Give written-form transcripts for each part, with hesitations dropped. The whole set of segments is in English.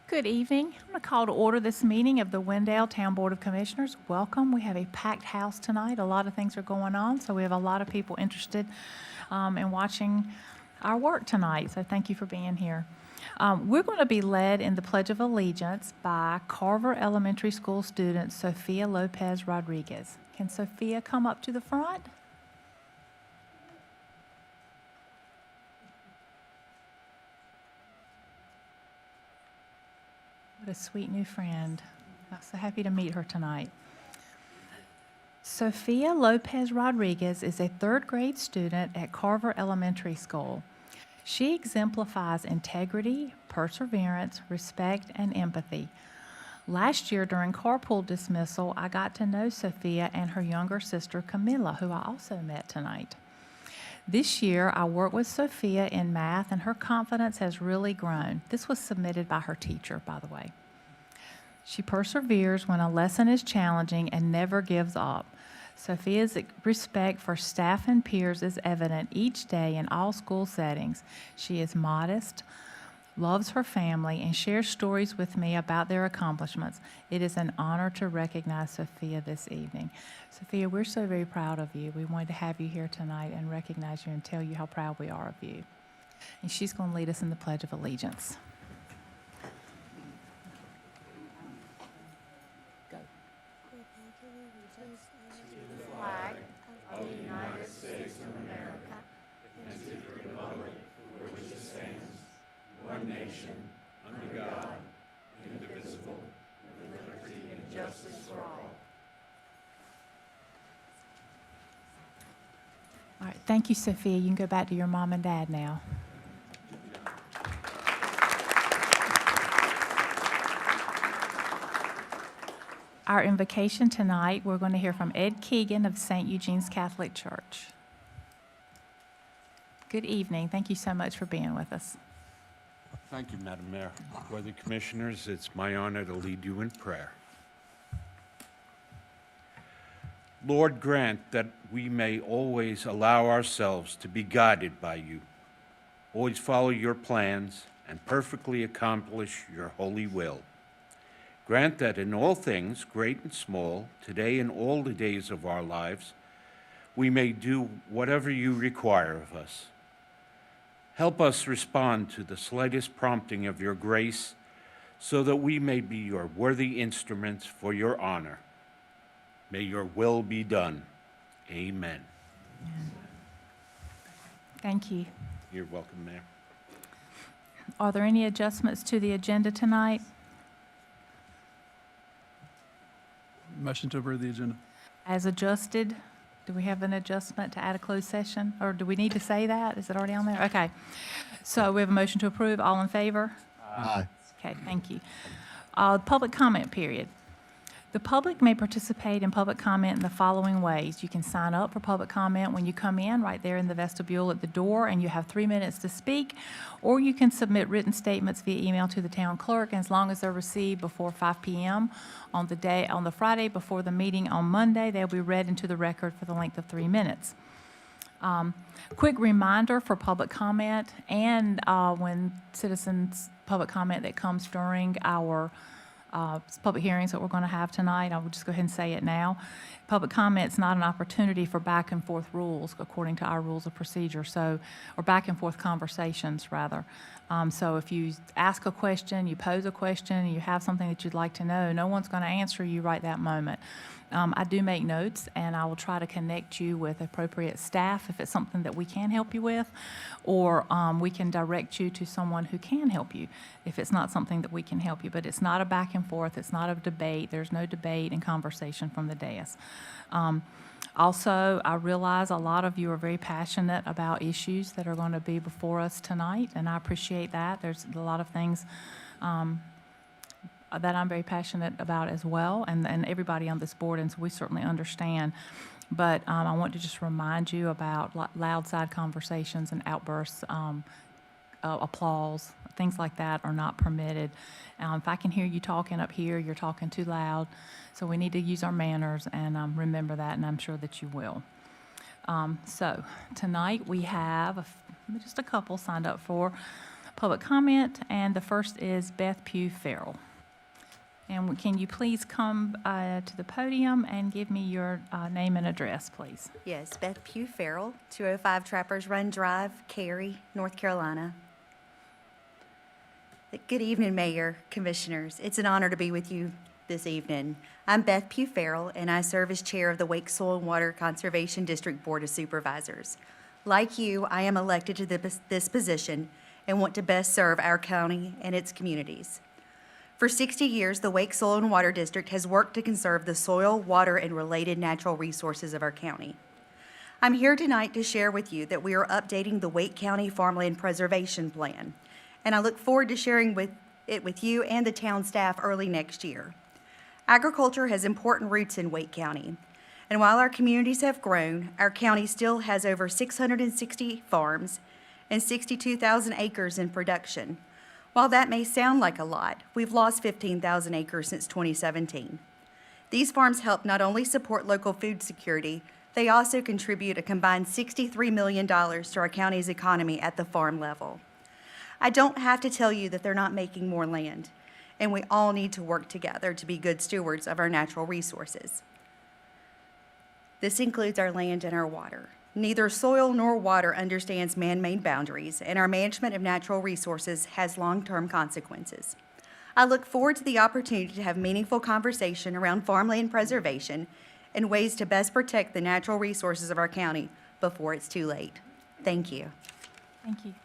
Good evening. I'm going to call to order this meeting of the Wendell Town Board of Commissioners. Welcome. We have a packed house tonight. A lot of things are going on, so we have a lot of people interested in watching our work tonight, so thank you for being here. We're going to be led in the Pledge of Allegiance by Carver Elementary School student Sophia Lopez Rodriguez. Can Sophia come up to the front? What a sweet new friend. I'm so happy to meet her tonight. Sophia Lopez Rodriguez is a third grade student at Carver Elementary School. She exemplifies integrity, perseverance, respect, and empathy. Last year during carpool dismissal, I got to know Sophia and her younger sister Camilla, who I also met tonight. This year, I worked with Sophia in math, and her confidence has really grown. This was submitted by her teacher, by the way. She perseveres when a lesson is challenging and never gives up. Sophia's respect for staff and peers is evident each day in all school settings. She is modest, loves her family, and shares stories with me about their accomplishments. It is an honor to recognize Sophia this evening. Sophia, we're so very proud of you. We wanted to have you here tonight and recognize you and tell you how proud we are of you. And she's going to lead us in the Pledge of Allegiance. Go. Flag of the United States of America and to the republic for which it stands, one nation, under God, indivisible, with liberty and justice for all. All right, thank you, Sophia. You can go back to your mom and dad now. Our invocation tonight, we're going to hear from Ed Keegan of St. Eugene's Catholic Church. Good evening. Thank you so much for being with us. Thank you, Madam Mayor. Worthy Commissioners, it's my honor to lead you in prayer. Lord, grant that we may always allow ourselves to be guided by you, always follow your plans, and perfectly accomplish your holy will. Grant that in all things, great and small, today and all the days of our lives, we may do whatever you require of us. Help us respond to the slightest prompting of your grace so that we may be your worthy instruments for your honor. May your will be done. Amen. Thank you. You're welcome, Mayor. Are there any adjustments to the agenda tonight? Motion to approve the agenda. As adjusted, do we have an adjustment to add a closed session? Or do we need to say that? Is it already on there? Okay. So we have a motion to approve. All in favor? Aye. Okay, thank you. Public comment period. The public may participate in public comment in the following ways. You can sign up for public comment when you come in, right there in the vestibule at the door, and you have 3 minutes to speak, or you can submit written statements via email to the town clerk, and as long as they're received before 5 p.m. on the Friday before the meeting on Monday, they'll be read into the record for the length of 3 minutes. Quick reminder for public comment and when citizens' public comment that comes during our public hearings that we're going to have tonight. I will just go ahead and say it now. Public comment is not an opportunity for back and forth rules according to our rules of procedure, or back and forth conversations rather. So if you ask a question, you pose a question, and you have something that you'd like to know, no one's going to answer you right that moment. I do make notes, and I will try to connect you with appropriate staff if it's something that we can help you with, or we can direct you to someone who can help you if it's not something that we can help you. But it's not a back and forth. It's not a debate. There's no debate and conversation from the dais. Also, I realize a lot of you are very passionate about issues that are going to be before us tonight, and I appreciate that. There's a lot of things that I'm very passionate about as well, and everybody on this board, and so we certainly understand. But I want to just remind you about loud side conversations and outbursts, applause, things like that are not permitted. If I can hear you talking up here, you're talking too loud. So we need to use our manners and remember that, and I'm sure that you will. So tonight we have just a couple signed up for public comment, and the first is Beth Pugh Farrell. And can you please come to the podium and give me your name and address, please? Yes, Beth Pugh Farrell, 205 Trappers Run Drive, Cary, North Carolina. Good evening, Mayor, Commissioners. It's an honor to be with you this evening. I'm Beth Pugh Farrell, and I serve as Chair of the Wake Soil and Water Conservation District Board of Supervisors. Like you, I am elected to this position and want to best serve our county and its communities. For 60 years, the Wake Soil and Water District has worked to conserve the soil, water, and related natural resources of our county. I'm here tonight to share with you that we are updating the Wake County Farmland Preservation Plan, and I look forward to sharing it with you and the town staff early next year. Agriculture has important roots in Wake County, and while our communities have grown, our county still has over 660 farms and 62,000 acres in production. While that may sound like a lot, we've lost 15,000 acres since 2017. These farms help not only support local food security, they also contribute a combined $63 million to our county's economy at the farm level. I don't have to tell you that they're not making more land, and we all need to work together to be good stewards of our natural resources. This includes our land and our water. Neither soil nor water understands man-made boundaries, and our management of natural resources has long-term consequences. I look forward to the opportunity to have meaningful conversation around farmland preservation and ways to best protect the natural resources of our county before it's too late. Thank you. Thank you.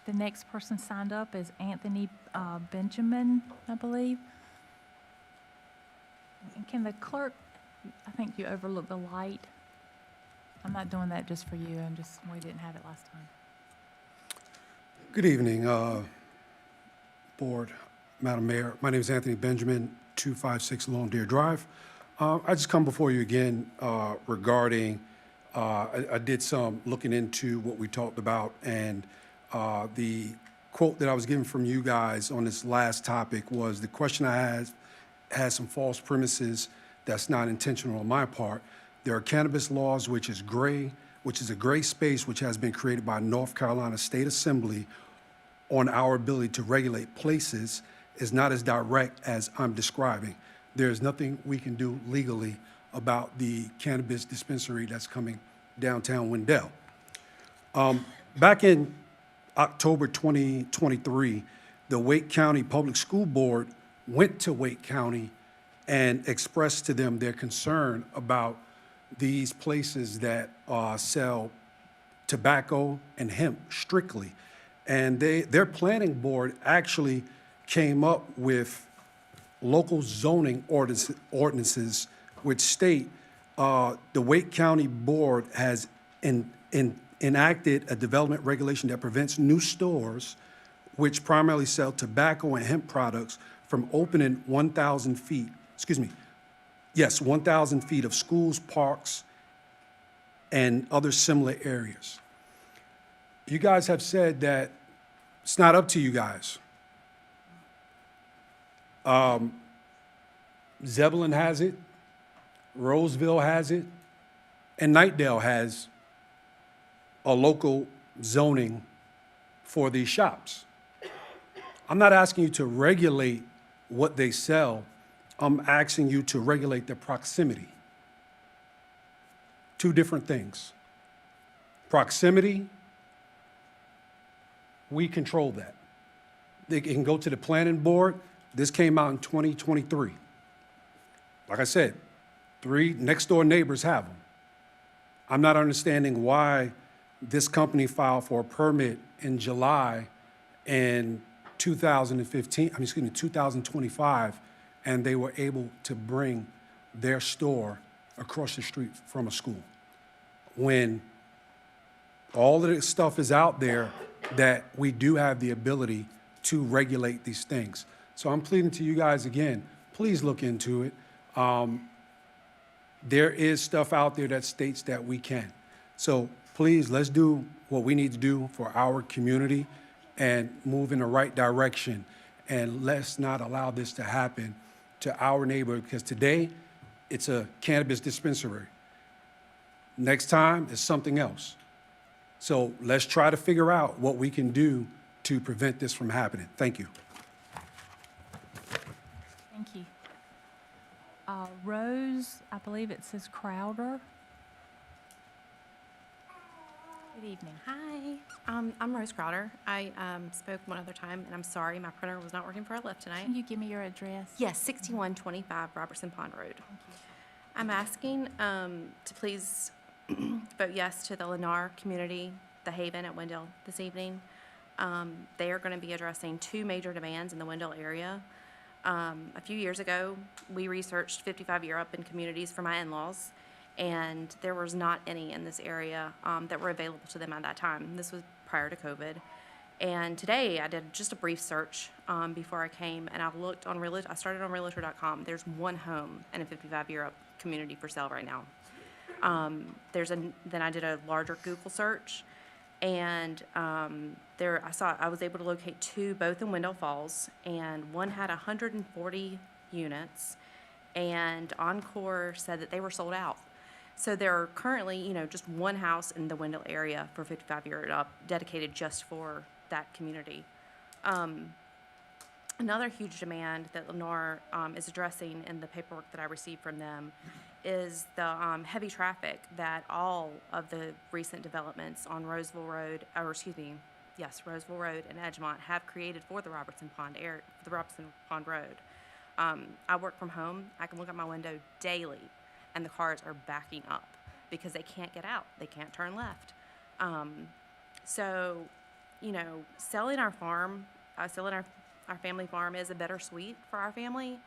The next person signed up is Anthony Benjamin, I believe. And can the clerk, I think you overlooked the light. I'm not doing that just for you, we didn't have it last time. Good evening, Board, Madam Mayor. My name is Anthony Benjamin, 256 Lone Deer Drive. I just come before you again regarding, I did some looking into what we talked about, and the quote that I was given from you guys on this last topic was the question I had some false premises that's not intentional on my part. There are cannabis laws, which is a gray space which has been created by North Carolina State Assembly on our ability to regulate places is not as direct as I'm describing. There's nothing we can do legally about the cannabis dispensary that's coming downtown Wendell. Back in October 2023, the Wake County Public School Board went to Wake County and expressed to them their concern about these places that sell tobacco and hemp strictly. And their planning board actually came up with local zoning ordinances which state the Wake County Board has enacted a development regulation that prevents new stores which primarily sell tobacco and hemp products from opening 1,000 feet, 1,000 feet of schools, parks, and other similar areas. You guys have said that it's not up to you guys. Zebulon has it, Roseville has it, and Knightdale has a local zoning for these shops. I'm not asking you to regulate what they sell. I'm asking you to regulate their proximity. Two different things. Proximity, we control that. They can go to the planning board. This came out in 2023. Like I said, 3 next door neighbors have them. I'm not understanding why this company filed for a permit in July in 2025, and they were able to bring their store across the street from a school. When all of this stuff is out there that we do have the ability to regulate these things. So I'm pleading to you guys again, please look into it. There is stuff out there that states that we can. So please, let's do what we need to do for our community and move in the right direction. And let's not allow this to happen to our neighborhood, because today it's a cannabis dispensary. Next time, it's something else. So let's try to figure out what we can do to prevent this from happening. Thank you. Thank you. Rose, I believe it says Crowder. Good evening. Hi, I'm Rose Crowder. I spoke one other time, and I'm sorry, my printer was not working before I left tonight. Can you give me your address? Yes, 6125 Robertson Pond Road. I'm asking to please vote yes to the Lennar Community, the Haven at Wendell this evening. They are going to be addressing two major demands in the Wendell area. A few years ago, we researched 55-year up in communities for my in-laws, and there was not any in this area that were available to them at that time. This was prior to COVID. And today, I did just a brief search before I came, and I looked on I started on Realtor.com. There's one home in a 55-year up community for sale right now. Then I did a larger Google search, and I was able to locate two, both in Wendell Falls, and one had 140 units, and Encore said that they were sold out. So there are currently, just one house in the Wendell area for 55-year and up, dedicated just for that community. Another huge demand that Lennar is addressing in the paperwork that I received from them is the heavy traffic that all of the recent developments on Roseville Road and Edgemont have created for the Robertson Pond Road. I work from home. I can look out my window daily, and the cars are backing up because they can't get out. They can't turn left. Selling our farm, selling our family farm is a bittersweet for our family,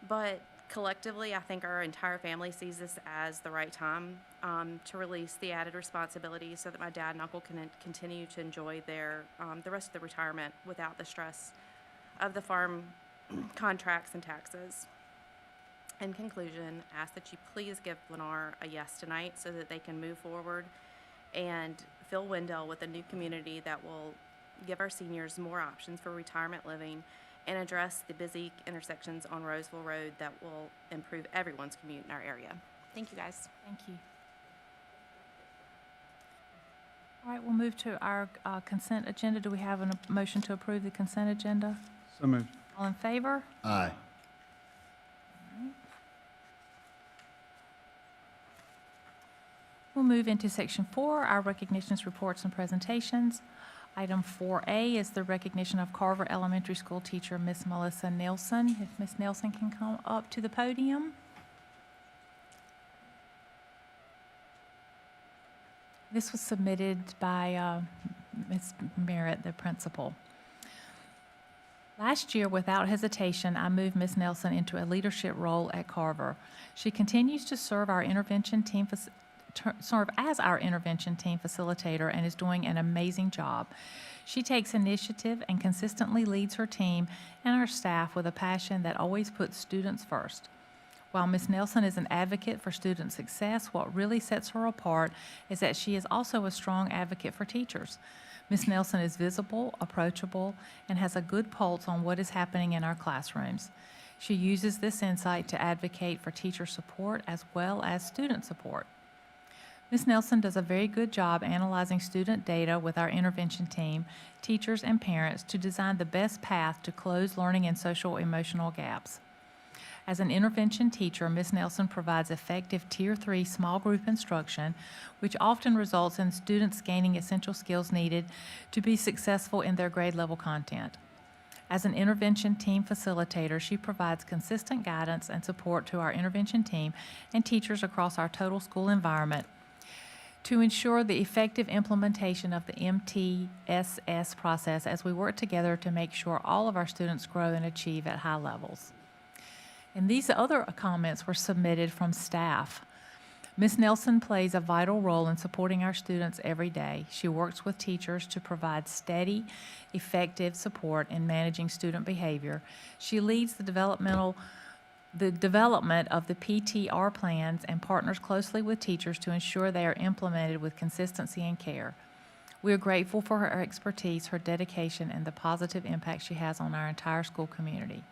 but collectively, I think our entire family sees this as the right time to release the added responsibilities so that my dad and uncle can continue to enjoy the rest of the retirement without the stress of the farm contracts and taxes. In conclusion, I ask that you please give Lennar a yes tonight so that they can move forward and fill Wendell with a new community that will give our seniors more options for retirement living and address the busy intersections on Roseville Road that will improve everyone's commute in our area. Thank you, guys. Thank you. All right, we'll move to our consent agenda. Do we have a motion to approve the consent agenda? So moved. All in favor? Aye. We'll move into section 4, our recognitions, reports, and presentations. Item 4A is the recognition of Carver Elementary School teacher, Miss Melissa Nelson. If Miss Nelson can come up to the podium. This was submitted by Ms. Merritt, the principal. Last year, without hesitation, I moved Ms. Nelson into a leadership role at Carver. She continues to serve as our intervention team facilitator and is doing an amazing job. She takes initiative and consistently leads her team and our staff with a passion that always puts students first. While Ms. Nelson is an advocate for student success, what really sets her apart is that she is also a strong advocate for teachers. Ms. Nelson is visible, approachable, and has a good pulse on what is happening in our classrooms. She uses this insight to advocate for teacher support as well as student support. Ms. Nelson does a very good job analyzing student data with our intervention team, teachers, and parents to design the best path to close learning and social emotional gaps. As an intervention teacher, Ms. Nelson provides effective Tier 3 small group instruction, which often results in students gaining essential skills needed to be successful in their grade level content. As an intervention team facilitator, she provides consistent guidance and support to our intervention team and teachers across our total school environment to ensure the effective implementation of the MTSS process as we work together to make sure all of our students grow and achieve at high levels. And these other comments were submitted from staff. Ms. Nelson plays a vital role in supporting our students every day. She works with teachers to provide steady, effective support in managing student behavior. She leads the development of the PTR plans and partners closely with teachers to ensure they are implemented with consistency and care. We are grateful for her expertise, her dedication, and the positive impact she has on our entire school community.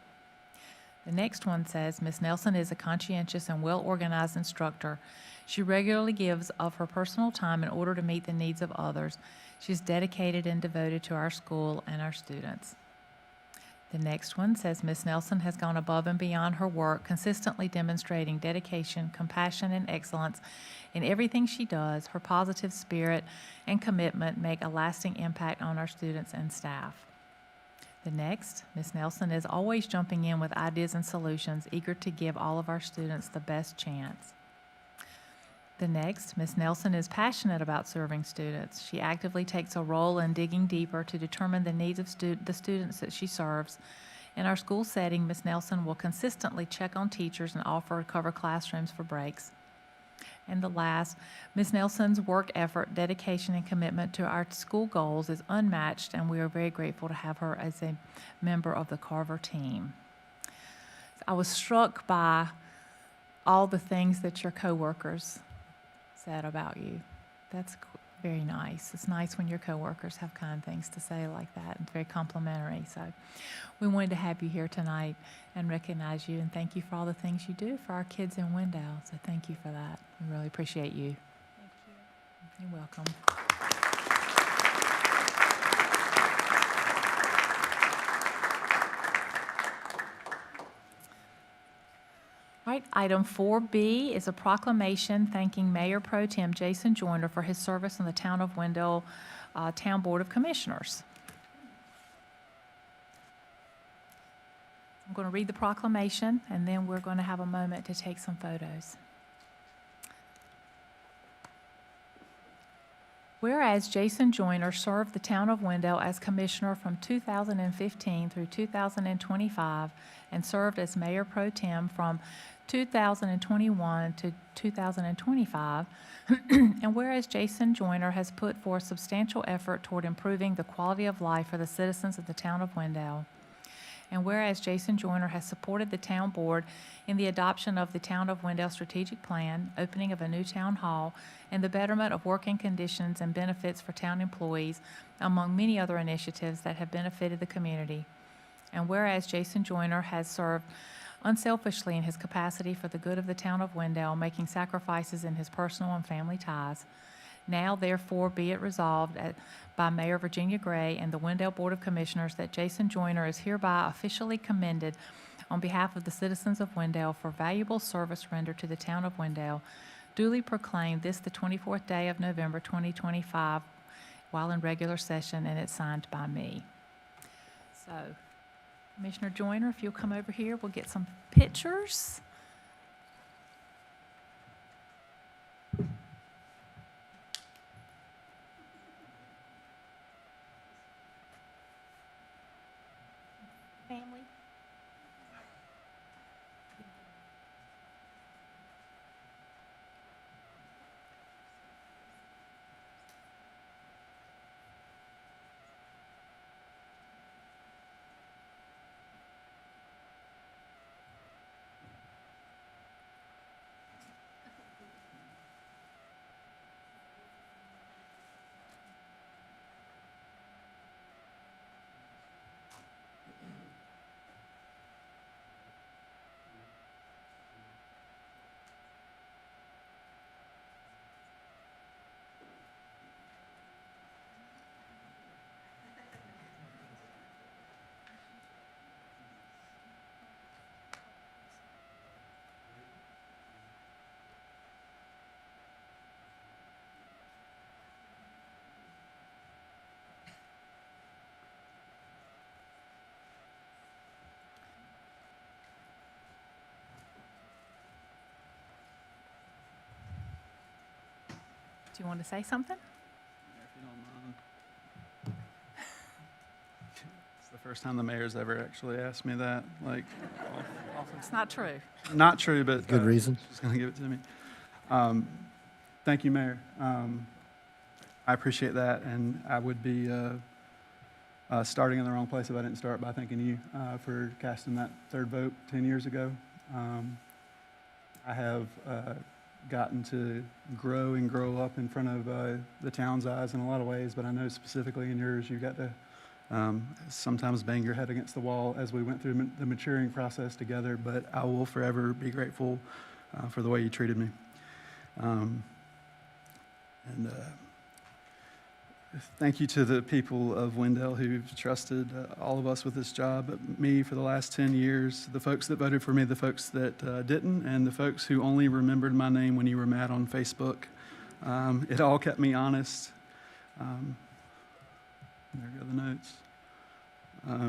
The next one says, Ms. Nelson is a conscientious and well-organized instructor. She regularly gives of her personal time in order to meet the needs of others. She is dedicated and devoted to our school and our students. The next one says, Ms. Nelson has gone above and beyond her work, consistently demonstrating dedication, compassion, and excellence in everything she does. Her positive spirit and commitment make a lasting impact on our students and staff. The next, Ms. Nelson is always jumping in with ideas and solutions, eager to give all of our students the best chance. The next, Ms. Nelson is passionate about serving students. She actively takes a role in digging deeper to determine the needs of the students that she serves. In our school setting, Ms. Nelson will consistently check on teachers and offer to cover classrooms for breaks. And the last, Ms. Nelson's work effort, dedication, and commitment to our school goals is unmatched, and we are very grateful to have her as a member of the Carver team. I was struck by all the things that your coworkers said about you. That's very nice. It's nice when your coworkers have kind things to say like that, and very complimentary. So we wanted to have you here tonight and recognize you and thank you for all the things you do for our kids in Wendell. So thank you for that. We really appreciate you. Thank you. You're welcome. All right, item 4B is a proclamation thanking Mayor Pro Tem Jason Joyner for his service on the Town of Wendell Town Board of Commissioners. I'm going to read the proclamation, and then we're going to have a moment to take some photos. Whereas Jason Joyner served the Town of Wendell as Commissioner from 2015 through 2025 and served as Mayor Pro Tem from 2021 to 2025, and whereas Jason Joyner has put forth substantial effort toward improving the quality of life for the citizens of the Town of Wendell, and whereas Jason Joyner has supported the Town Board in the adoption of the Town of Wendell Strategic Plan, opening of a new town hall, and the betterment of working conditions and benefits for town employees, among many other initiatives that have benefited the community. And whereas Jason Joyner has served unselfishly in his capacity for the good of the Town of Wendell, making sacrifices in his personal and family ties, now therefore be it resolved by Mayor Virginia Gray and the Wendell Board of Commissioners that Jason Joyner is hereby officially commended on behalf of the citizens of Wendell for valuable service rendered to the Town of Wendell, duly proclaimed this the 24th day of November 2025 while in regular session, and it's signed by me. So, Commissioner Joyner, if you'll come over here, we'll get some pictures. Family. Do you want to say something? If you don't mind. It's the first time the mayor's ever actually asked me that. Like, It's not true. not true, but Good reason. she's going to give it to me. Thank you, Mayor. I appreciate that, and I would be starting in the wrong place if I didn't start by thanking you for casting that third vote 10 years ago. I have gotten to grow and grow up in front of the town's eyes in a lot of ways, but I know specifically in yours, you got to Sometimes bang your head against the wall as we went through the maturing process together, but I will forever be grateful for the way you treated me. Thank you to the people of Wendell who've trusted all of us with this job, me for the last 10 years, the folks that voted for me, the folks that didn't, and the folks who only remembered my name when you were mad on Facebook. It all kept me honest. There go the notes. I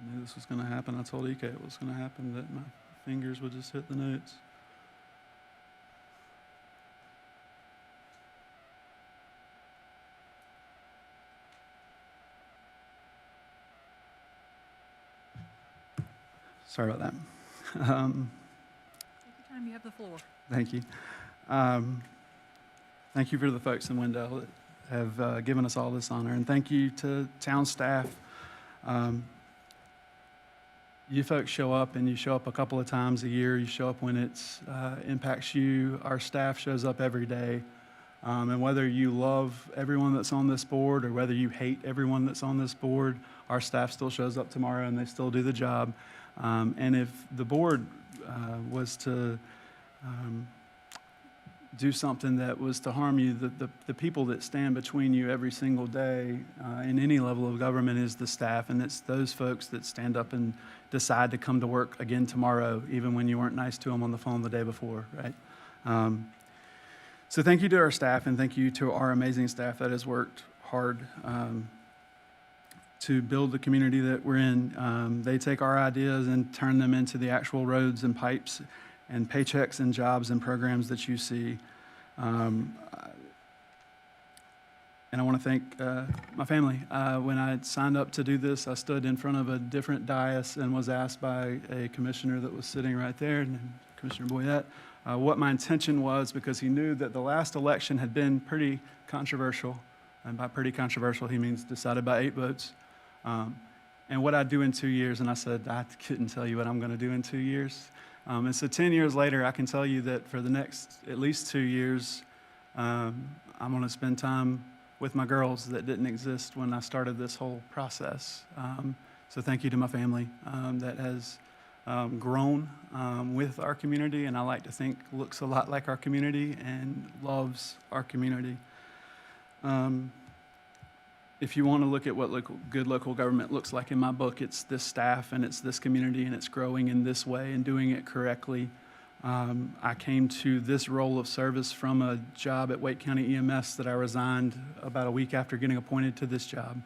knew this was going to happen. I told EK it was going to happen, that my fingers would just hit the notes. Sorry about that. Take your time, you have the floor. Thank you. Thank you for the folks in Wendell that have given us all this honor. And thank you to town staff. You folks show up, and you show up a couple of times a year. You show up when it impacts you. Our staff shows up every day. And whether you love everyone that's on this board or whether you hate everyone that's on this board, our staff still shows up tomorrow and they still do the job. And if the board was to do something that was to harm you, the people that stand between you every single day in any level of government is the staff, and it's those folks that stand up and decide to come to work again tomorrow, even when you weren't nice to them on the phone the day before, right? So thank you to our staff, and thank you to our amazing staff that has worked hard to build the community that we're in. They take our ideas and turn them into the actual roads and pipes and paychecks and jobs and programs that you see. And I want to thank my family. When I signed up to do this, I stood in front of a different dais and was asked by a commissioner that was sitting right there, Commissioner Boyette, what my intention was, because he knew that the last election had been pretty controversial. And by pretty controversial, he means decided by 8 votes. And what I'd do in 2 years, and I said, I couldn't tell you what I'm going to do in 2 years. And so 10 years later, I can tell you that for the next at least 2 years, I'm going to spend time with my girls that didn't exist when I started this whole process. So thank you to my family that has grown with our community, and I like to think looks a lot like our community and loves our community. If you want to look at what good local government looks like in my book, it's this staff and it's this community, and it's growing in this way and doing it correctly. I came to this role of service from a job at Wake County EMS that I resigned about a week after getting appointed to this job.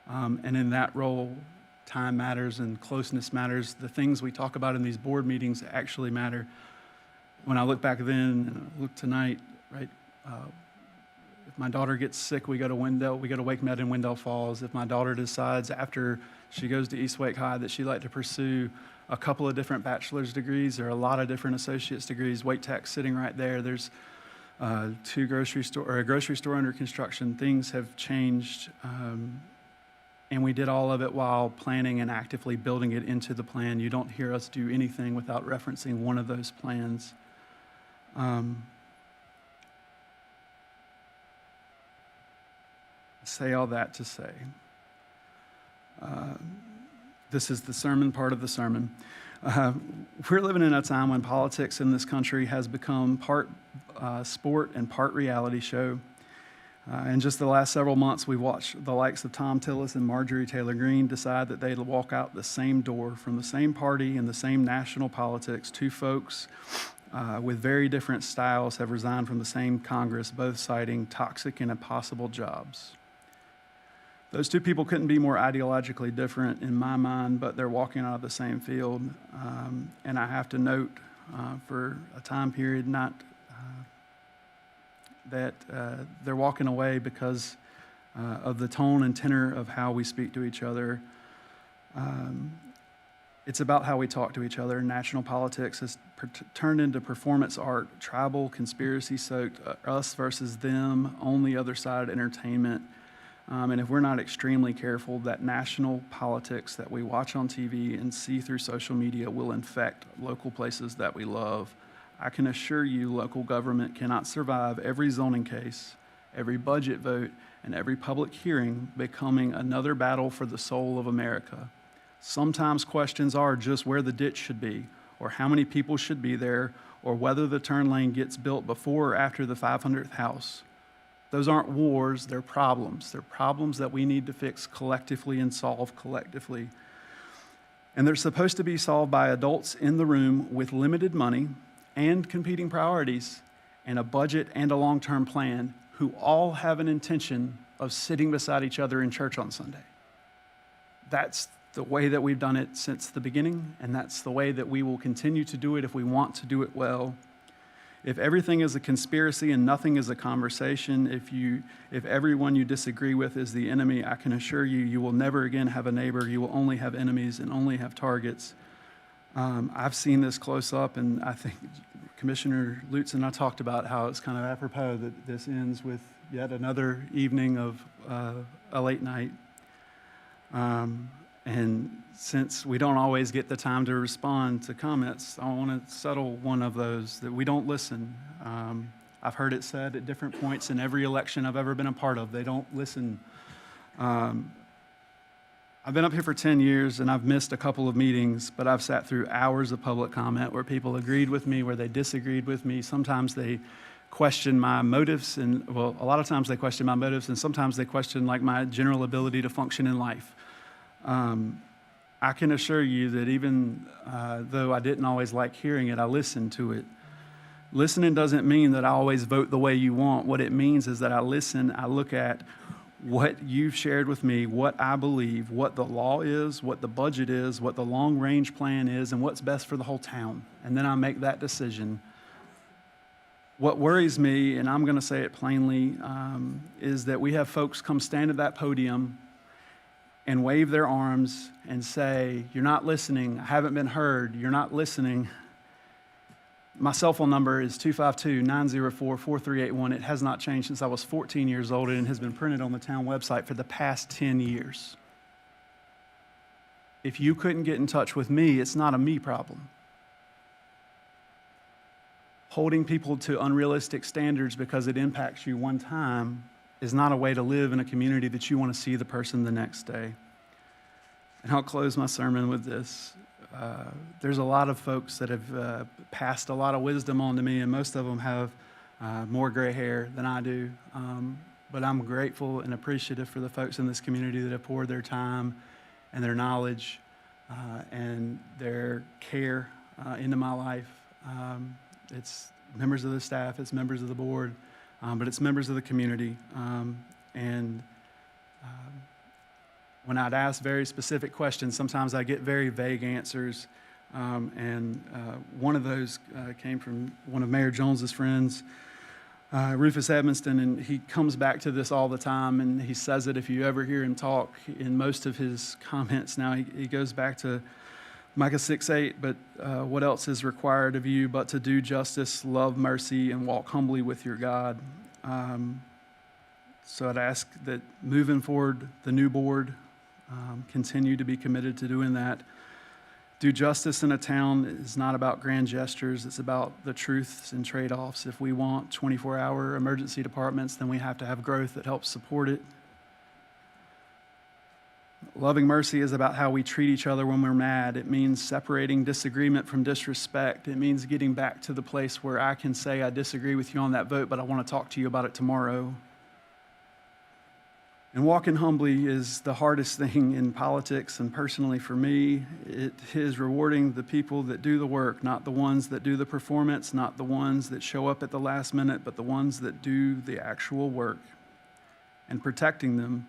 And in that role, time matters and closeness matters. The things we talk about in these board meetings actually matter. When I look back then and I look tonight, right, if my daughter gets sick, we go to Wendell, we go to Wake Med in Wendell Falls. If my daughter decides after she goes to East Wake High that she'd like to pursue a couple of different bachelor's degrees or a lot of different associate's degrees, Wake Tech's sitting right there. There's a grocery store under construction. Things have changed, and we did all of it while planning and actively building it into the plan. You don't hear us do anything without referencing one of those plans. Say all that to say, this is the sermon part of the sermon. We're living in a time when politics in this country has become part sport and part reality show. In just the last several months, we've watched the likes of Tom Tillis and Marjorie Taylor Greene decide that they'd walk out the same door from the same party and the same national politics. Two folks with very different styles have resigned from the same Congress, both citing toxic and impossible jobs. Those two people couldn't be more ideologically different in my mind, but they're walking out of the same field. And I have to note for a time period, not that they're walking away because of the tone and tenor of how we speak to each other. It's about how we talk to each other. National politics has turned into performance art, tribal, conspiracy-soaked, us versus them, on the other side entertainment. And if we're not extremely careful, that national politics that we watch on TV and see through social media will infect local places that we love. I can assure you local government cannot survive every zoning case, every budget vote, and every public hearing becoming another battle for the soul of America. Sometimes questions are just where the ditch should be, or how many people should be there, or whether the turn lane gets built before or after the 500th house. Those aren't wars, they're problems. They're problems that we need to fix collectively and solve collectively. And they're supposed to be solved by adults in the room with limited money and competing priorities and a budget and a long-term plan who all have an intention of sitting beside each other in church on Sunday. That's the way that we've done it since the beginning, and that's the way that we will continue to do it if we want to do it well. If everything is a conspiracy and nothing is a conversation, if everyone you disagree with is the enemy, I can assure you, you will never again have a neighbor. You will only have enemies and only have targets. I've seen this close up, and I think Commissioner Lutz and I talked about how it's kind of apropos that this ends with yet another evening of a late night. And since we don't always get the time to respond to comments, I want to settle one of those, that we don't listen. I've heard it said at different points in every election I've ever been a part of, they don't listen. I've been up here for 10 years, and I've missed a couple of meetings, but I've sat through hours of public comment where people agreed with me, where they disagreed with me. Sometimes they question my motives, and well, a lot of times they question my motives, and sometimes they question like my general ability to function in life. I can assure you that even though I didn't always like hearing it, I listened to it. Listening doesn't mean that I always vote the way you want. What it means is that I listen, I look at what you've shared with me, what I believe, what the law is, what the budget is, what the long-range plan is, and what's best for the whole town. And then I make that decision. What worries me, and I'm going to say it plainly, is that we have folks come stand at that podium and wave their arms and say, "You're not listening, I haven't been heard, you're not listening." My cell phone number is 252-904-4381. It has not changed since I was 14 years old and has been printed on the town website for the past 10 years. If you couldn't get in touch with me, it's not a me problem. Holding people to unrealistic standards because it impacts you one time is not a way to live in a community that you want to see the person the next day. And I'll close my sermon with this. There's a lot of folks that have passed a lot of wisdom on to me, and most of them have more gray hair than I do. But I'm grateful and appreciative for the folks in this community that have poured their time and their knowledge and their care into my life. It's members of the staff, it's members of the board, but it's members of the community. When I'd ask very specific questions, sometimes I get very vague answers. One of those came from one of Mayor Jones's friends, Rufus Edmonston, and he comes back to this all the time, and he says it if you ever hear him talk in most of his comments. Now, he goes back to Micah 6:8, but what else is required of you but to do justice, love mercy, and walk humbly with your God? So I'd ask that moving forward, the new board continue to be committed to doing that. Do justice in a town is not about grand gestures. It's about the truths and trade-offs. If we want 24-hour emergency departments, then we have to have growth that helps support it. Loving mercy is about how we treat each other when we're mad. It means separating disagreement from disrespect. It means getting back to the place where I can say I disagree with you on that vote, but I want to talk to you about it tomorrow. And walking humbly is the hardest thing in politics, and personally for me, it is rewarding the people that do the work, not the ones that do the performance, not the ones that show up at the last minute, but the ones that do the actual work, and protecting them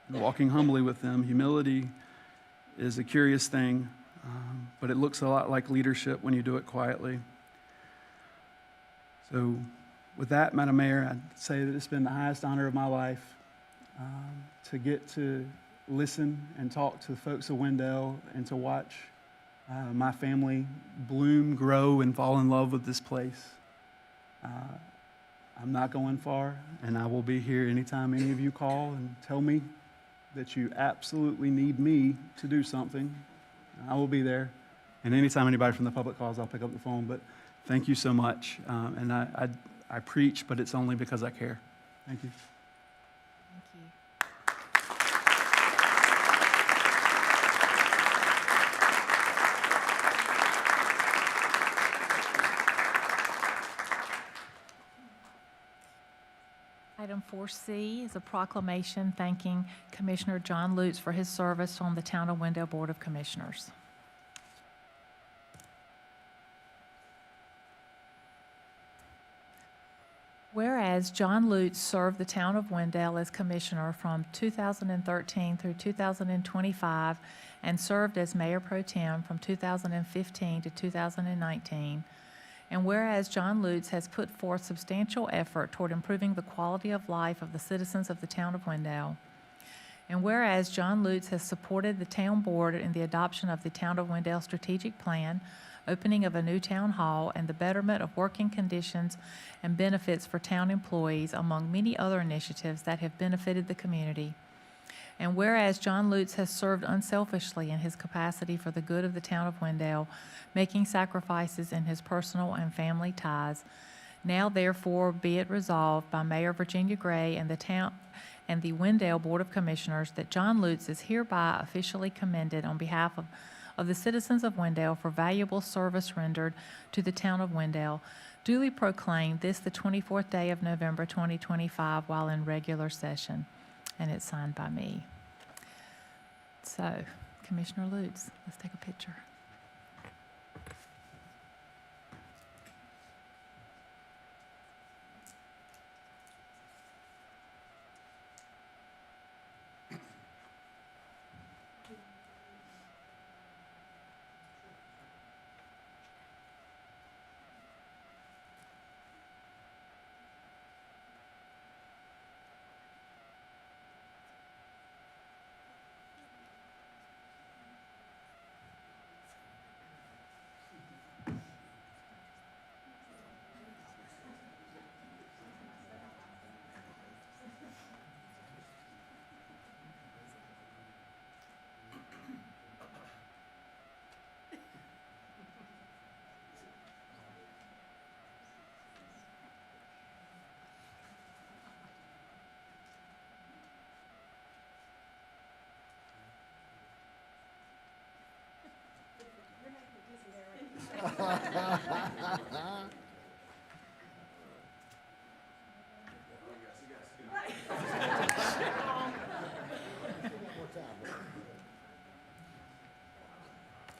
and walking humbly with them. Humility is a curious thing, but it looks a lot like leadership when you do it quietly. So with that, Madam Mayor, I'd say that it's been the highest honor of my life to get to listen and talk to the folks of Wendell and to watch my family bloom, grow, and fall in love with this place. I'm not going far, and I will be here anytime any of you call and tell me that you absolutely need me to do something. I will be there. And anytime anybody from the public calls, I'll pick up the phone. But thank you so much. And I preach, but it's only because I care. Thank you. Thank you. Item 4C is a proclamation thanking Commissioner John Lutz for his service on the Town of Wendell Board of Commissioners. Whereas John Lutz served the Town of Wendell as Commissioner from 2013 through 2025 and served as Mayor Pro Tem from 2015 to 2019. And whereas John Lutz has put forth substantial effort toward improving the quality of life of the citizens of the Town of Wendell. And whereas John Lutz has supported the Town Board in the adoption of the Town of Wendell Strategic Plan, opening of a new town hall, and the betterment of working conditions and benefits for town employees, among many other initiatives that have benefited the community. And whereas John Lutz has served unselfishly in his capacity for the good of the Town of Wendell, making sacrifices in his personal and family ties, now therefore be it resolved by Mayor Virginia Gray and the Wendell Board of Commissioners that John Lutz is hereby officially commended on behalf of the citizens of Wendell for valuable service rendered to the Town of Wendell, duly proclaimed this the 24th day of November 2025 while in regular session. And it's signed by me. So, Commissioner Lutz, let's take a picture.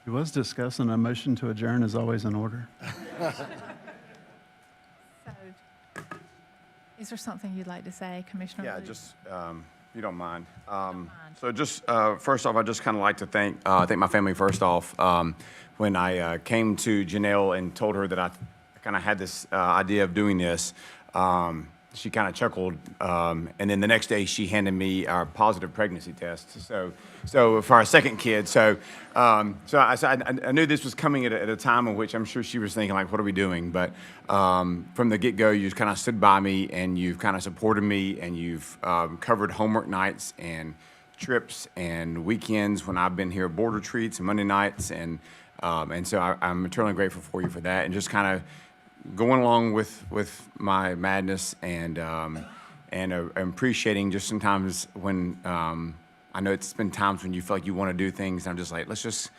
He was discussing a motion to adjourn is always in order. So, is there something you'd like to say, Commissioner Yeah, Lutz? just, if you don't mind. mind. So just, first off, I just kind of like to thank my family first off. When I came to Janelle and told her that I kind of had this idea of doing this, she kind of chuckled. And then the next day, she handed me our positive pregnancy test. So for our second kid. So I knew this was coming at a time in which I'm sure she was thinking, like, what are we doing? But from the get-go, you just kind of stood by me, and you've kind of supported me, and you've covered homework nights and trips and weekends when I've been here, board retreats and Monday nights. And so I'm eternally grateful for you for that. And just kind of going along with my madness and appreciating just sometimes when I know it's been times when you feel like you want to do things, and I'm just like, let's just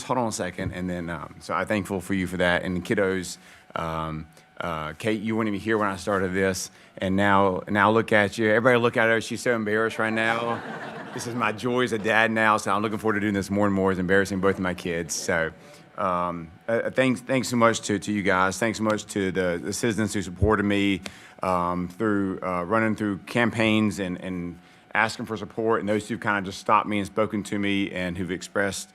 hold on a second. And then, so I'm thankful for you for that. And the kiddos, Kate, you weren't even here when I started this, and now look at you. Everybody look at her. She's so embarrassed right now. This is my joy as a dad now, so I'm looking forward to doing this more and more. It's embarrassing both of my kids. So thanks so much to you guys. Thanks so much to the citizens who supported me through running through campaigns and asking for support, and those who've kind of just stopped me and spoken to me and who've expressed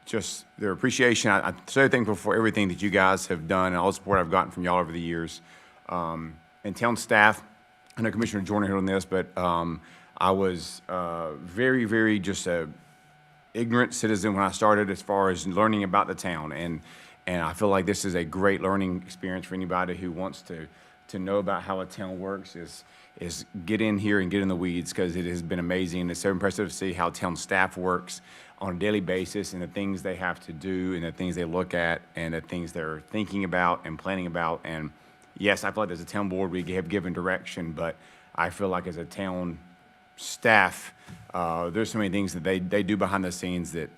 just their appreciation. I'm so thankful for everything that you guys have done and all the support I've gotten from y'all over the years. And town staff, I know Commissioner Jordan hit on this, but I was very, very just a ignorant citizen when I started as far as learning about the town. And I feel like this is a great learning experience for anybody who wants to know about how a town works is get in here and get in the weeds, because it has been amazing. It's so impressive to see how town staff works on a daily basis and the things they have to do and the things they look at and the things they're thinking about and planning about. And yes, I feel like as a town board, we have given direction, but I feel like as a town staff, there's so many things that they do behind the scenes that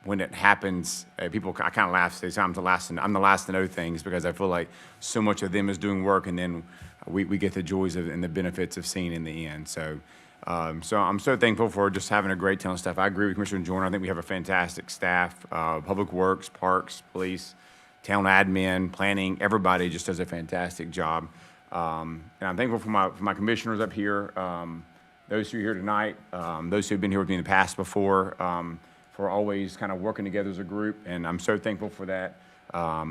when it happens, I kind of laugh, say I'm the last to know things because I feel like so much of them is doing work, and then we get the joys of and the benefits of seeing in the end. So, so I'm so thankful for just having a great town staff. I agree with Commissioner Joyner. I think we have a fantastic staff, Public Works, Parks, Police, town admin, planning. Everybody just does a fantastic job. And I'm thankful for my commissioners up here, those who are here tonight, those who have been here with me in the past before, for always kind of working together as a group, and I'm so thankful for that.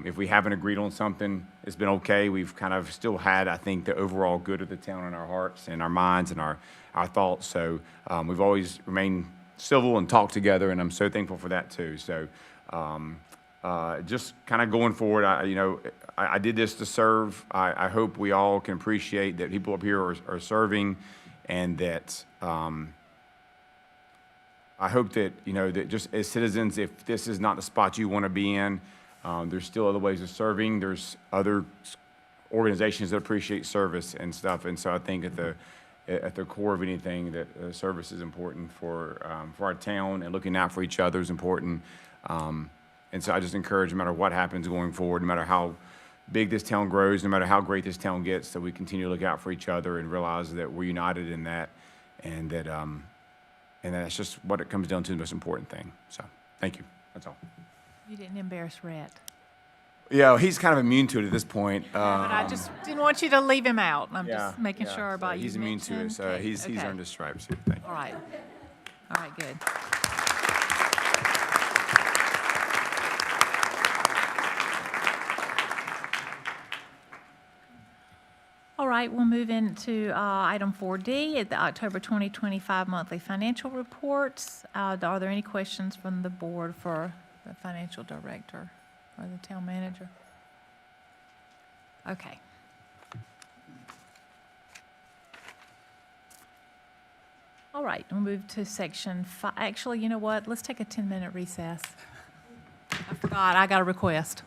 If we haven't agreed on something, it's been okay. We've kind of still had, I think, the overall good of the town in our hearts and our minds and our thoughts. So we've always remained civil and talked together, and I'm so thankful for that too. So just kind of going forward, I did this to serve. I hope we all can appreciate that people up here are serving, and that I hope that, that just as citizens, if this is not the spot you want to be in, there's still other ways of serving. There's other organizations that appreciate service and stuff. And so I think at the core of anything, that service is important for our town, and looking out for each other is important. And so I just encourage, no matter what happens going forward, no matter how big this town grows, no matter how great this town gets, that we continue to look out for each other and realize that we're united in that, and that and that's just what it comes down to, the most important thing. So, thank you. That's all. You didn't embarrass Rhett. Yeah, he's kind of immune to it at this point. But I just didn't want you to leave him out. I'm yeah, just making yeah. sure So about you. he's immune to it, mentioned. so Okay, he's okay. earned his stripes here. Thank you. All right. All right, good. All right, we'll move into item 4D, at the October 2025 monthly financial reports. Are there any questions from the board for the financial director or the town manager? Okay. All right, we'll move to section 5. Actually, you know what? Let's take a 10-minute recess. I forgot, I got a request.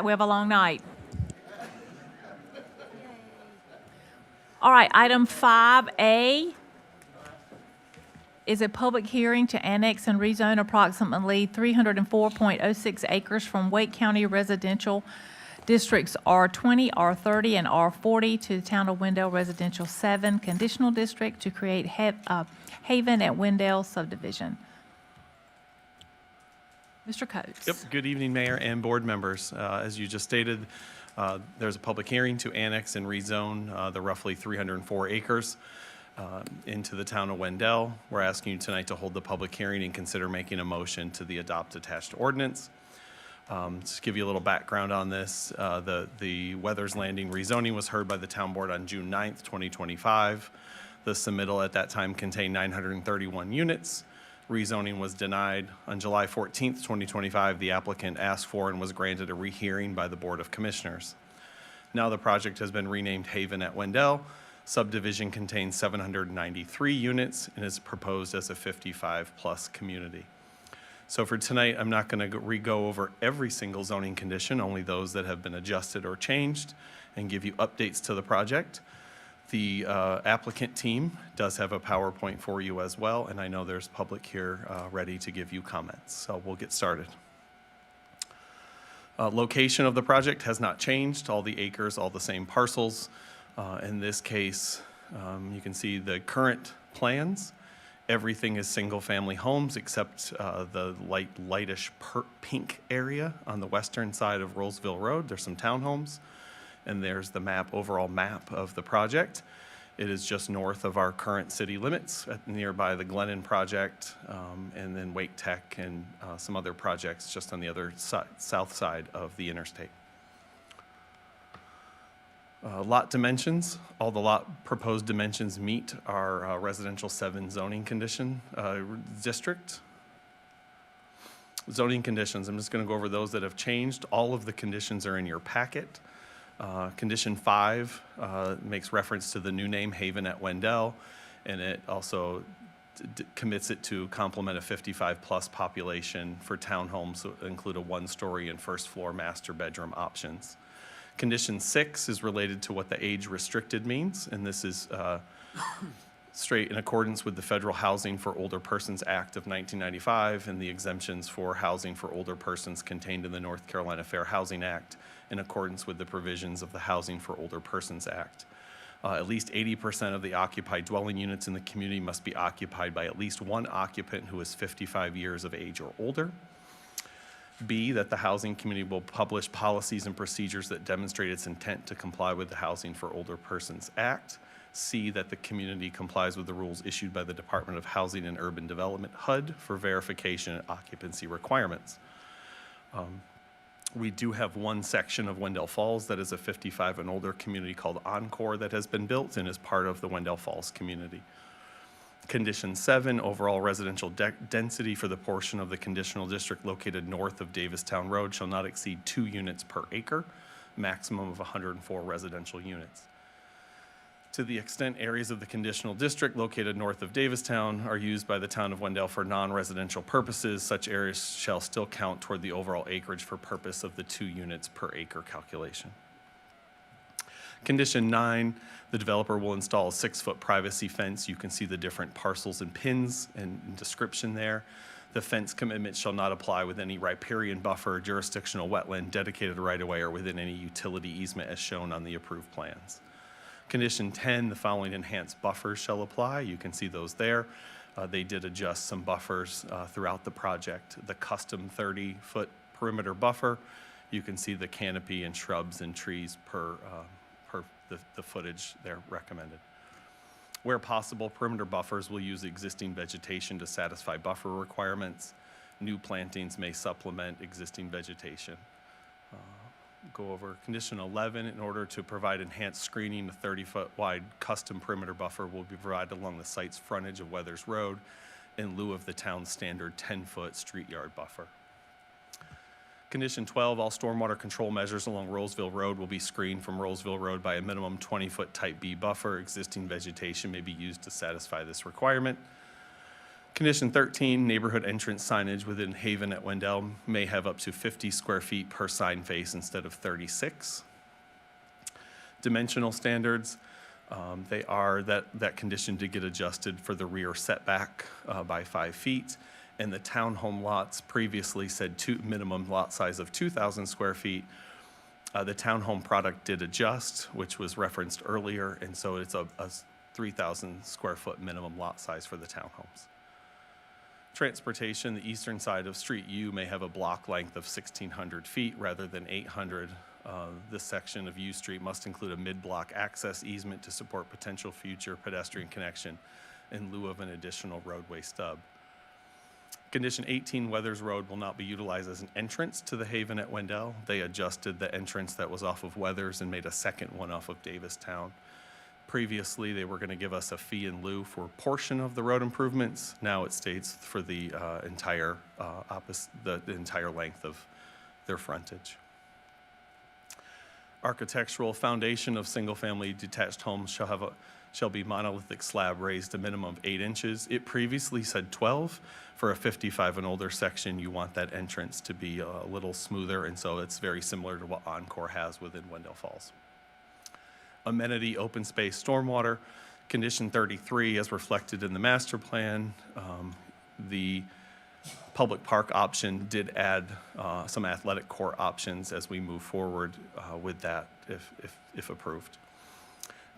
We have a long night. All right, item 5A is a public hearing to annex and rezone approximately 304.06 acres from Wake County residential districts R20, R30, and R40 to the town of Wendell Residential 7 Conditional District to create Haven at Wendell subdivision. Mr. Coates. Yep, good evening, Mayor and board members. As you just stated, there's a public hearing to annex and rezone the roughly 304 acres into the town of Wendell. We're asking you tonight to hold the public hearing and consider making a motion to the adopt attached ordinance. Just to give you a little background on this, the Weathers Landing rezoning was heard by the town board on June 9th, 2025. The submittal at that time contained 931 units. Rezoning was denied. On July 14th, 2025, the applicant asked for and was granted a rehearing by the Board of Commissioners. Now the project has been renamed Haven at Wendell. Subdivision contains 793 units and is proposed as a 55-plus community. So for tonight, I'm not going to re-go over every single zoning condition, only those that have been adjusted or changed, and give you updates to the project. The applicant team does have a PowerPoint for you as well, and I know there's public here ready to give you comments. So we'll get started. Location of the project has not changed. All the acres, all the same parcels. In this case, you can see the current plans. Everything is single-family homes except the lightish pink area on the western side of Rollsville Road. There's some townhomes. And there's the overall map of the project. It is just north of our current city limits, nearby the Glennon project, and then Wake Tech and some other projects just on the other south side of the interstate. Lot dimensions, all the lot proposed dimensions meet our residential 7 zoning condition district. Zoning conditions, I'm just going to go over those that have changed. All of the conditions are in your packet. Condition 5 makes reference to the new name Haven at Wendell, and it also commits it to complement a 55-plus population for townhomes that include a 1-story and first-floor master bedroom options. Condition 6 is related to what the age restricted means, and this is straight in accordance with the Federal Housing for Older Persons Act of 1995 and the exemptions for housing for older persons contained in the North Carolina Fair Housing Act in accordance with the provisions of the Housing for Older Persons Act. At least 80% of the occupied dwelling units in the community must be occupied by at least one occupant who is 55 years of age or older. B, that the housing community will publish policies and procedures that demonstrate its intent to comply with the Housing for Older Persons Act. C, that the community complies with the rules issued by the Department of Housing and Urban Development, HUD, for verification and occupancy requirements. We do have one section of Wendell Falls that is a 55 and older community called Encore that has been built and is part of the Wendell Falls community. Condition 7, overall residential density for the portion of the conditional district located north of Davistown Road shall not exceed 2 units per acre, maximum of 104 residential units. To the extent areas of the conditional district located north of Davistown are used by the town of Wendell for non-residential purposes, such areas shall still count toward the overall acreage for purpose of the 2 units per acre calculation. Condition 9, the developer will install a 6-foot privacy fence. You can see the different parcels and pins and description there. The fence commitment shall not apply with any riparian buffer, jurisdictional wetland, dedicated right-of-way, or within any utility easement as shown on the approved plans. Condition 10, the following enhanced buffers shall apply. You can see those there. They did adjust some buffers throughout the project. The custom 30-foot perimeter buffer, you can see the canopy and shrubs and trees per the footage there recommended. Where possible, perimeter buffers will use existing vegetation to satisfy buffer requirements. New plantings may supplement existing vegetation. Go over condition 11. In order to provide enhanced screening, a 30-foot wide custom perimeter buffer will be provided along the site's frontage of Weathers Road in lieu of the town's standard 10-foot street yard buffer. Condition 12, all stormwater control measures along Rollsville Road will be screened from Rollsville Road by a minimum 20-foot type B buffer. Existing vegetation may be used to satisfy this requirement. Condition 13, neighborhood entrance signage within Haven at Wendell may have up to 50 square feet per sign face instead of 36. Dimensional standards, that condition did get adjusted for the rear setback by 5 feet. And the townhome lots previously said minimum lot size of 2,000 square feet. The townhome product did adjust, which was referenced earlier, and so it's a 3,000 square foot minimum lot size for the townhomes. Transportation, the eastern side of Street U may have a block length of 1,600 feet rather than 800. This section of U Street must include a mid-block access easement to support potential future pedestrian connection in lieu of an additional roadway stub. Condition 18, Weathers Road will not be utilized as an entrance to the Haven at Wendell. They adjusted the entrance that was off of Weathers and made a second one off of Davistown. Previously, they were going to give us a fee in lieu for a portion of the road improvements. Now it states for the entire length of their frontage. Architectural foundation of single-family detached homes shall be monolithic slab raised a minimum of 8 inches. It previously said 12. For a 55 and older section, you want that entrance to be a little smoother, and so it's very similar to what Encore has within Wendell Falls. Amenity, open space, stormwater. Condition 33, as reflected in the master plan, the public park option did add some athletic court options as we move forward with that if approved.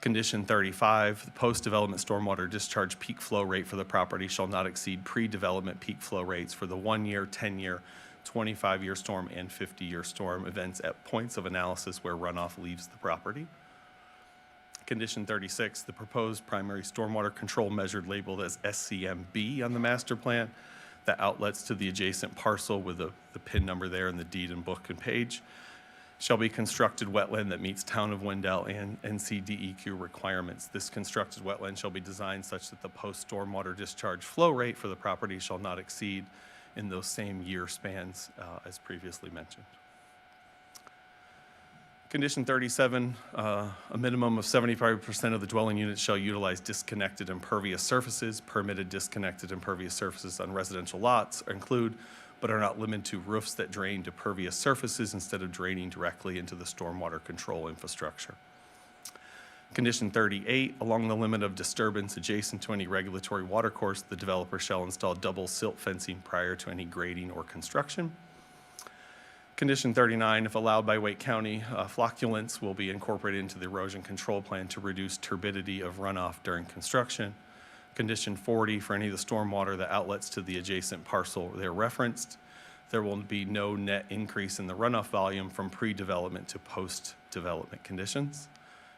Condition 35, the post-development stormwater discharge peak flow rate for the property shall not exceed pre-development peak flow rates for the 1-year, 10-year, 25-year storm, and 50-year storm events at points of analysis where runoff leaves the property. Condition 36, the proposed primary stormwater control measured labeled as SCMB on the master plan, that outlets to the adjacent parcel with the PIN number there in the deed and book and page, shall be constructed wetland that meets Town of Wendell and NCDEQ requirements. This constructed wetland shall be designed such that the post-stormwater discharge flow rate for the property shall not exceed in those same year spans as previously mentioned. Condition 37, a minimum of 75% of the dwelling units shall utilize disconnected impervious surfaces. Permitted disconnected impervious surfaces on residential lots include, but are not limited to, roofs that drain to pervious surfaces instead of draining directly into the stormwater control infrastructure. Condition 38, along the limit of disturbance adjacent to any regulatory watercourse, the developer shall install double silt fencing prior to any grading or construction. Condition 39, if allowed by Wake County, flocculants will be incorporated into the erosion control plan to reduce turbidity of runoff during construction. Condition 40, for any of the stormwater that outlets to the adjacent parcel they're referenced, there will be no net increase in the runoff volume from pre-development to post-development conditions.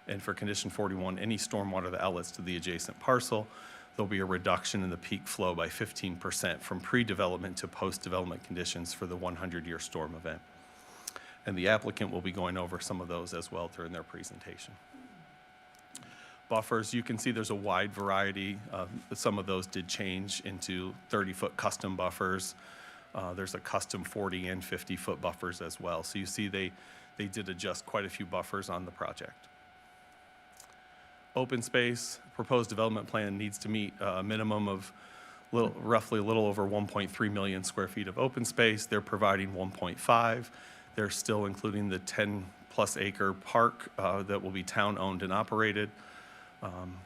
And for condition 41, any stormwater that outlets to the adjacent parcel, there'll be a reduction in the peak flow by 15% from pre-development to post-development conditions for the 100-year storm event. And the applicant will be going over some of those as well during their presentation. Buffers, you can see there's a wide variety. Some of those did change into 30-foot custom buffers. There's a custom 40 and 50-foot buffers as well. So you see they did adjust quite a few buffers on the project. Open space, proposed development plan needs to meet a minimum of roughly a little over 1.3 million square feet of open space. They're providing 1.5. They're still including the 10-plus acre park that will be town-owned and operated.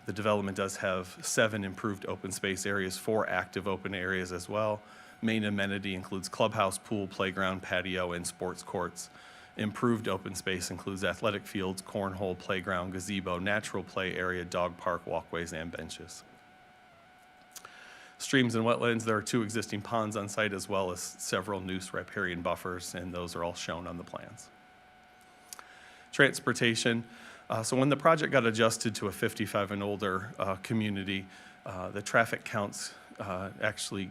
The development does have 7 improved open space areas, 4 active open areas as well. Main amenity includes clubhouse, pool, playground, patio, and sports courts. Improved open space includes athletic fields, cornhole, playground, gazebo, natural play area, dog park, walkways, and benches. Streams and wetlands, there are 2 existing ponds on site as well as several new riparian buffers, and those are all shown on the plans. Transportation. So when the project got adjusted to a 55 and older community, the traffic counts actually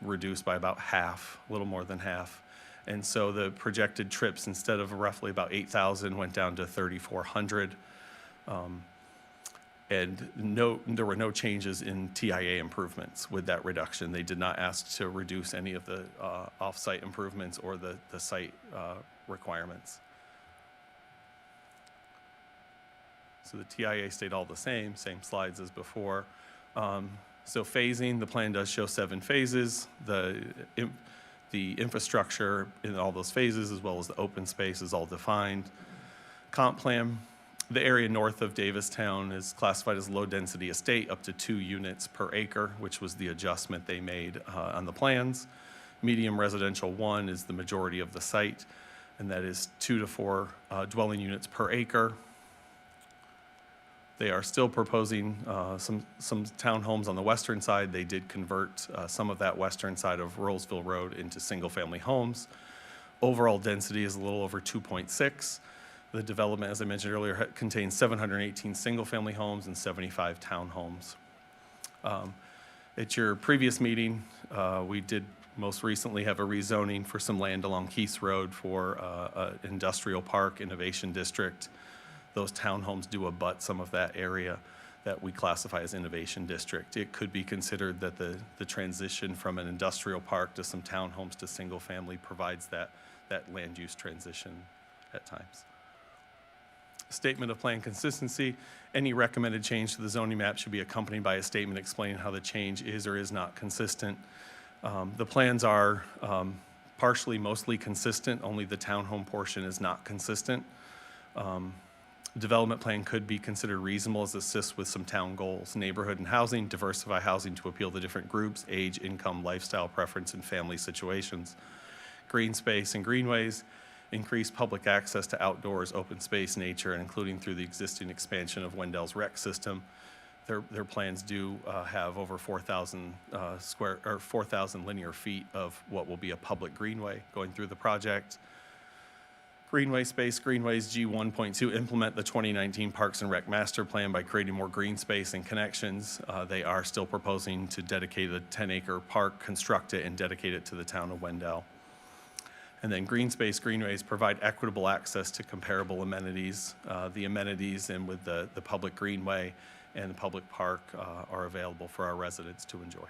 reduced by about half, a little more than half. And so the projected trips, instead of roughly about 8,000, went down to 3,400. And there were no changes in TIA improvements with that reduction. They did not ask to reduce any of the off-site improvements or the site requirements. So the TIA stayed all the same slides as before. So phasing, the plan does show 7 phases. The infrastructure in all those phases, as well as the open space, is all defined. Comp plan, the area north of Davistown is classified as low-density estate, up to 2 units per acre, which was the adjustment they made on the plans. Medium residential 1 is the majority of the site, and that is 2 to 4 dwelling units per acre. They are still proposing some townhomes on the western side. They did convert some of that western side of Rollsville Road into single-family homes. Overall density is a little over 2.6. The development, as I mentioned earlier, contains 718 single-family homes and 75 townhomes. At your previous meeting, we did most recently have a rezoning for some land along Keith's Road for an industrial park innovation district. Those townhomes do abut some of that area that we classify as innovation district. It could be considered that the transition from an industrial park to some townhomes to single family provides that land use transition at times. Statement of plan consistency. Any recommended change to the zoning map should be accompanied by a statement explaining how the change is or is not consistent. The plans are partially, mostly consistent. Only the townhome portion is not consistent. Development plan could be considered reasonable as assists with some town goals. Neighborhood and housing, diversify housing to appeal to different groups, age, income, lifestyle preference, and family situations. Green space and greenways, increase public access to outdoors, open space, nature, and including through the existing expansion of Wendell's rec system. Their plans do have over 4,000 4,000 linear feet of what will be a public greenway going through the project. Greenway space, Greenways G1.2, implement the 2019 Parks and Rec Master Plan by creating more green space and connections. They are still proposing to dedicate a 10-acre park, construct it, and dedicate it to the town of Wendell. And then green space, greenways provide equitable access to comparable amenities. The amenities and with the public greenway and the public park are available for our residents to enjoy.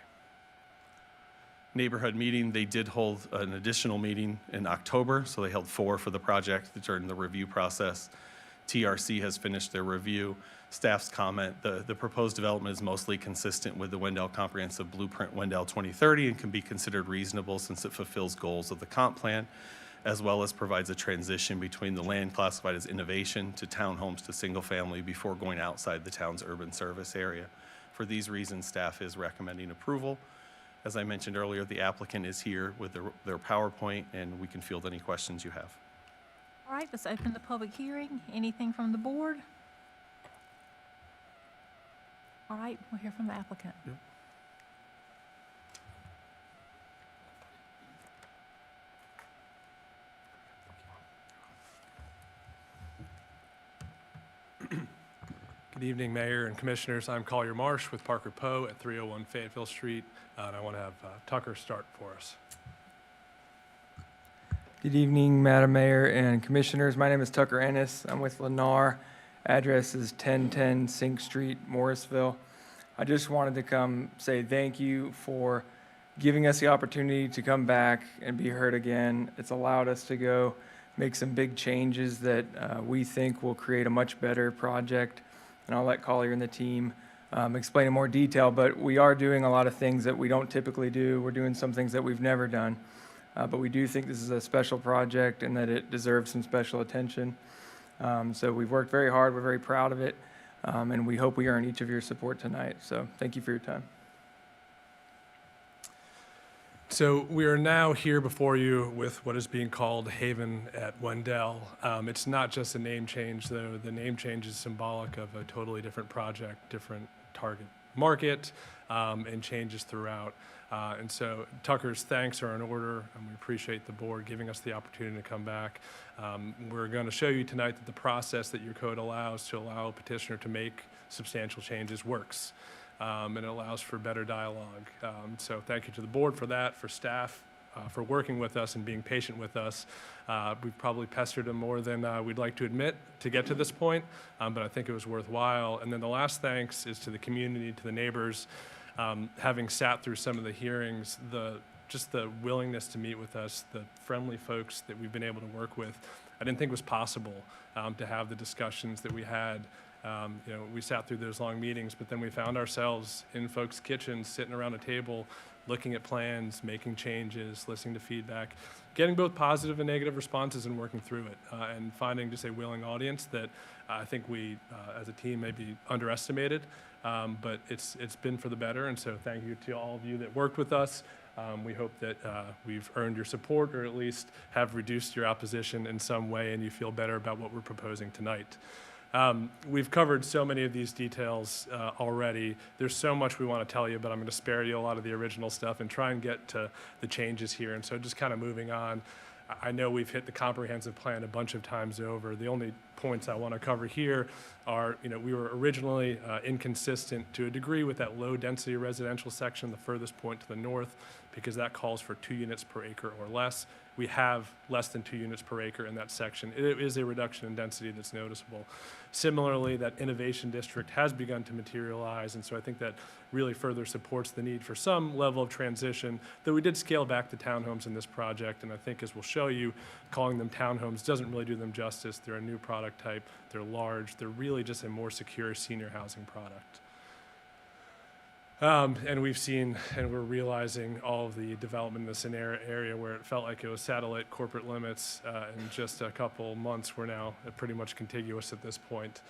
Neighborhood meeting, they did hold an additional meeting in October, so they held 4 for the project during the review process. TRC has finished their review. Staff's comment, the proposed development is mostly consistent with the Wendell Comprehensive Blueprint Wendell 2030 and can be considered reasonable since it fulfills goals of the comp plan, as well as provides a transition between the land classified as innovation to townhomes to single family before going outside the town's urban service area. For these reasons, staff is recommending approval. As I mentioned earlier, the applicant is here with their PowerPoint, and we can field any questions you have. All right, let's open the public hearing. Anything from the board? All right, we'll hear from the applicant. Good evening, Mayor and Commissioners. I'm Collier Marsh with Parker Poe at 301 Fayetteville Street, and I want to have Tucker start for us. Good evening, Madam Mayor and Commissioners. My name is Tucker Ennis. I'm with Lennar. Address is 1010 Sink Street, Morrisville. I just wanted to come say thank you for giving us the opportunity to come back and be heard again. It's allowed us to go make some big changes that we think will create a much better project. And I'll let Collier and the team explain in more detail, but we are doing a lot of things that we don't typically do. We're doing some things that we've never done. But we do think this is a special project and that it deserves some special attention. So we've worked very hard. We're very proud of it. And we hope we earn each of your support tonight. So thank you for your time. So we are now here before you with what is being called Haven at Wendell. It's not just a name change, though. The name change is symbolic of a totally different project, different target market, and changes throughout. And so Tucker's thanks are in order, and we appreciate the board giving us the opportunity to come back. We're going to show you tonight that the process that your code allows to allow a petitioner to make substantial changes works. And it allows for better dialogue. So thank you to the board for that, for staff, for working with us and being patient with us. We've probably pestered them more than we'd like to admit to get to this point, but I think it was worthwhile. And then the last thanks is to the community, to the neighbors. Having sat through some of the hearings, just the willingness to meet with us, the friendly folks that we've been able to work with, I didn't think was possible to have the discussions that we had We sat through those long meetings, but then we found ourselves in folks' kitchens, sitting around a table, looking at plans, making changes, listening to feedback, getting both positive and negative responses and working through it, and finding just a willing audience that I think we, as a team, maybe underestimated, but it's been for the better, and so thank you to all of you that worked with us. We hope that we've earned your support, or at least have reduced your opposition in some way, and you feel better about what we're proposing tonight. We've covered so many of these details already. There's so much we want to tell you, but I'm going to spare you a lot of the original stuff and try and get to the changes here. And so just kind of moving on, I know we've hit the comprehensive plan a bunch of times over. The only points I want to cover here are, we were originally inconsistent to a degree with that low-density residential section, the furthest point to the north, because that calls for 2 units per acre or less. We have less than 2 units per acre in that section. It is a reduction in density that's noticeable. Similarly, that innovation district has begun to materialize, and so I think that really further supports the need for some level of transition, though we did scale back the townhomes in this project, and I think, as we'll show you, calling them townhomes doesn't really do them justice. They're a new product type, they're large, they're really just a more secure senior housing product. And we've seen, and we're realizing all of the development in this area where it felt like it was satellite corporate limits. In just a couple months, we're now pretty much contiguous at this point.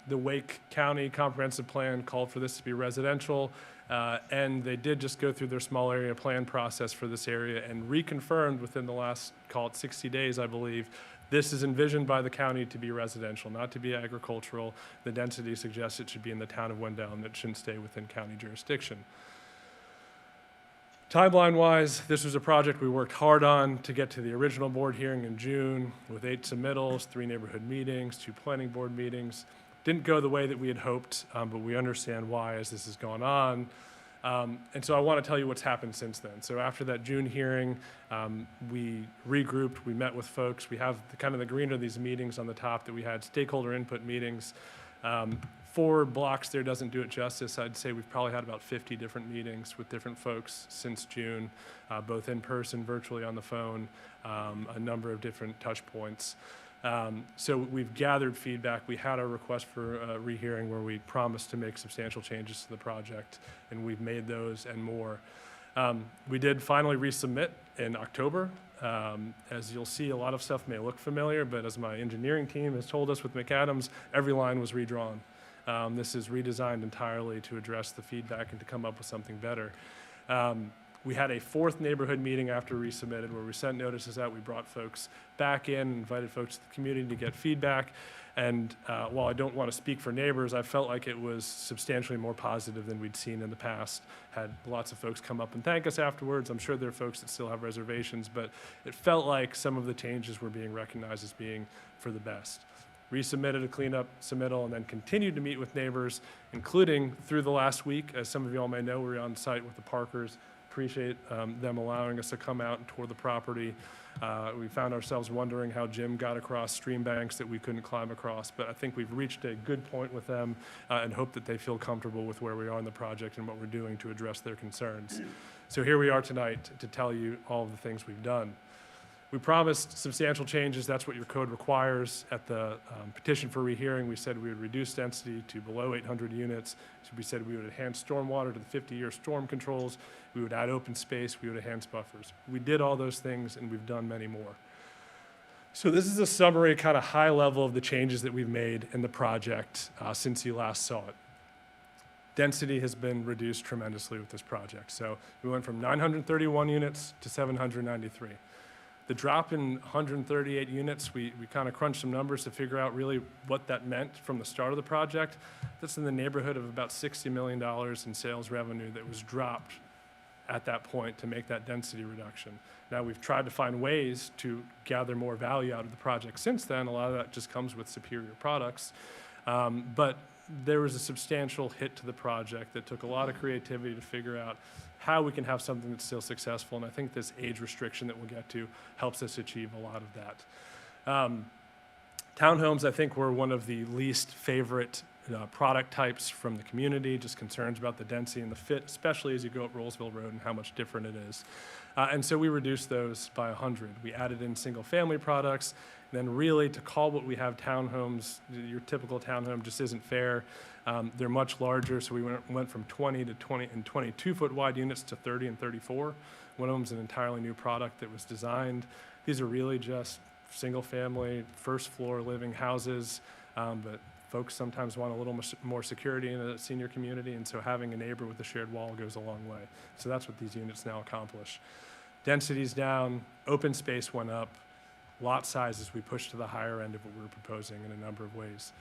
The Wake County Comprehensive Plan called for this to be residential, and they did just go through their small area plan process for this area and reconfirmed within the last, call it 60 days, I believe, this is envisioned by the county to be residential, not to be agricultural. The density suggests it should be in the town of Wendell and it shouldn't stay within county jurisdiction. Timeline-wise, this was a project we worked hard on to get to the original board hearing in June with 8 submittals, 3 neighborhood meetings, 2 planning board meetings. Didn't go the way that we had hoped, but we understand why as this has gone on. And so I want to tell you what's happened since then. So after that June hearing, we regrouped, we met with folks. We have the green of these meetings on the top that we had stakeholder input meetings. 4 blocks there doesn't do it justice. I'd say we've probably had about 50 different meetings with different folks since June, both in person, virtually on the phone, a number of different touch points. So we've gathered feedback. We had a request for a rehearing where we promised to make substantial changes to the project, and we've made those and more. We did finally resubmit in October. As you'll see, a lot of stuff may look familiar, but as my engineering team has told us with McAdams, every line was redrawn. This is redesigned entirely to address the feedback and to come up with something better. We had a 4th neighborhood meeting after we resubmitted where we sent notices out. We brought folks back in, invited folks to the community to get feedback. And while I don't want to speak for neighbors, I felt like it was substantially more positive than we'd seen in the past. Had lots of folks come up and thank us afterwards. I'm sure there are folks that still have reservations, but it felt like some of the changes were being recognized as being for the best. Resubmitted a cleanup submittal and then continued to meet with neighbors, including through the last week. As some of you all may know, we were on site with the Parkers. Appreciate them allowing us to come out and tour the property. We found ourselves wondering how Jim got across stream banks that we couldn't climb across, but I think we've reached a good point with them and hope that they feel comfortable with where we are in the project and what we're doing to address their concerns. So here we are tonight to tell you all of the things we've done. We promised substantial changes. That's what your code requires. At the petition for rehearing, we said we would reduce density to below 800 units. So we said we would enhance stormwater to the 50-year storm controls. We would add open space. We would enhance buffers. We did all those things, and we've done many more. So this is a summary, kind of high level of the changes that we've made in the project since you last saw it. Density has been reduced tremendously with this project. So we went from 931 units to 793. The drop in 138 units, we kind of crunched some numbers to figure out really what that meant from the start of the project. That's in the neighborhood of about $60 million in sales revenue that was dropped at that point to make that density reduction. Now we've tried to find ways to gather more value out of the project since then. A lot of that just comes with superior products. But there was a substantial hit to the project that took a lot of creativity to figure out how we can have something that's still successful. And I think this age restriction that we'll get to helps us achieve a lot of that. Townhomes, I think, were one of the least favorite product types from the community, just concerns about the density and the fit, especially as you go up Rollsville Road and how much different it is. And so we reduced those by 100. We added in single-family products. Then really to call what we have townhomes, your typical townhome just isn't fair. They're much larger, so we went from 20 to 20 and 22-foot wide units to 30 and 34. One of them's an entirely new product that was designed. These are really just single-family, first-floor living houses, but folks sometimes want a little more security in a senior community, and so having a neighbor with a shared wall goes a long way. So that's what these units now accomplish. Density's down, open space went up, lot sizes we pushed to the higher end of what we were proposing in a number of ways.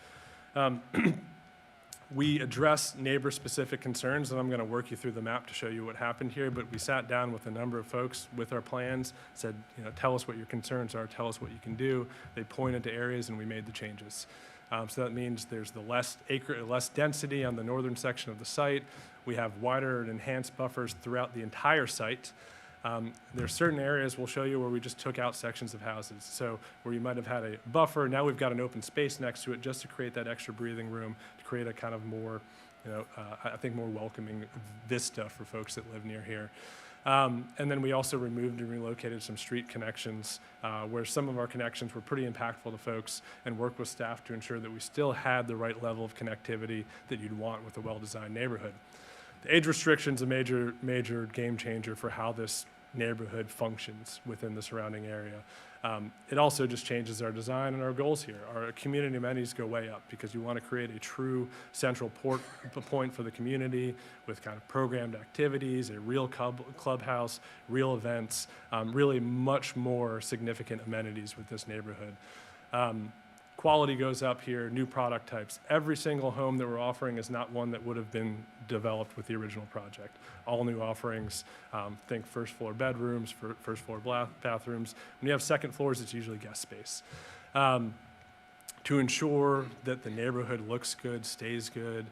We address neighbor-specific concerns, and I'm going to work you through the map to show you what happened here, but we sat down with a number of folks with our plans, said, tell us what your concerns are, tell us what you can do. They pointed to areas, and we made the changes. So that means there's the less density on the northern section of the site. We have wider and enhanced buffers throughout the entire site. There are certain areas we'll show you where we just took out sections of houses. So where you might have had a buffer, now we've got an open space next to it just to create that extra breathing room, to create a kind of more, I think more welcoming vista for folks that live near here. And then we also removed and relocated some street connections where some of our connections were pretty impactful to folks, and worked with staff to ensure that we still had the right level of connectivity that you'd want with a well-designed neighborhood. The age restriction's a major game changer for how this neighborhood functions within the surrounding area. It also just changes our design and our goals here. Our community amenities go way up because you want to create a true central point for the community with kind of programmed activities, a real clubhouse, real events, really much more significant amenities with this neighborhood. Quality goes up here, new product types. Every single home that we're offering is not one that would have been developed with the original project. All new offerings, think first floor bedrooms, first floor bathrooms. When you have second floors, it's usually guest space. To ensure that the neighborhood looks good, stays good,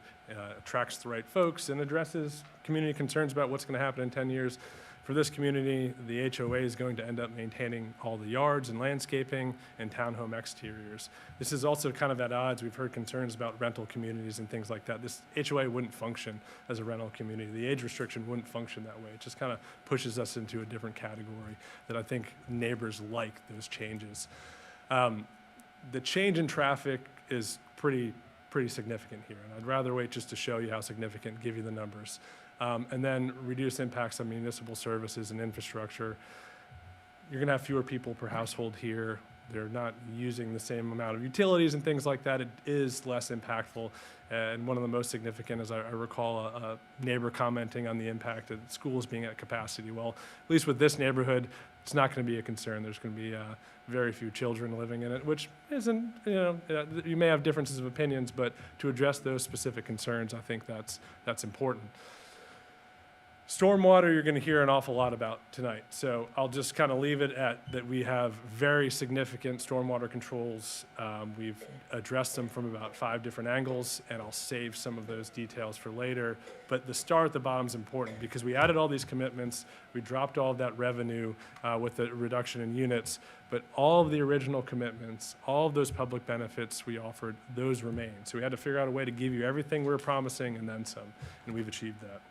attracts the right folks, and addresses community concerns about what's going to happen in 10 years, for this community, the HOA is going to end up maintaining all the yards and landscaping and townhome exteriors. This is also kind of at odds. We've heard concerns about rental communities and things like that. This HOA wouldn't function as a rental community. The age restriction wouldn't function that way. It just kind of pushes us into a different category that I think neighbors like those changes. The change in traffic is pretty significant here, and I'd rather wait just to show you how significant, give you the numbers. And then reduce impacts on municipal services and infrastructure. You're going to have fewer people per household here. They're not using the same amount of utilities and things like that. It is less impactful. And one of the most significant is I recall a neighbor commenting on the impact of schools being at capacity. Well, at least with this neighborhood, it's not going to be a concern. There's going to be very few children living in it, which isn't, you may have differences of opinions, but to address those specific concerns, I think that's important. Stormwater, you're going to hear an awful lot about tonight. So I'll just kind of leave it at that we have very significant stormwater controls. We've addressed them from about 5 different angles, and I'll save some of those details for later. But the star at the bottom is important because we added all these commitments. We dropped all of that revenue with the reduction in units. But all of the original commitments, all of those public benefits we offered, those remain. So we had to figure out a way to give you everything we were promising and then some, and we've achieved that.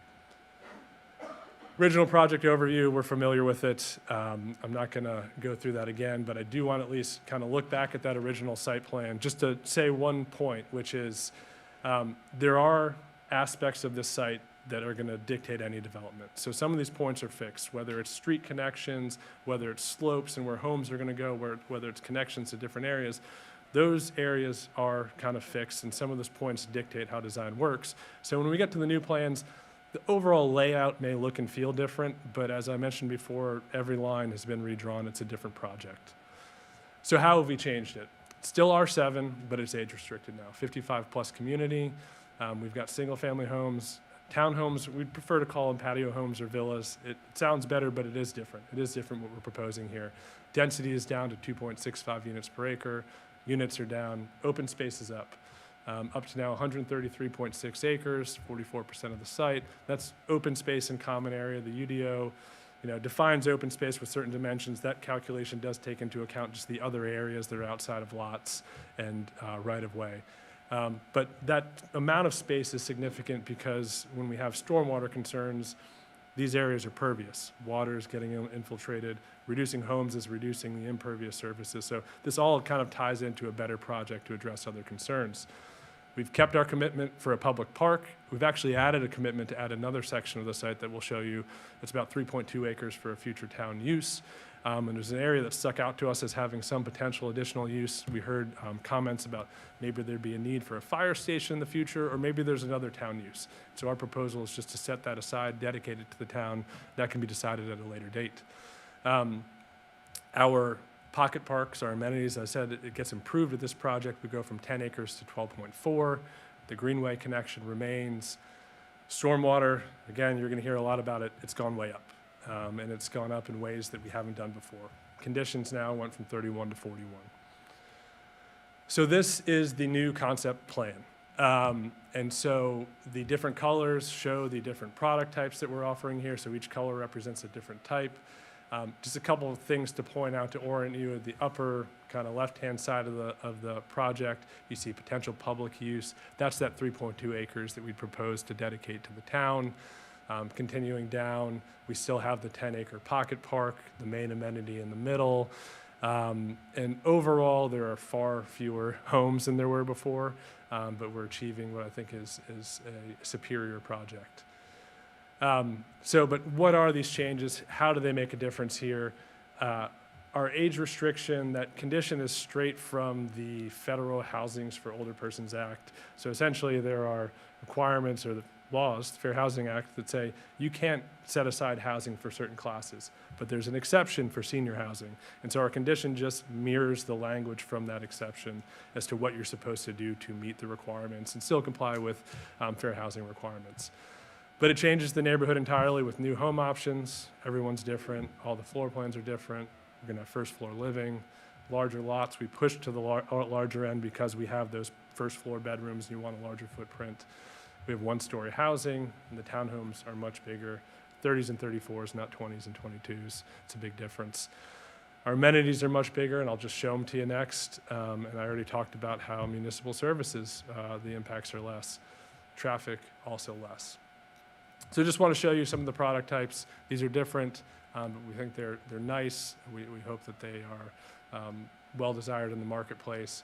Original project overview, we're familiar with it. I'm not going to go through that again, but I do want to at least kind of look back at that original site plan just to say one point, which is there are aspects of this site that are going to dictate any development. So some of these points are fixed, whether it's street connections, whether it's slopes and where homes are going to go, whether it's connections to different areas. Those areas are kind of fixed, and some of those points dictate how design works. So when we get to the new plans, the overall layout may look and feel different, but as I mentioned before, every line has been redrawn. It's a different project. So how have we changed it? It's still R7, but it's age restricted now. 55+ community. We've got single family homes, townhomes. We'd prefer to call them patio homes or villas. It sounds better, but it is different. It is different what we're proposing here. Density is down to 2.65 units per acre. Units are down. Open space is up. Up to now 133.6 acres, 44% of the site. That's open space and common area. The UDO, defines open space with certain dimensions. That calculation does take into account just the other areas that are outside of lots and right of way. But that amount of space is significant because when we have stormwater concerns, these areas are pervious. Water is getting infiltrated. Reducing homes is reducing the impervious surfaces. So this all kind of ties into a better project to address other concerns. We've kept our commitment for a public park. We've actually added a commitment to add another section of the site that we'll show you. It's about 3.2 acres for a future town use. And there's an area that stuck out to us as having some potential additional use. We heard comments about maybe there'd be a need for a fire station in the future, or maybe there's another town use. So our proposal is just to set that aside, dedicate it to the town. That can be decided at a later date. Our pocket parks, our amenities, as I said, it gets improved with this project. We go from 10 acres to 12.4. The Greenway connection remains. Stormwater, again, you're going to hear a lot about it. It's gone way up. And it's gone up in ways that we haven't done before. Conditions now went from 31 to 41. So this is the new concept plan. And so the different colors show the different product types that we're offering here. So each color represents a different type. Just a couple of things to point out to orient you. At the upper kind of left-hand side of the project, you see potential public use. That's that 3.2 acres that we propose to dedicate to the town. Continuing down, we still have the 10-acre pocket park, the main amenity in the middle. And overall, there are far fewer homes than there were before, but we're achieving what I think is a superior project. But what are these changes? How do they make a difference here? Our age restriction, that condition is straight from the Federal Housings for Older Persons Act. So essentially, there are requirements or the laws, the Fair Housing Act, that say you can't set aside housing for certain classes, but there's an exception for senior housing. And so our condition just mirrors the language from that exception as to what you're supposed to do to meet the requirements and still comply with fair housing requirements. But it changes the neighborhood entirely with new home options. Everyone's different. All the floor plans are different. We're going to have first floor living, larger lots. We push to the larger end because we have those first floor bedrooms and you want a larger footprint. We have one-story housing, and the townhomes are much bigger, 30s and 34s, not 20s and 22s. It's a big difference. Our amenities are much bigger, and I'll just show them to you next. And I already talked about how municipal services, the impacts are less. Traffic, also less. So just want to show you some of the product types. These are different, but we think they're nice. We hope that they are well desired in the marketplace.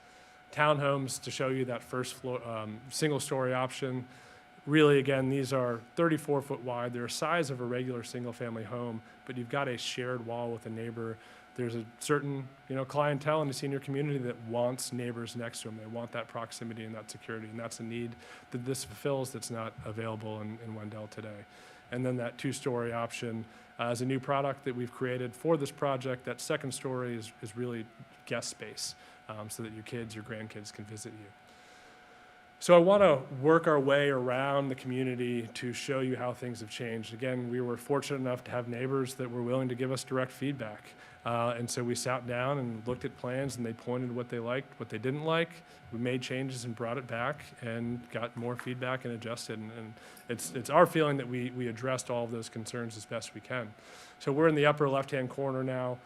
Townhomes, to show you that first floor, single-story option. Really, again, these are 34 foot wide. They're the size of a regular single-family home, but you've got a shared wall with a neighbor. There's a certain, clientele in the senior community that wants neighbors next to them. They want that proximity and that security, and that's a need that this fulfills that's not available in Wendell today. And then that two-story option is a new product that we've created for this project. That second story is really guest space, so that your kids, your grandkids can visit you. So I want to work our way around the community to show you how things have changed. Again, we were fortunate enough to have neighbors that were willing to give us direct feedback. And so we sat down and looked at plans, and they pointed what they liked, what they didn't like. We made changes and brought it back and got more feedback and adjusted. And it's our feeling that we addressed all of those concerns as best we can. So we're in the upper left-hand corner now.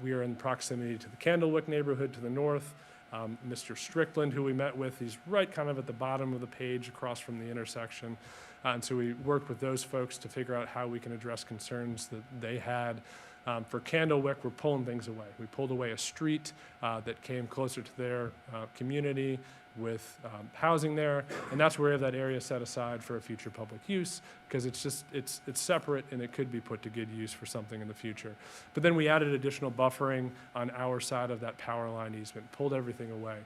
We are in proximity to the Candlewick neighborhood to the north. Mr. Strickland, who we met with, he's right kind of at the bottom of the page across from the intersection. And so we worked with those folks to figure out how we can address concerns that they had. For Candlewick, we're pulling things away. We pulled away a street that came closer to their community with housing there, and that's where we have that area set aside for a future public use, because it's separate and it could be put to good use for something in the future. But then we added additional buffering on our side of that power line easement, pulled everything away.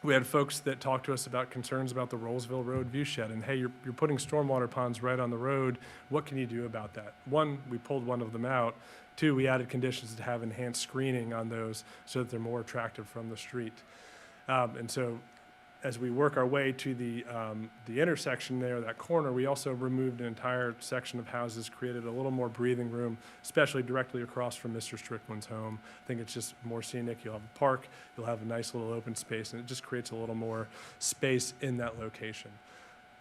We had folks that talked to us about concerns about the Rollsville Road view shed, and hey, you're putting stormwater ponds right on the road. What can you do about that? One, we pulled one of them out. Two, we added conditions to have enhanced screening on those so that they're more attractive from the street. And so as we work our way to the intersection there, that corner, we also removed an entire section of houses, created a little more breathing room, especially directly across from Mr. Strickland's home. I think it's just more scenic. You'll have a park, you'll have a nice little open space, and it just creates a little more space in that location.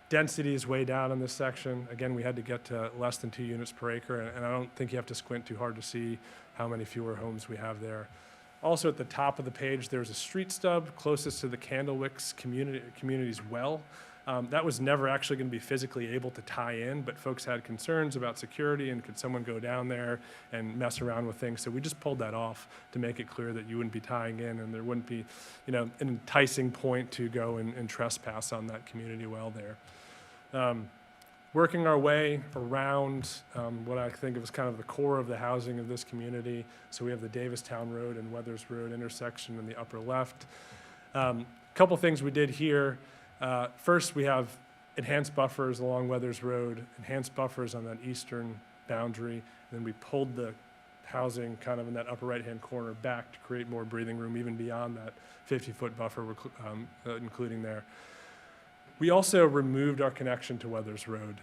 Density is way down in this section. Again, we had to get to less than 2 units per acre, and I don't think you have to squint too hard to see how many fewer homes we have there. Also at the top of the page, there's a street stub closest to the Candlewicks community's well. That was never actually going to be physically able to tie in, but folks had concerns about security and could someone go down there and mess around with things. So we just pulled that off to make it clear that you wouldn't be tying in and there wouldn't be, an enticing point to go and trespass on that community well there. Working our way around what I think of as kind of the core of the housing of this community. So we have the Davistown Road and Weathers Road intersection in the upper left. Couple things we did here. First, we have enhanced buffers along Weathers Road, enhanced buffers on that eastern boundary, and then we pulled the housing kind of in that upper right-hand corner back to create more breathing room even beyond that 50-foot buffer we're including there. We also removed our connection to Weathers Road.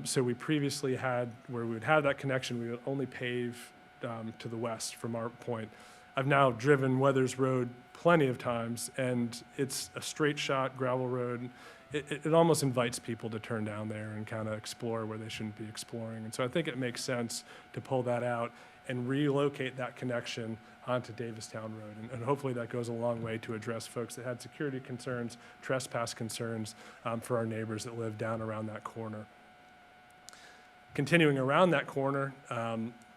So we previously had, where we would have that connection, we would only pave to the west from our point. I've now driven Weathers Road plenty of times, and it's a straight shot gravel road. It almost invites people to turn down there and kind of explore where they shouldn't be exploring. And so I think it makes sense to pull that out and relocate that connection onto Davistown Road. And hopefully that goes a long way to address folks that had security concerns, trespass concerns for our neighbors that live down around that corner. Continuing around that corner,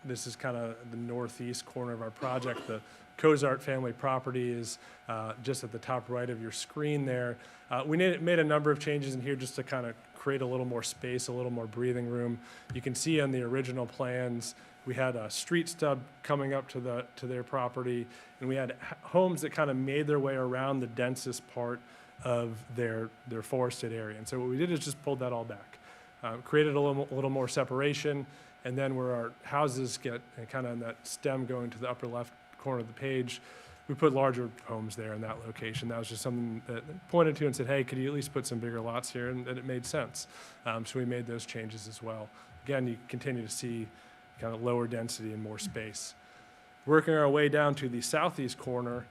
this is kind of the northeast corner of our project. The Cozart family property is just at the top right of your screen there. We made a number of changes in here just to kind of create a little more space, a little more breathing room. You can see on the original plans, we had a street stub coming up to their property, and we had homes that kind of made their way around the densest part of their forested area. And so what we did is just pulled that all back, created a little more separation, and then where our houses get kind of in that stem going to the upper left corner of the page, we put larger homes there in that location. That was just something that pointed to and said, hey, could you at least put some bigger lots here? And it made sense. So we made those changes as well. Again, you continue to see kind of lower density and more space. Working our way down to the southeast corner,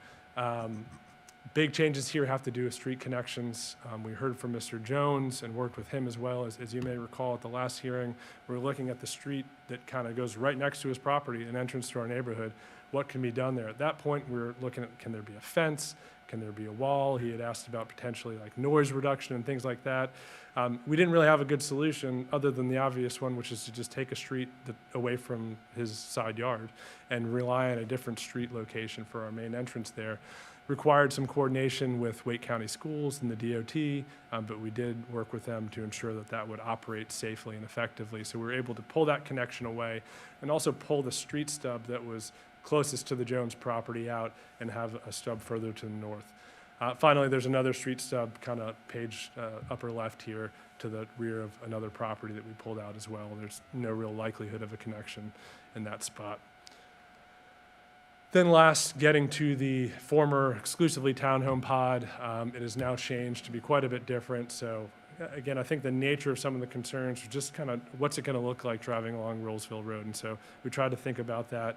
big changes here have to do with street connections. We heard from Mr. Jones and worked with him as well. As you may recall at the last hearing, we were looking at the street that kind of goes right next to his property, an entrance to our neighborhood. What can be done there? At that point, we were looking at, can there be a fence? Can there be a wall? He had asked about potentially like noise reduction and things like that. We didn't really have a good solution other than the obvious one, which is to just take a street away from his side yard and rely on a different street location for our main entrance there. Required some coordination with Wake County Schools and the DOT, but we did work with them to ensure that that would operate safely and effectively. So we were able to pull that connection away and also pull the street stub that was closest to the Jones property out and have a stub further to the north. Finally, there's another street stub kind of page upper left here to the rear of another property that we pulled out as well. There's no real likelihood of a connection in that spot. Then last, getting to the former exclusively townhome pod, it has now changed to be quite a bit different. So again, I think the nature of some of the concerns are just kind of what's it going to look like driving along Rollsville Road. And so we tried to think about that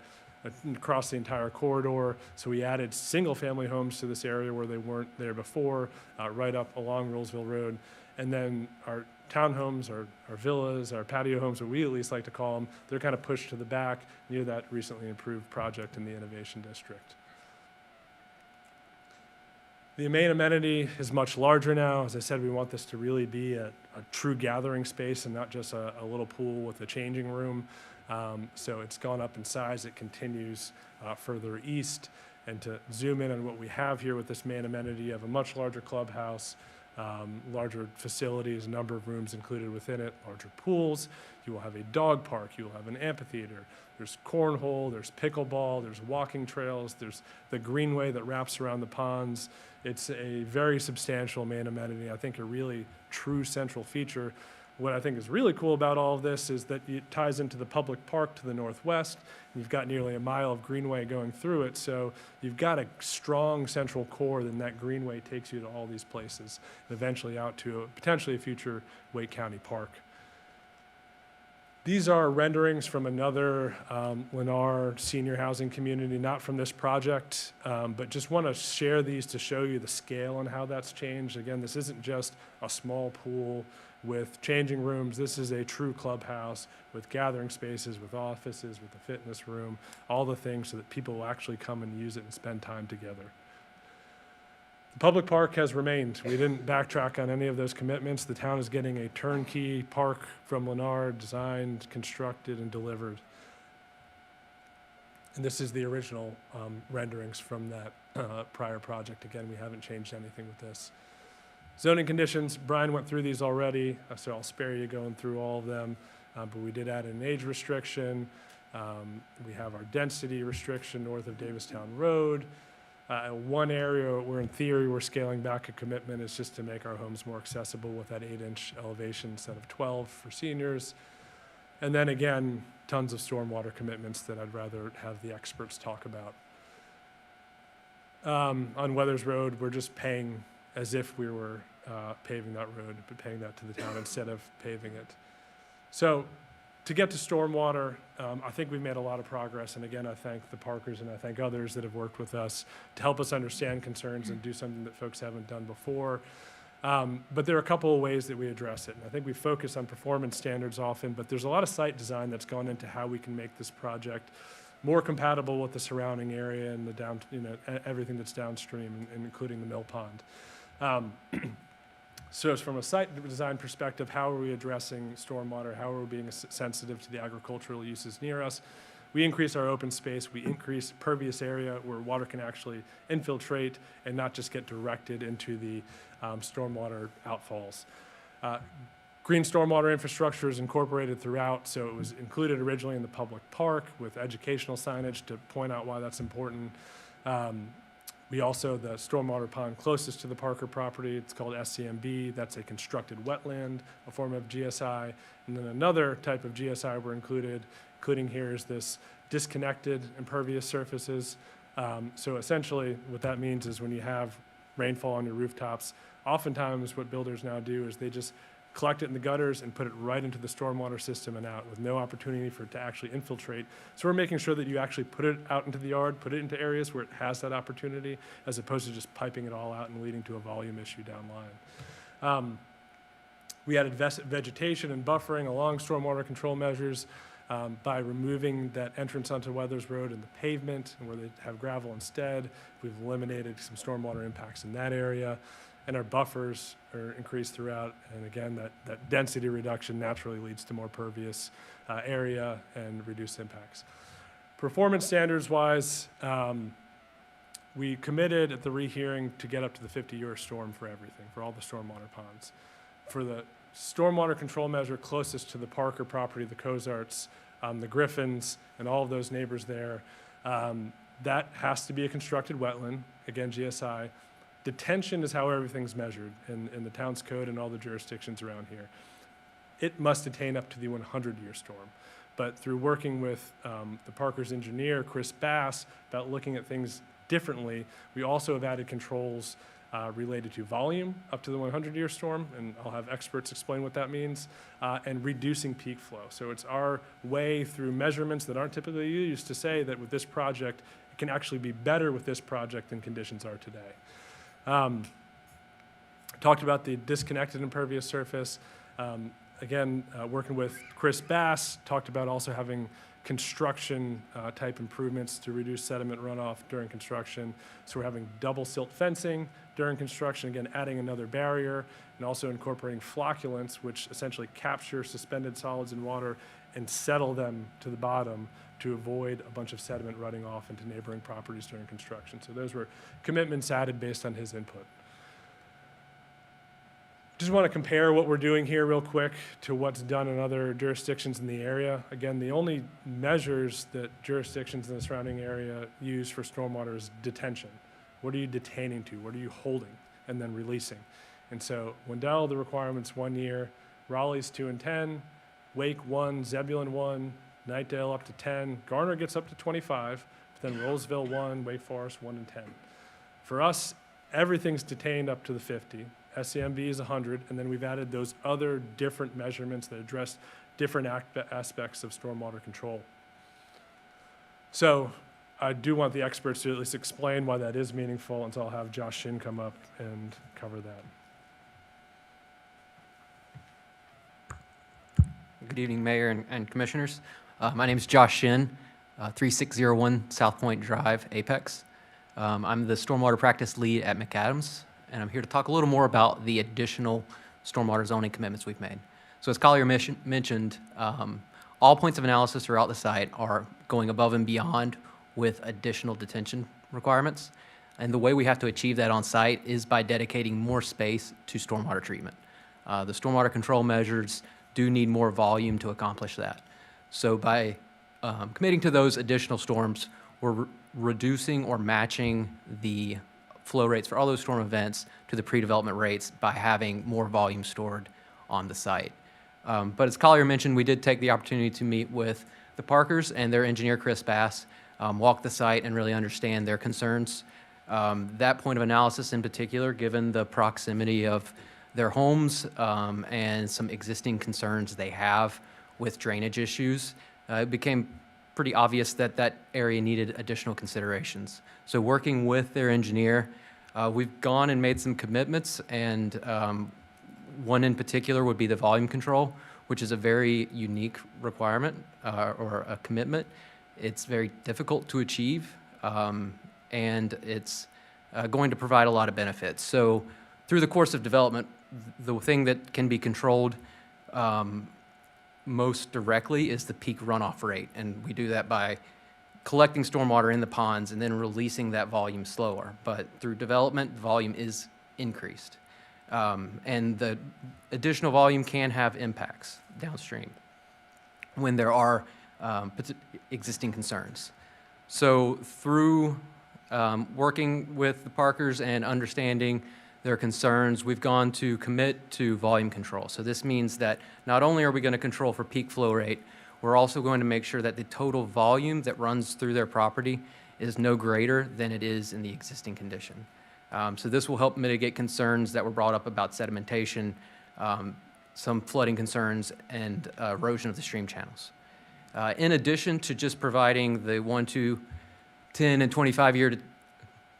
across the entire corridor. So we added single-family homes to this area where they weren't there before, right up along Rollsville Road. And then our townhomes, our villas, our patio homes, what we at least like to call them, they're kind of pushed to the back near that recently improved project in the Innovation District. The main amenity is much larger now. As I said, we want this to really be a true gathering space and not just a little pool with a changing room. So it's gone up in size. It continues further east. And to zoom in on what we have here with this main amenity, you have a much larger clubhouse, larger facilities, a number of rooms included within it, larger pools. You will have a dog park. You will have an amphitheater. There's cornhole. There's pickleball. There's walking trails. There's the greenway that wraps around the ponds. It's a very substantial main amenity. I think a really true central feature. What I think is really cool about all of this is that it ties into the public park to the northwest. You've got nearly a mile of greenway going through it, so you've got a strong central core, then that greenway takes you to all these places, and eventually out to potentially a future Wake County park. These are renderings from another Lennar senior housing community, not from this project, but just want to share these to show you the scale and how that's changed. Again, this isn't just a small pool with changing rooms. This is a true clubhouse with gathering spaces, with offices, with a fitness room, all the things so that people will actually come and use it and spend time together. The public park has remained. We didn't backtrack on any of those commitments. The town is getting a turnkey park from Lennar, designed, constructed, and delivered. And this is the original renderings from that prior project. Again, we haven't changed anything with this. Zoning conditions, Brian went through these already, so I'll spare you going through all of them. But we did add an age restriction. We have our density restriction north of Davistown Road. One area where in theory we're scaling back a commitment is just to make our homes more accessible with that 8-inch elevation instead of 12 for seniors. And then again, tons of stormwater commitments that I'd rather have the experts talk about. On Weathers Road, we're just paying as if we were paving that road, but paying that to the town instead of paving it. So to get to stormwater, I think we've made a lot of progress. And again, I thank the Parkers and I thank others that have worked with us to help us understand concerns and do something that folks haven't done before. But there are a couple of ways that we address it. And I think we focus on performance standards often, but there's a lot of site design that's gone into how we can make this project more compatible with the surrounding area and the everything that's downstream, including the mill pond. So from a site design perspective, how are we addressing stormwater? How are we being sensitive to the agricultural uses near us? We increase our open space. We increase pervious area where water can actually infiltrate and not just get directed into the stormwater outfalls. Green stormwater infrastructure is incorporated throughout, so it was included originally in the public park with educational signage to point out why that's important. We also, the stormwater pond closest to the Parker property, it's called SCMB. That's a constructed wetland, a form of GSI. And then another type of GSI we're including here is this disconnected impervious surfaces. So essentially what that means is when you have rainfall on your rooftops, oftentimes what builders now do is they just collect it in the gutters and put it right into the stormwater system and out with no opportunity for it to actually infiltrate. So we're making sure that you actually put it out into the yard, put it into areas where it has that opportunity, as opposed to just piping it all out and leading to a volume issue down line. We added vegetation and buffering along stormwater control measures by removing that entrance onto Weathers Road and the pavement, and where they have gravel instead. We've eliminated some stormwater impacts in that area. And our buffers are increased throughout. And again, that density reduction naturally leads to more pervious area and reduced impacts. Performance standards wise, we committed at the rehearing to get up to the 50-year storm for everything, for all the stormwater ponds. For the stormwater control measure closest to the Parker property, the Cozarts, the Griffins, and all of those neighbors there, that has to be a constructed wetland, again, GSI. Detention is how everything's measured in the town's code and all the jurisdictions around here. It must attain up to the 100-year storm. But through working with the Parker's engineer, Chris Bass, about looking at things differently, we also have added controls related to volume up to the 100-year storm, and I'll have experts explain what that means, and reducing peak flow. So it's our way through measurements that aren't typically used to say that with this project, it can actually be better with this project than conditions are today. Talked about the disconnected impervious surface. Again, working with Chris Bass, talked about also having construction type improvements to reduce sediment runoff during construction. So we're having double silt fencing during construction, again, adding another barrier, and also incorporating flocculants, which essentially capture suspended solids in water and settle them to the bottom to avoid a bunch of sediment running off into neighboring properties during construction. So those were commitments added based on his input. Just want to compare what we're doing here real quick to what's done in other jurisdictions in the area. Again, the only measures that jurisdictions in the surrounding area use for stormwater is detention. What are you detaining to? What are you holding and then releasing? And so Wendell, the requirement's 1 year, Raleigh's 2 and 10, Wake 1, Zebulon 1, Knightdale up to 10, Garner gets up to 25, but then Rollsville 1, Wake Forest 1 and 10. For us, everything's detained up to the 50. SCMB is 100, and then we've added those other different measurements that address different aspects of stormwater control. So I do want the experts to at least explain why that is meaningful, and so I'll have Josh Shin come up and cover that. Good evening, Mayor and Commissioners. My name is Josh Shin, 3601 South Point Drive, Apex. I'm the Stormwater Practice Lead at McAdams, and I'm here to talk a little more about the additional stormwater zoning commitments we've made. So as Collier mentioned, all points of analysis throughout the site are going above and beyond with additional detention requirements. And the way we have to achieve that on site is by dedicating more space to stormwater treatment. The stormwater control measures do need more volume to accomplish that. So by committing to those additional storms, we're reducing or matching the flow rates for all those storm events to the pre-development rates by having more volume stored on the site. But as Collier mentioned, we did take the opportunity to meet with the Parkers and their engineer, Chris Bass, walk the site and really understand their concerns. That point of analysis in particular, given the proximity of their homes and some existing concerns they have with drainage issues, it became pretty obvious that that area needed additional considerations. So working with their engineer, we've gone and made some commitments, and one in particular would be the volume control, which is a very unique requirement or a commitment. It's very difficult to achieve, and it's going to provide a lot of benefits. So through the course of development, the thing that can be controlled most directly is the peak runoff rate, and we do that by collecting stormwater in the ponds and then releasing that volume slower. But through development, volume is increased. And the additional volume can have impacts downstream when there are existing concerns. So through working with the Parkers and understanding their concerns, we've gone to commit to volume control. So this means that not only are we going to control for peak flow rate, we're also going to make sure that the total volume that runs through their property is no greater than it is in the existing condition. So this will help mitigate concerns that were brought up about sedimentation, some flooding concerns, and erosion of the stream channels. In addition to just providing the 1, 2, 10, and 25-year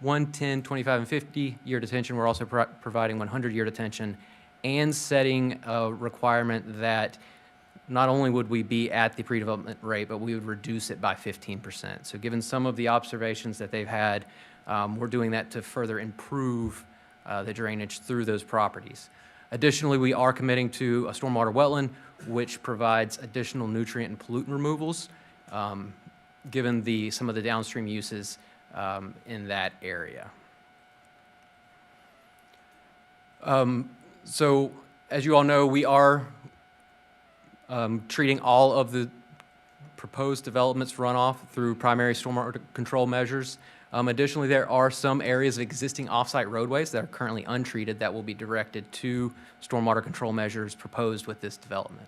1, 10, 25, and 50-year detention, we're also providing 100-year detention and setting a requirement that not only would we be at the pre-development rate, but we would reduce it by 15%. So given some of the observations that they've had, we're doing that to further improve the drainage through those properties. Additionally, we are committing to a stormwater wetland, which provides additional nutrient and pollutant removals, given some of the downstream uses in that area. So as you all know, we are treating all of the proposed developments runoff through primary stormwater control measures. Additionally, there are some areas of existing off-site roadways that are currently untreated that will be directed to stormwater control measures proposed with this development.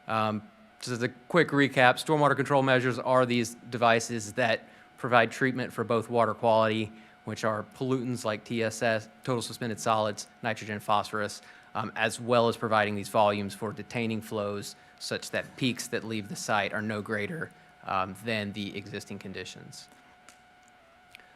Just as a quick recap, stormwater control measures are these devices that provide treatment for both water quality, which are pollutants like TSS, total suspended solids, nitrogen, and phosphorus, as well as providing these volumes for detaining flows such that peaks that leave the site are no greater than the existing conditions.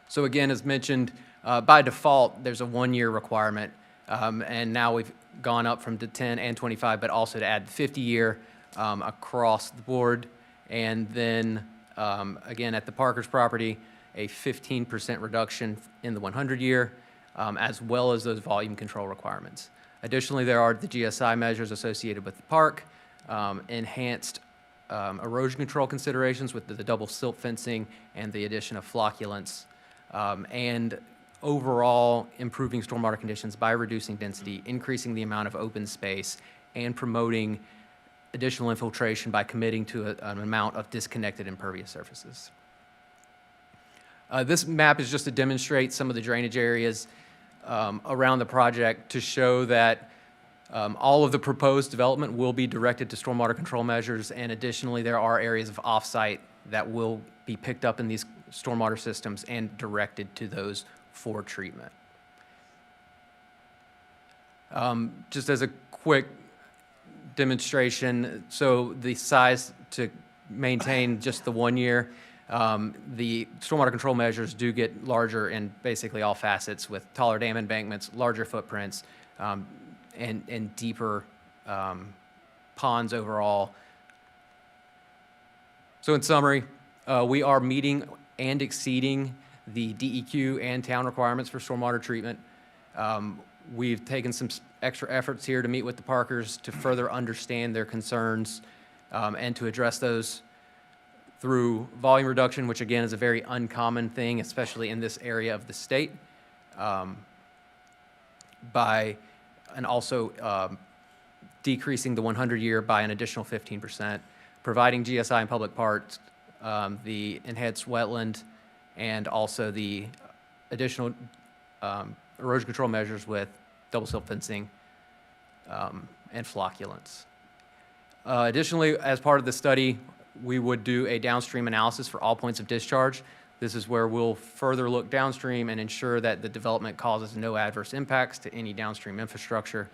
So again, as mentioned, by default, there's a 1-year requirement, and now we've gone up from to 10 and 25, but also to add 50-year across the board, and then again, at the Parkers property, a 15% reduction in the 100-year, as well as those volume control requirements. Additionally, there are the GSI measures associated with the park, enhanced erosion control considerations with the double silt fencing and the addition of flocculants, and overall improving stormwater conditions by reducing density, increasing the amount of open space, and promoting additional infiltration by committing to an amount of disconnected impervious surfaces. This map is just to demonstrate some of the drainage areas around the project to show that all of the proposed development will be directed to stormwater control measures, and additionally, there are areas of off-site that will be picked up in these stormwater systems and directed to those for treatment. Just as a quick demonstration, so the size to maintain just the 1 year, the stormwater control measures do get larger in basically all facets with taller dam embankments, larger footprints, and deeper ponds overall, So in summary, we are meeting and exceeding the DEQ and town requirements for stormwater treatment. We've taken some extra efforts here to meet with the Parkers to further understand their concerns and to address those through volume reduction, which again is a very uncommon thing, especially in this area of the state, and also decreasing the 100-year by an additional 15%, providing GSI in public parks, the enhanced wetland, and also the additional erosion control measures with double silt fencing and flocculants. Additionally, as part of the study, we would do a downstream analysis for all points of discharge. This is where we'll further look downstream and ensure that the development causes no adverse impacts to any downstream infrastructure.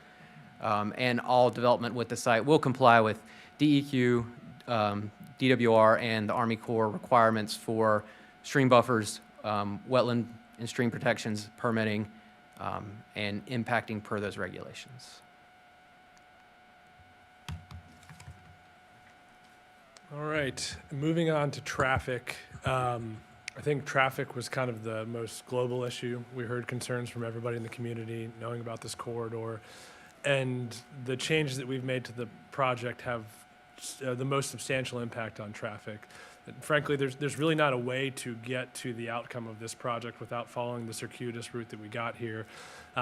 And all development with the site will comply with DEQ, DWR, and the Army Corps requirements for stream buffers, wetland and stream protections, permitting, and impacting per those regulations. All right, moving on to traffic. I think traffic was kind of the most global issue. We heard concerns from everybody in the community knowing about this corridor. And the changes that we've made to the project have the most substantial impact on traffic. And frankly, there's really not a way to get to the outcome of this project without following the circuitous route that we got here,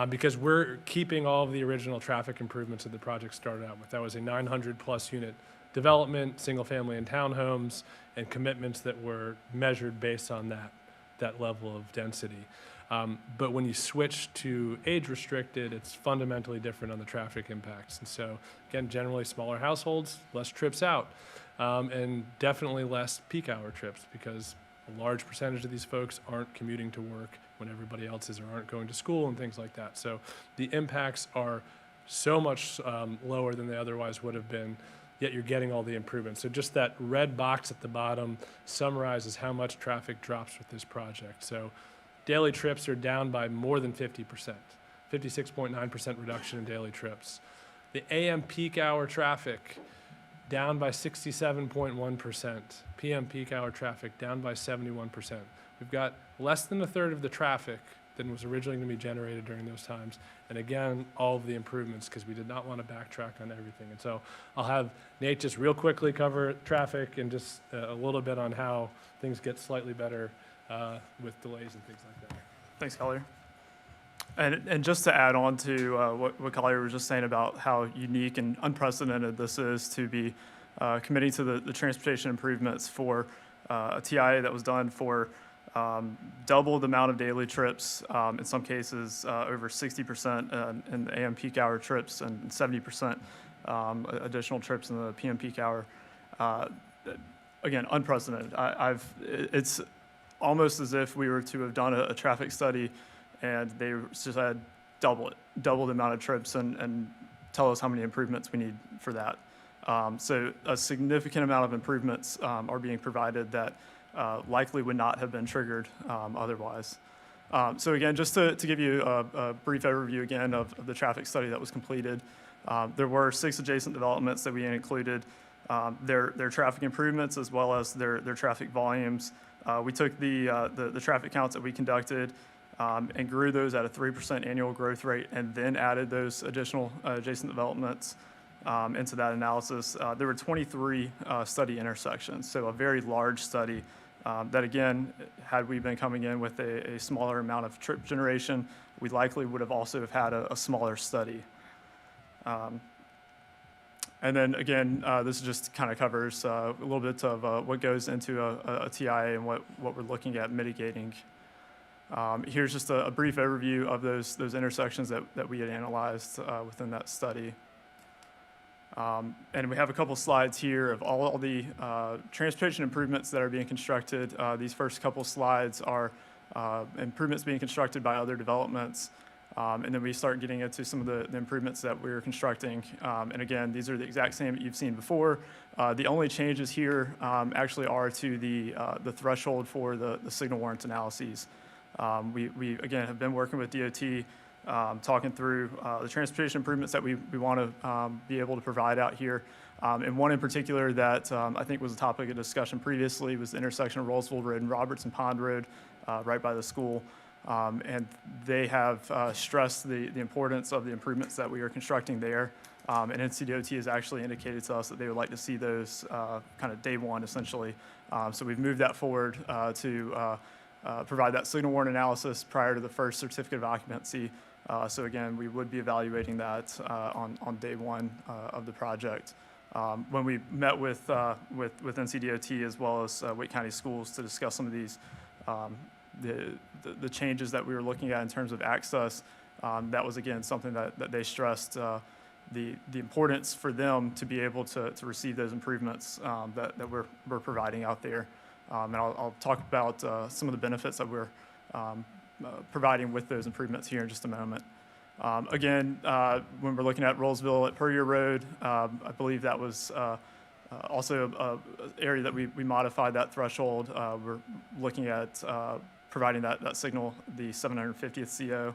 because we're keeping all of the original traffic improvements that the project started out with. That was a 900+ unit development, single family and townhomes, and commitments that were measured based on that level of density. But when you switch to age restricted, it's fundamentally different on the traffic impacts. And so again, generally smaller households, less trips out, and definitely less peak hour trips, because a large percentage of these folks aren't commuting to work when everybody else is, or aren't going to school and things like that. So the impacts are so much lower than they otherwise would have been, yet you're getting all the improvements. So just that red box at the bottom summarizes how much traffic drops with this project. So daily trips are down by more than 50%, 56.9% reduction in daily trips. The AM peak hour traffic down by 67.1%, PM peak hour traffic down by 71%. We've got less than a third of the traffic than was originally going to be generated during those times. And again, all of the improvements, because we did not want to backtrack on everything. And so I'll have Nate just real quickly cover traffic and just a little bit on how things get slightly better with delays and things like that. Thanks, Collier. And just to add on to what Collier was just saying about how unique and unprecedented this is to be committing to the transportation improvements for a TIA that was done for double the amount of daily trips, in some cases over 60% in the AM peak hour trips, and 70% additional trips in the PM peak hour. Again, unprecedented. It's almost as if we were to have done a traffic study and they just had double the amount of trips, and tell us how many improvements we need for that. So a significant amount of improvements are being provided that likely would not have been triggered otherwise. So again, just to give you a brief overview again of the traffic study that was completed, there were 6 adjacent developments that we included, their traffic improvements as well as their traffic volumes. We took the traffic counts that we conducted and grew those at a 3% annual growth rate, and then added those additional adjacent developments into that analysis. There were 23 study intersections, so a very large study that, again, had we been coming in with a smaller amount of trip generation, we likely would have also have had a smaller study. And then again, this just kind of covers a little bit of what goes into a TIA and what we're looking at mitigating. Here's just a brief overview of those intersections that we had analyzed within that study. And we have a couple slides here of all the transportation improvements that are being constructed. These first couple slides are improvements being constructed by other developments. And then we start getting into some of the improvements that we're constructing. And again, these are the exact same that you've seen before. The only changes here actually are to the threshold for the signal warrant analyses. We again have been working with DOT, talking through the transportation improvements that we want to be able to provide out here. And one in particular that I think was a topic of discussion previously was the intersection of Rollsville Road and Robertson Pond Road, right by the school. And they have stressed the importance of the improvements that we are constructing there. And NCDOT has actually indicated to us that they would like to see those kind of day one, essentially. So we've moved that forward to provide that signal warrant analysis prior to the first certificate of occupancy. So again, we would be evaluating that on day one of the project. When we met with NCDOT as well as Wake County Schools to discuss some of these the changes that we were looking at in terms of access, that was again something that they stressed the importance for them to be able to receive those improvements that we're providing out there. And I'll talk about some of the benefits that we're providing with those improvements here in just a moment. Again, when we're looking at Rollsville at Puryear Road, I believe that was also an area that we modified that threshold. We're looking at providing that signal, the 750th CO.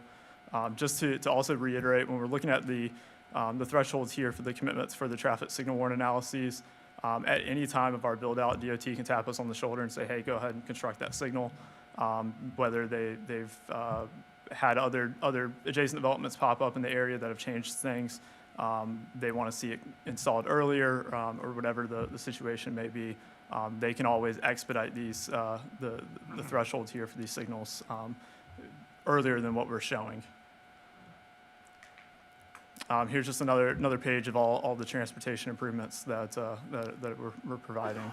Just to also reiterate, when we're looking at the thresholds here for the commitments for the traffic signal warrant analyses, at any time of our build-out, DOT can tap us on the shoulder and say, hey, go ahead and construct that signal. Whether they've had other adjacent developments pop up in the area that have changed things, they want to see it installed earlier, or whatever the situation may be, they can always expedite these the thresholds here for these signals earlier than what we're showing. Here's just another page of all the transportation improvements that we're providing.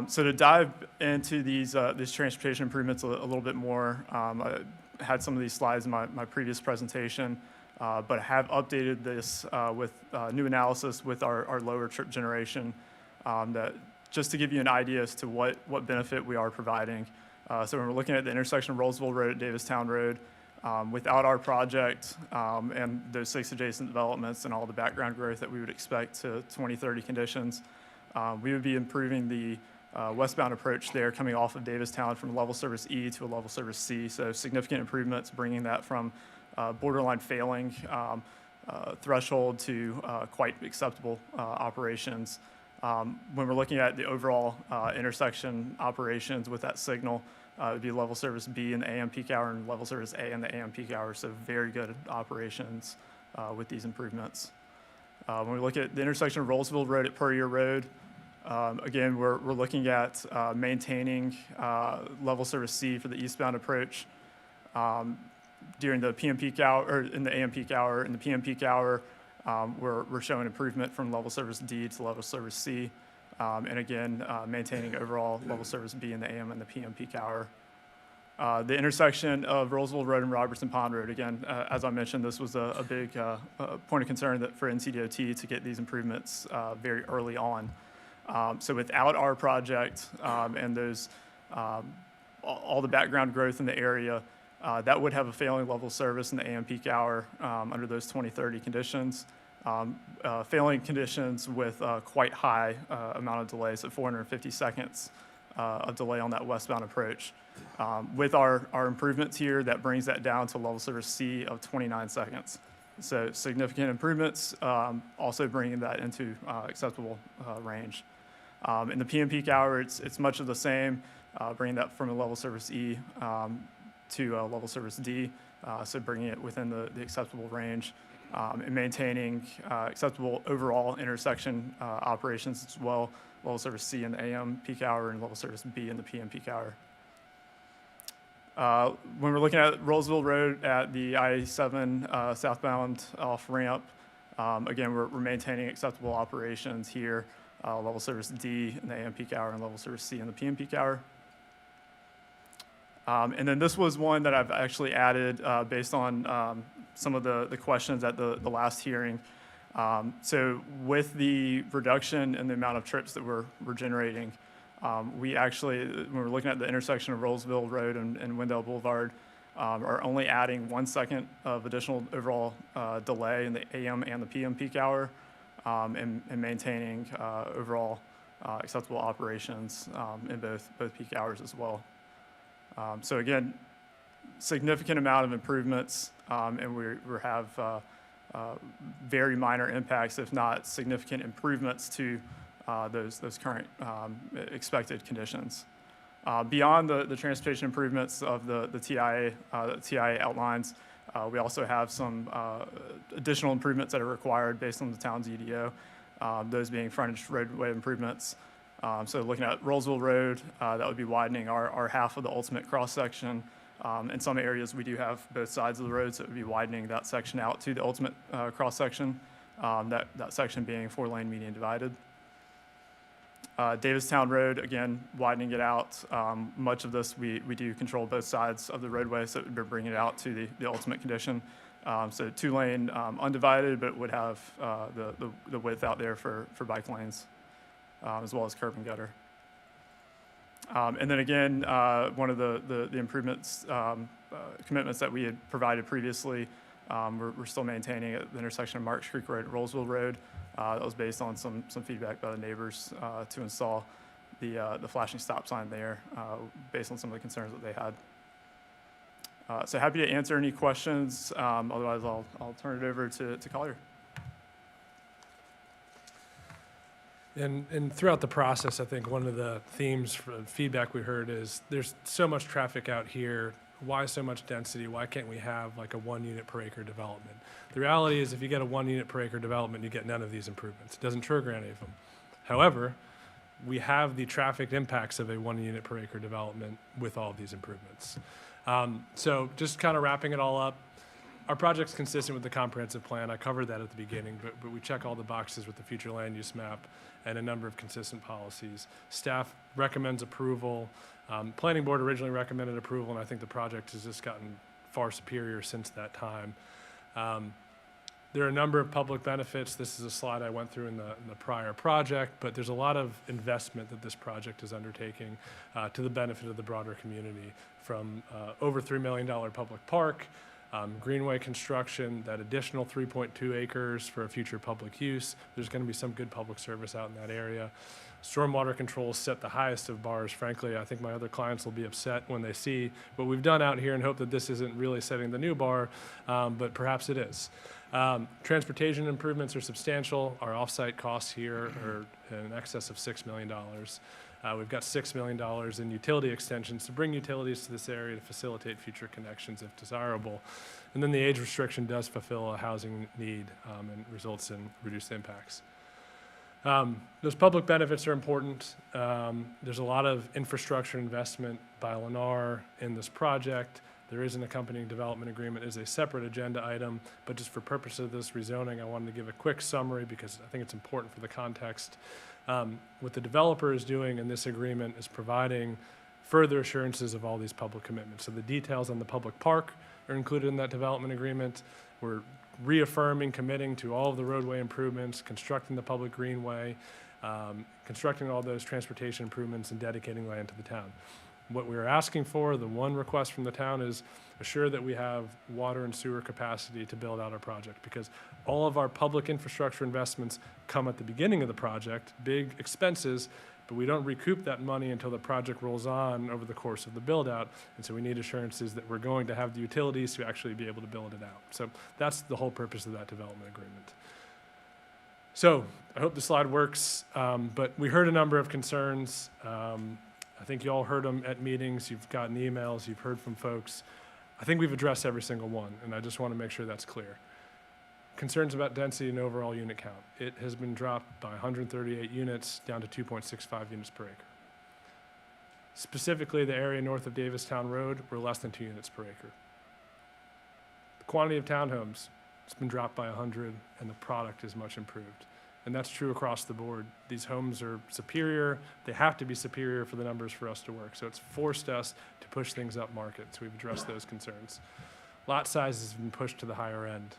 So to dive into these transportation improvements a little bit more, I had some of these slides in my previous presentation, but I have updated this with new analysis with our lower trip generation, that just to give you an idea as to what benefit we are providing. So when we're looking at the intersection of Rollsville Road at Davistown Road, without our project and those 6 adjacent developments and all the background growth that we would expect to 2030 conditions, we would be improving the westbound approach there coming off of Davistown from level service E to a level service C. So significant improvements, bringing that from borderline failing threshold to quite acceptable operations. When we're looking at the overall intersection operations with that signal, it would be level service B in the AM peak hour and level service A in the AM peak hour. So very good operations with these improvements. When we look at the intersection of Rollsville Road at Puryear Road, again, we're looking at maintaining level service C for the eastbound approach during the PM peak hour, or in the AM peak hour. In the PM peak hour, we're showing improvement from level service D to level service C. And again, maintaining overall level service B in the AM and the PM peak hour. The intersection of Rollsville Road and Robertson Pond Road, again, as I mentioned, this was a big point of concern for NCDOT to get these improvements very early on. So without our project and those all the background growth in the area, that would have a failing level service in the AM peak hour under those 2030 conditions. Failing conditions with quite high amount of delay, so 450 seconds of delay on that westbound approach. With our improvements here, that brings that down to level service C of 29 seconds. So significant improvements, also bringing that into acceptable range. In the PM peak hour, it's much of the same, bringing that from a level service E to a level service D, so bringing it within the acceptable range. And maintaining acceptable overall intersection operations as well, level service C in the AM peak hour and level service B in the PM peak hour. When we're looking at Rollsville Road at the I-87 southbound off ramp, again, we're maintaining acceptable operations here, level service D in the AM peak hour and level service C in the PM peak hour. And then this was one that I've actually added based on some of the questions at the last hearing. So with the reduction in the amount of trips that we're generating, we actually, when we're looking at the intersection of Rollsville Road and Wendell Boulevard, are only adding 1 second of additional overall delay in the AM and the PM peak hour, and maintaining overall acceptable operations in both peak hours as well. So again, significant amount of improvements, and we have very minor impacts, if not significant improvements to those current expected conditions. Beyond the transportation improvements of the TIA outlines, we also have some additional improvements that are required based on the town's EDO, those being frontage roadway improvements. So looking at Rollsville Road, that would be widening our half of the ultimate cross-section. In some areas, we do have both sides of the road, so it would be widening that section out to the ultimate cross-section, that section being 4-lane median divided. Davistown Road, again, widening it out. Much of this, we do control both sides of the roadway, so it would bring it out to the ultimate condition. So 2-lane undivided, but would have the width out there for bike lanes, as well as curb and gutter. And then again, one of the improvements, commitments that we had provided previously, we're still maintaining at the intersection of Marks Creek Road and Rollsville Road. That was based on some feedback by the neighbors to install the flashing stop sign there, based on some of the concerns that they had. So happy to answer any questions. Otherwise, I'll turn it over to Collier. And throughout the process, I think one of the themes for feedback we heard is there's so much traffic out here. Why so much density? Why can't we have like a 1 unit per acre development? The reality is if you get a 1 unit per acre development, you get none of these improvements. It doesn't trigger any of them. However, we have the traffic impacts of a 1 unit per acre development with all of these improvements. So just kind of wrapping it all up, our project's consistent with the comprehensive plan. I covered that at the beginning, but we check all the boxes with the future land use map and a number of consistent policies. Staff recommends approval. Planning board originally recommended approval, and I think the project has just gotten far superior since that time. There are a number of public benefits. This is a slide I went through in the prior project, but there's a lot of investment that this project is undertaking to the benefit of the broader community, from over $3 million public park, greenway construction, that additional 3.2 acres for a future public use. There's going to be some good public service out in that area. Stormwater controls set the highest of bars. Frankly, I think my other clients will be upset when they see what we've done out here and hope that this isn't really setting the new bar, but perhaps it is. Transportation improvements are substantial. Our off-site costs here are in excess of $6 million. We've got $6 million in utility extensions to bring utilities to this area to facilitate future connections if desirable. And then the age restriction does fulfill a housing need and results in reduced impacts. Those public benefits are important. There's a lot of infrastructure investment by Lennar in this project. There is an accompanying development agreement as a separate agenda item, but just for purpose of this rezoning, I wanted to give a quick summary because I think it's important for the context. What the developer is doing in this agreement is providing further assurances of all these public commitments. So the details on the public park are included in that development agreement. We're reaffirming, committing to all of the roadway improvements, constructing the public greenway, constructing all those transportation improvements, and dedicating land to the town. What we're asking for, the one request from the town, is assure that we have water and sewer capacity to build out our project, because all of our public infrastructure investments come at the beginning of the project, big expenses, but we don't recoup that money until the project rolls on over the course of the build out. And so we need assurances that we're going to have the utilities to actually be able to build it out. So that's the whole purpose of that development agreement. So I hope the slide works, but we heard a number of concerns. I think you all heard them at meetings, you've gotten emails, you've heard from folks. I think we've addressed every single one, and I just want to make sure that's clear. Concerns about density and overall unit count. It has been dropped by 138 units down to 2.65 units per acre. Specifically, the area north of Davistown Road, we're less than 2 units per acre. The quantity of townhomes, it's been dropped by 100, and the product is much improved. And that's true across the board. These homes are superior. They have to be superior for the numbers for us to work. So it's forced us to push things up market. So we've addressed those concerns. Lot sizes have been pushed to the higher end.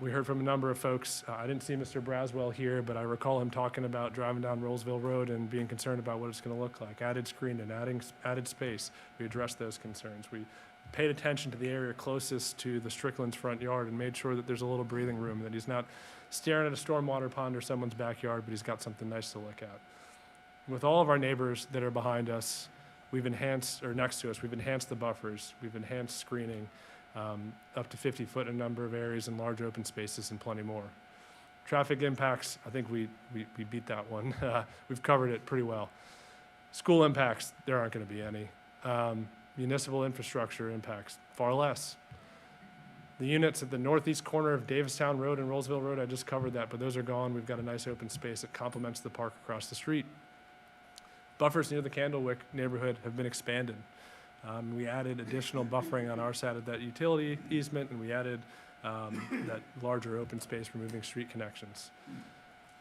We heard from a number of folks. I didn't see Mr. Braswell here, but I recall him talking about driving down Rollsville Road and being concerned about what it's going to look like. Added screening, added space. We addressed those concerns. We paid attention to the area closest to the Strickland's front yard and made sure that there's a little breathing room, that he's not staring at a stormwater pond or someone's backyard, but he's got something nice to look at. With all of our neighbors that are behind us, we've enhanced, or next to us, we've enhanced the buffers, we've enhanced screening, up to 50 foot in a number of areas and large open spaces and plenty more. Traffic impacts, I think we beat that one. We've covered it pretty well. School impacts, there aren't going to be any. Municipal infrastructure impacts, far less. The units at the northeast corner of Davistown Road and Rollsville Road, I just covered that, but those are gone. We've got a nice open space that complements the park across the street. Buffers near the Candlewick neighborhood have been expanded. We added additional buffering on our side of that utility easement, and we added that larger open space removing street connections.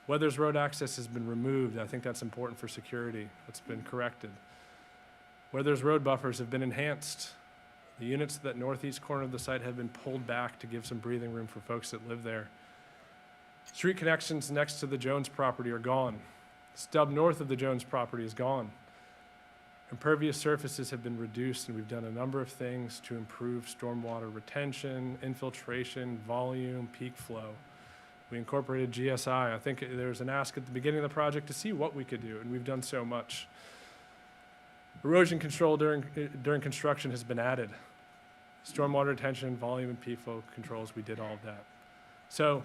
Weathers Road access has been removed. I think that's important for security. It's been corrected. Weathers Road buffers have been enhanced. The units at that northeast corner of the site have been pulled back to give some breathing room for folks that live there. Street connections next to the Jones property are gone. Stub north of the Jones property is gone. Impervious surfaces have been reduced, and we've done a number of things to improve stormwater retention, infiltration, volume, peak flow. We incorporated GSI. I think there was an ask at the beginning of the project to see what we could do, and we've done so much. Erosion control during construction has been added. Stormwater retention, volume, and peak flow controls, we did all of that. So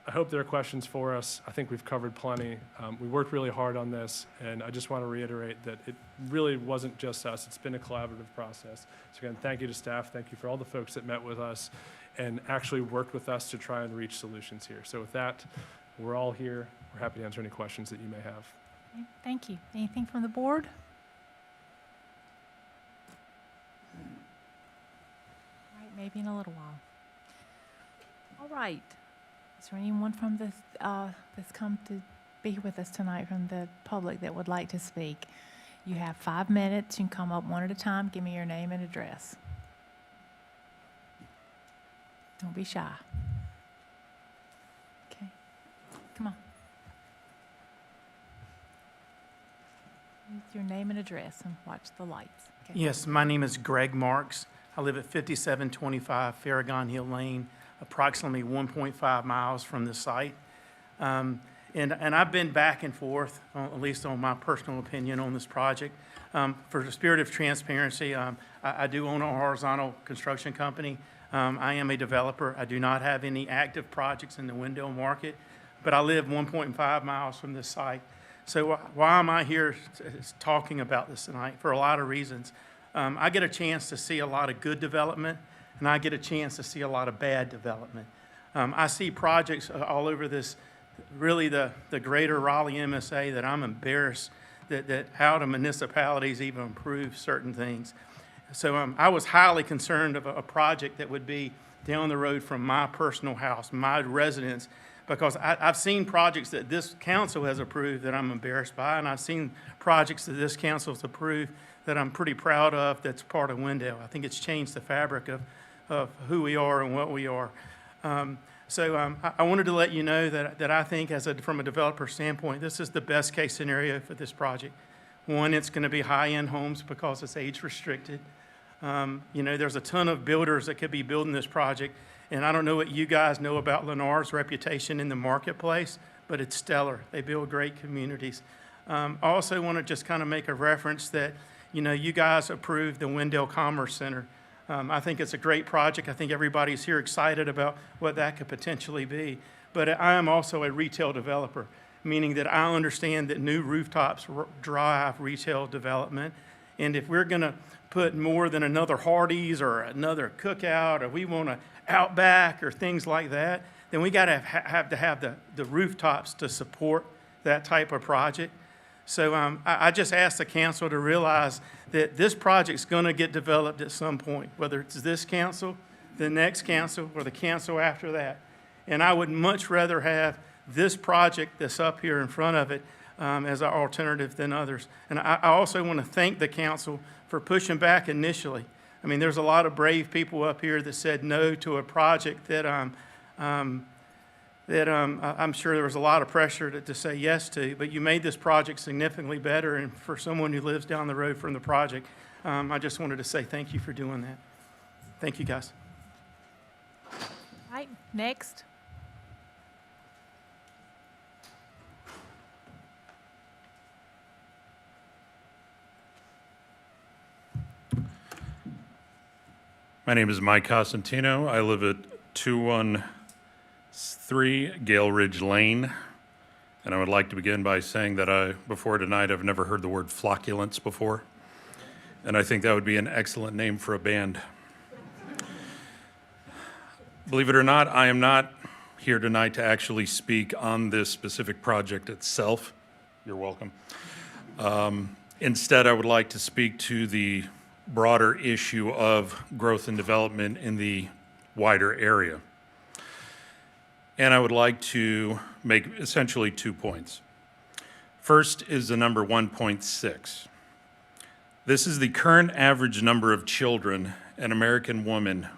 I hope there are questions for us. I think we've covered plenty. We worked really hard on this, and I just want to reiterate that it really wasn't just us. It's been a collaborative process. So again, thank you to staff. Thank you for all the folks that met with us and actually worked with us to try and reach solutions here. So with that, we're all here. We're happy to answer any questions that you may have. Okay, thank you. Anything from the board? All right, maybe in a little while. All right. Is there anyone from this, that's come to be with us tonight from the public that would like to speak? You have 5 minutes. You can come up one at a time. Give me your name and address. Don't be shy. Okay. Come on. Your name and address and watch the lights. Okay. Yes, my name is Greg Marks. I live at 5725 Farragon Hill Lane, approximately 1.5 miles from the site. And I've been back and forth, at least on my personal opinion on this project. For the spirit of transparency, I do own a horizontal construction company. I am a developer. I do not have any active projects in the Wendell market, but I live 1.5 miles from this site. So why am I here talking about this tonight? For a lot of reasons. I get a chance to see a lot of good development, and I get a chance to see a lot of bad development. I see projects all over this, really the greater Raleigh MSA, that I'm embarrassed that how the municipalities even improve certain things. So I was highly concerned of a project that would be down the road from my personal house, my residence, because I've seen projects that this council has approved that I'm embarrassed by, and I've seen projects that this council has approved that I'm pretty proud of that's part of Wendell. I think it's changed the fabric of who we are and what we are. So I wanted to let you know that I think from a developer standpoint, this is the best case scenario for this project. One, it's going to be high-end homes because it's age restricted. There's a ton of builders that could be building this project, and I don't know what you guys know about Lennar's reputation in the marketplace, but it's stellar. They build great communities. I also want to just kind of make a reference that, you guys approved the Wendell Commerce Center. I think it's a great project. I think everybody's here excited about what that could potentially be. But I am also a retail developer, meaning that I understand that new rooftops drive retail development. And if we're going to put more than another Hardee's or another Cookout, or we want to Outback or things like that, then we got to have the rooftops to support that type of project. So I just asked the council to realize that this project's going to get developed at some point, whether it's this council, the next council, or the council after that. And I would much rather have this project that's up here in front of it as an alternative than others. And I also want to thank the council for pushing back initially. I mean, there's a lot of brave people up here that said no to a project that I'm sure there was a lot of pressure to say yes to, but you made this project significantly better, and for someone who lives down the road from the project, I just wanted to say thank you for doing that. Thank you, guys. All right, next. My name is Mike Costantino. I live at 213 Gale Ridge Lane. And I would like to begin by saying that before tonight, I've never heard the word flocculence before. And I think that would be an excellent name for a band. Believe it or not, I am not here tonight to actually speak on this specific project itself. You're welcome. Instead, I would like to speak to the broader issue of growth and development in the wider area. And I would like to make essentially 2 points. First is the number 1.6. This is the current average number of children an American woman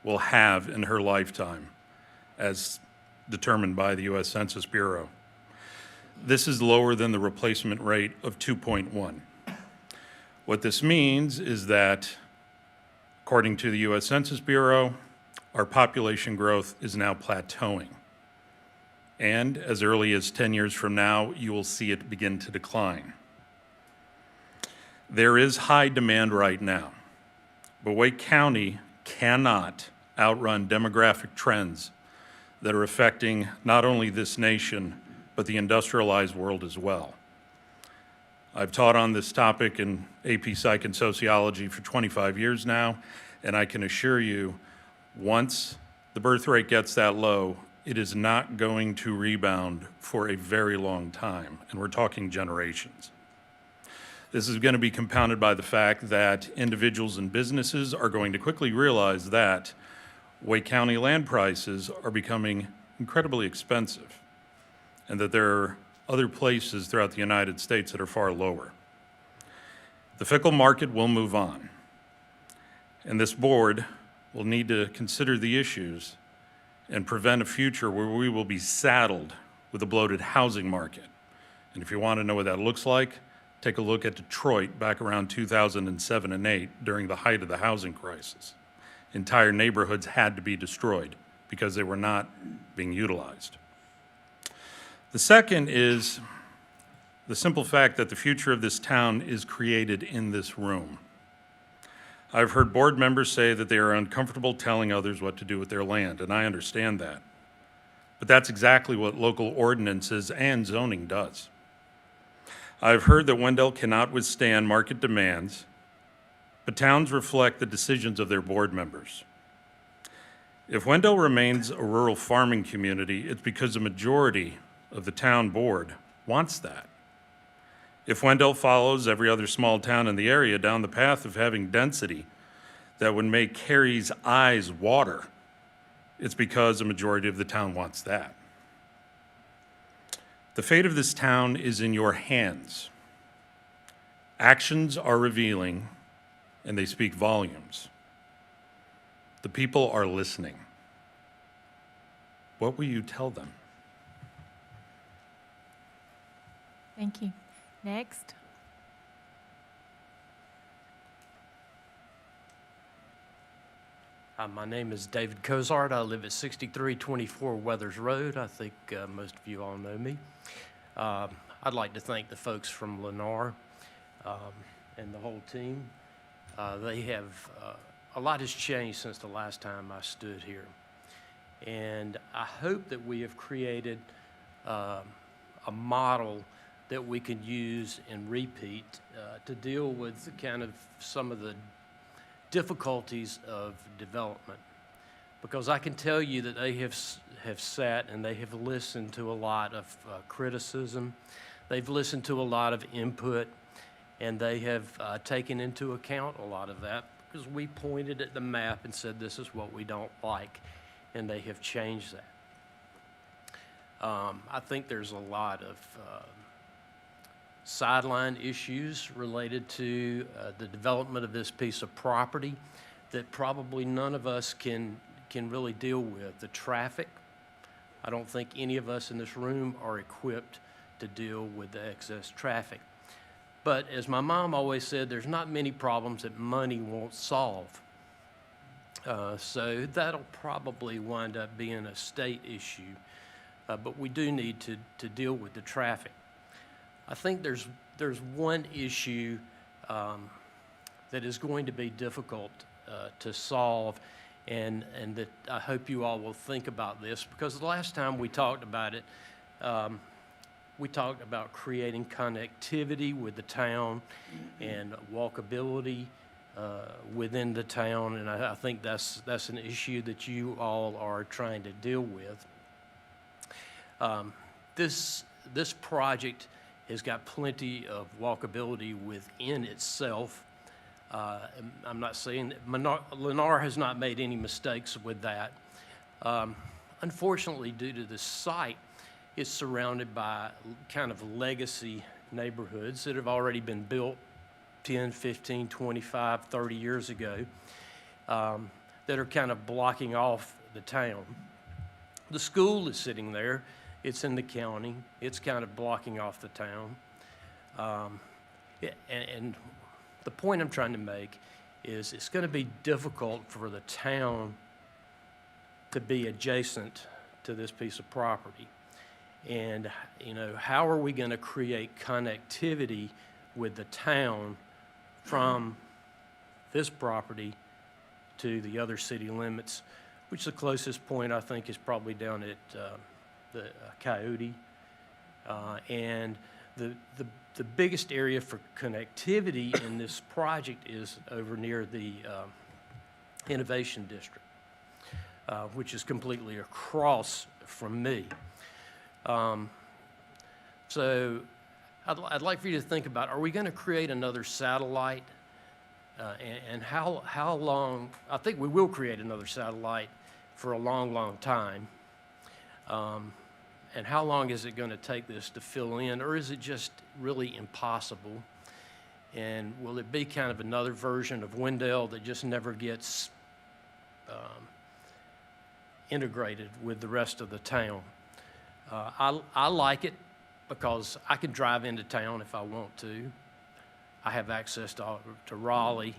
will have in her lifetime, as determined by the U.S. Census Bureau. This is lower than the replacement rate of 2.1. What this means is that, according to the U.S. Census Bureau, our population growth is now plateauing. And as early as 10 years from now, you will see it begin to decline. There is high demand right now, but Wake County cannot outrun demographic trends that are affecting not only this nation, but the industrialized world as well. I've taught on this topic in AP Psych and Sociology for 25 years now, and I can assure you, once the birth rate gets that low, it is not going to rebound for a very long time, and we're talking generations. This is going to be compounded by the fact that individuals and businesses are going to quickly realize that Wake County land prices are becoming incredibly expensive, and that there are other places throughout the United States that are far lower. The fickle market will move on, and this board will need to consider the issues and prevent a future where we will be saddled with a bloated housing market. And if you want to know what that looks like, take a look at Detroit back around 2007 and 8 during the height of the housing crisis. Entire neighborhoods had to be destroyed because they were not being utilized. The second is the simple fact that the future of this town is created in this room. I've heard board members say that they are uncomfortable telling others what to do with their land, and I understand that. But that's exactly what local ordinances and zoning does. I've heard that Wendell cannot withstand market demands, but towns reflect the decisions of their board members. If Wendell remains a rural farming community, it's because the majority of the town board wants that. If Wendell follows every other small town in the area down the path of having density that would make Carrie's eyes water, it's because the majority of the town wants that. The fate of this town is in your hands. Actions are revealing, and they speak volumes. The people are listening. What will you tell them? Thank you. Next. My name is David Cozart. I live at 6324 Weathers Road. I think most of you all know me. I'd like to thank the folks from Lennar and the whole team. They have, a lot has changed since the last time I stood here. And I hope that we have created a model that we can use and repeat to deal with kind of some of the difficulties of development. Because I can tell you that they have sat and they have listened to a lot of criticism. They've listened to a lot of input, and they have taken into account a lot of that because we pointed at the map and said this is what we don't like, and they have changed that. I think there's a lot of sideline issues related to the development of this piece of property that probably none of us can really deal with. The traffic, I don't think any of us in this room are equipped to deal with the excess traffic. But as my mom always said, there's not many problems that money won't solve. So that'll probably wind up being a state issue, but we do need to deal with the traffic. I think there's one issue that is going to be difficult to solve, and that I hope you all will think about this, because the last time we talked about it, we talked about creating connectivity with the town and walkability within the town, and I think that's an issue that you all are trying to deal with. This project has got plenty of walkability within itself. I'm not saying that Lennar has not made any mistakes with that. Unfortunately, due to the site, it's surrounded by kind of legacy neighborhoods that have already been built 10, 15, 25, 30 years ago, that are kind of blocking off the town. The school is sitting there. It's in the county. It's kind of blocking off the town. And the point I'm trying to make is it's going to be difficult for the town to be adjacent to this piece of property. And, you know, how are we going to create connectivity with the town from this property to the other city limits, which the closest point I think is probably down at the Coyote. And the biggest area for connectivity in this project is over near the Innovation District, which is completely across from me. So I'd like for you to think about, are we going to create another satellite? And how long? I think we will create another satellite for a long, long time. And how long is it going to take this to fill in, or is it just really impossible? And will it be kind of another version of Wendell that just never gets integrated with the rest of the town? I like it because I can drive into town if I want to. I have access to Raleigh,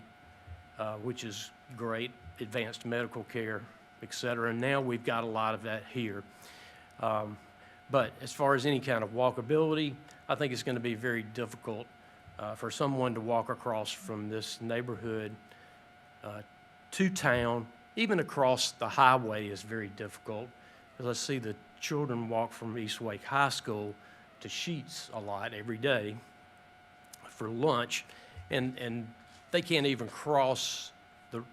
which is great, advanced medical care, et cetera. And now we've got a lot of that here. But as far as any kind of walkability, I think it's going to be very difficult for someone to walk across from this neighborhood to town. Even across the highway is very difficult, because I see the children walk from East Wake High School to Sheets a lot every day for lunch, and they can't even cross the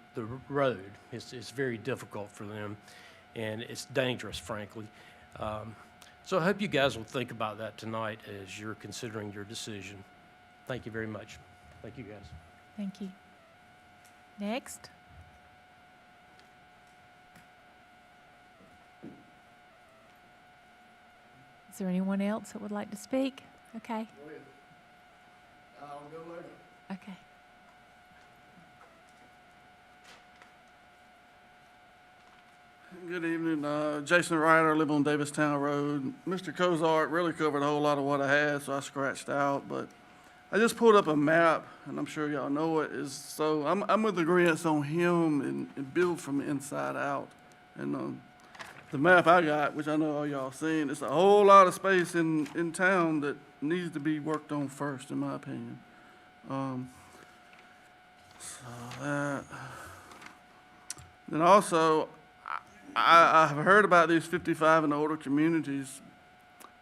road. It's very difficult for them, and it's dangerous, frankly. So I hope you guys will think about that tonight as you're considering your decision. Thank you very much. Thank you, guys. Thank you. Next. Is there anyone else that would like to speak? Okay. I'll go later. Okay. Good evening. Jason Ryder, I live on Davistown Road. Mr. Cozart really covered a whole lot of what I had, so I scratched out. But I just pulled up a map, and I'm sure y'all know it. So I'm with agreement on him and build from the inside out. And the map I got, which I know all y'all seen, it's a whole lot of space in town that needs to be worked on first, in my opinion. Then also, I've heard about these 55 and older communities.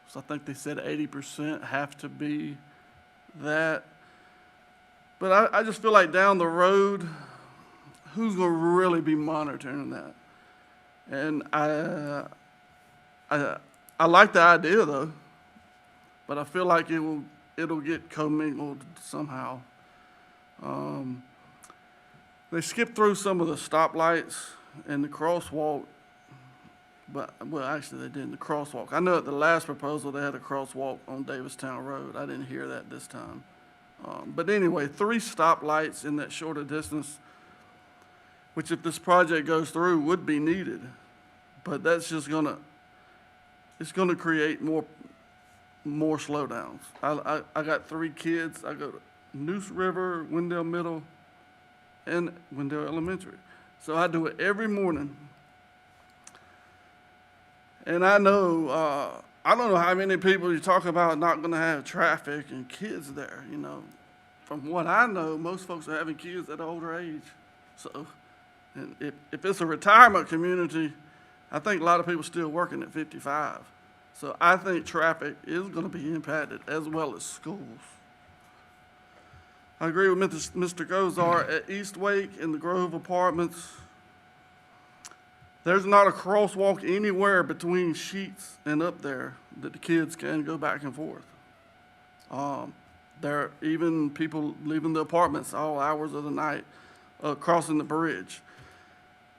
So I think they said 80% have to be that. But I just feel like down the road, who's going to really be monitoring that? And I like the idea though, but I feel like it'll get commingled somehow. They skipped through some of the stoplights and the crosswalk, well, actually they didn't, the crosswalk. I know at the last proposal they had a crosswalk on Davistown Road. I didn't hear that this time. But anyway, 3 stoplights in that shorter distance, which if this project goes through would be needed. But that's just it's gonna create more slowdowns. I got 3 kids. I go to Noose River, Wendell Middle, and Wendell Elementary. So I do it every morning. And I know, I don't know how many people you talk about not gonna have traffic and kids there, you know. From what I know, most folks are having kids at an older age. So And if it's a retirement community, I think a lot of people still working at 55. So I think traffic is going to be impacted as well as schools. I agree with Mr. Gozar at East Wake in the Grove Apartments. There's not a crosswalk anywhere between Sheets and up there that the kids can go back and forth. There are even people leaving the apartments all hours of the night, crossing the bridge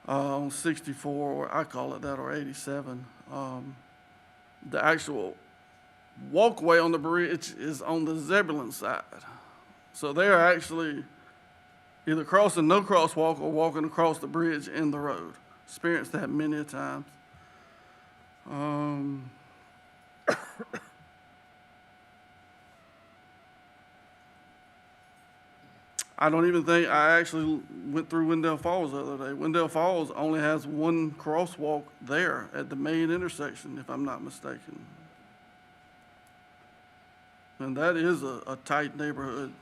on 64, or I call it that, or 87. The actual walkway on the bridge is on the Zebulon side. So they're actually either crossing no crosswalk or walking across the bridge in the road. Experienced that many a times. I don't even think I actually went through Wendell Falls the other day. Wendell Falls only has one crosswalk there at the main intersection, if I'm not mistaken. And that is a tight neighborhood.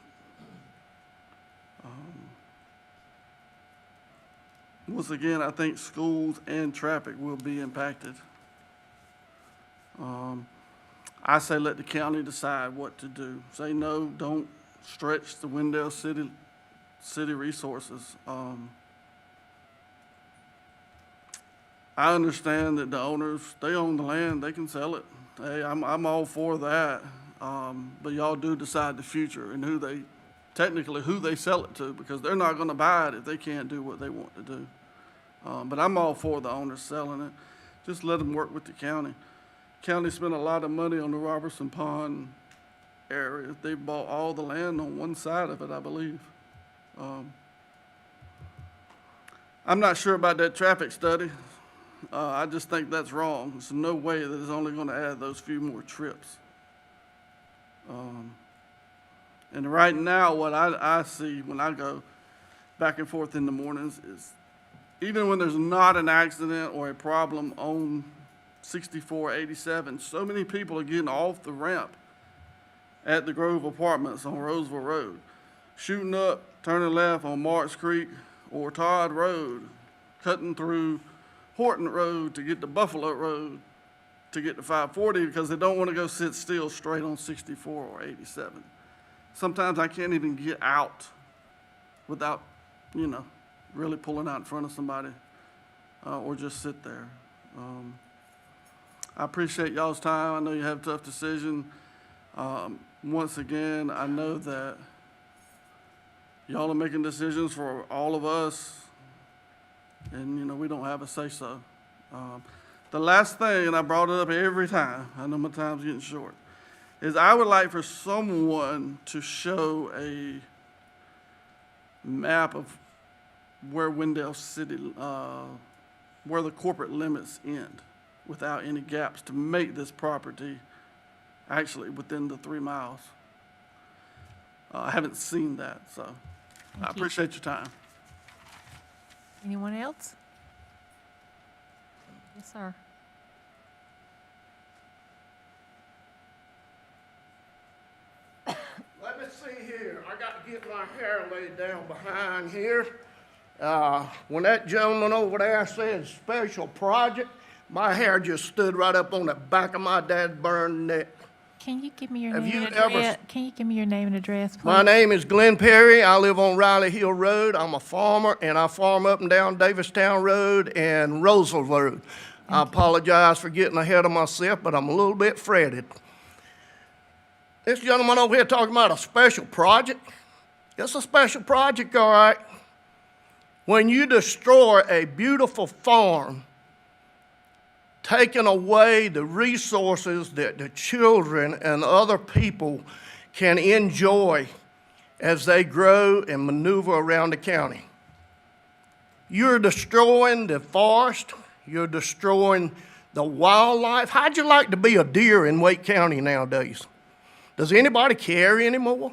Once again, I think schools and traffic will be impacted. I say let the county decide what to do. Say no, don't stretch the Wendell city resources. I understand that the owners, they own the land, they can sell it. Hey, I'm all for that. But y'all do decide the future and who they sell it to, because they're not gonna buy it if they can't do what they want to do. But I'm all for the owners selling it. Just let them work with the county. County spent a lot of money on the Robertson Pond area. They bought all the land on one side of it, I believe. I'm not sure about that traffic study. I just think that's wrong. There's no way that it's only gonna add those few more trips. And right now, what I see when I go back and forth in the mornings is, even when there's not an accident or a problem on 6487, so many people are getting off the ramp at the Grove Apartments on Roseville Road, shooting up, turning left on Marks Creek or Todd Road, cutting through Horton Road to get to Buffalo Road to get to 540 because they don't want to go sit still straight on 64 or 87. Sometimes I can't even get out without, really pulling out in front of somebody or just sit there. I appreciate y'all's time. I know you have a tough decision. Once again, I know that y'all are making decisions for all of us, and we don't have a say-so. The last thing, and I brought it up every time, I know my time's getting short, is I would like for someone to show a map of where Wendell City, where the corporate limits end without any gaps to make this property actually within the 3 miles. I haven't seen that, so I appreciate your time. Anyone else? Yes, sir. Let me see here. I got to get my hair laid down behind here. When that gentleman over there said special project, my hair just stood right up on the back of my dad's burned neck. Can you give me your Have name you and ever- address? Can you give me your name and address, please? My name is Glenn Perry. I live on Riley Hill Road. I'm a farmer, and I farm up and down Davistown Road and Roseville Road. I apologize for getting ahead of myself, but I'm a little bit fretted. This gentleman over here talking about a special project. It's a special project, all right. When you destroy a beautiful farm, taking away the resources that the children and other people can enjoy as they grow and maneuver around the county. You're destroying the forest, you're destroying the wildlife. How'd you like to be a deer in Wake County nowadays? Does anybody care anymore?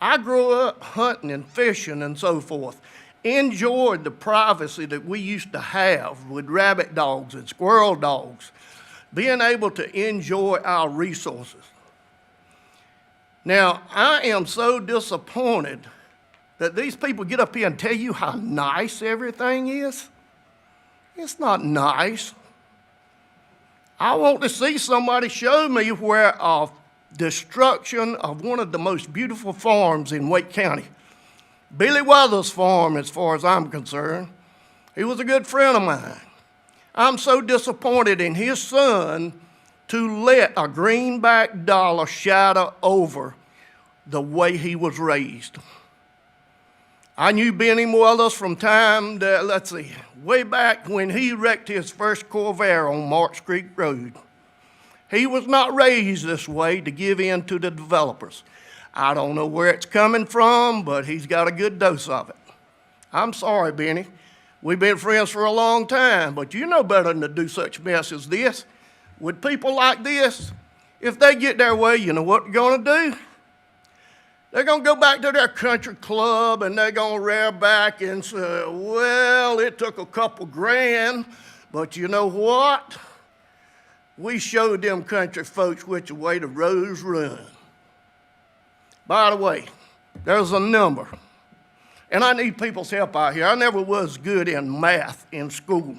I grew up hunting and fishing and so forth. Enjoyed the privacy that we used to have with rabbit dogs and squirrel dogs, being able to enjoy our resources. Now, I am so disappointed that these people get up here and tell you how nice everything is? It's not nice. I want to see somebody show me where destruction of one of the most beautiful farms in Wake County. Billy Weathers' farm, as far as I'm concerned. He was a good friend of mine. I'm so disappointed in his son to let a greenback dollar shadow over the way he was raised. I knew Benny Weathers from time that, way back when he wrecked his first Corvair on Marks Creek Road. He was not raised this way to give in to the developers. I don't know where it's coming from, but he's got a good dose of it. I'm sorry, Benny. We've been friends for a long time, but you know better than to do such mess as this. With people like this, if they get their way, you know what they're going to do? They're going to go back to their country club and they're going to rear back and say, well, it took a couple grand, but you know what? We showed them country folks which way the roads run. By the way, there's a number, and I need people's help out here. I never was good in math in school.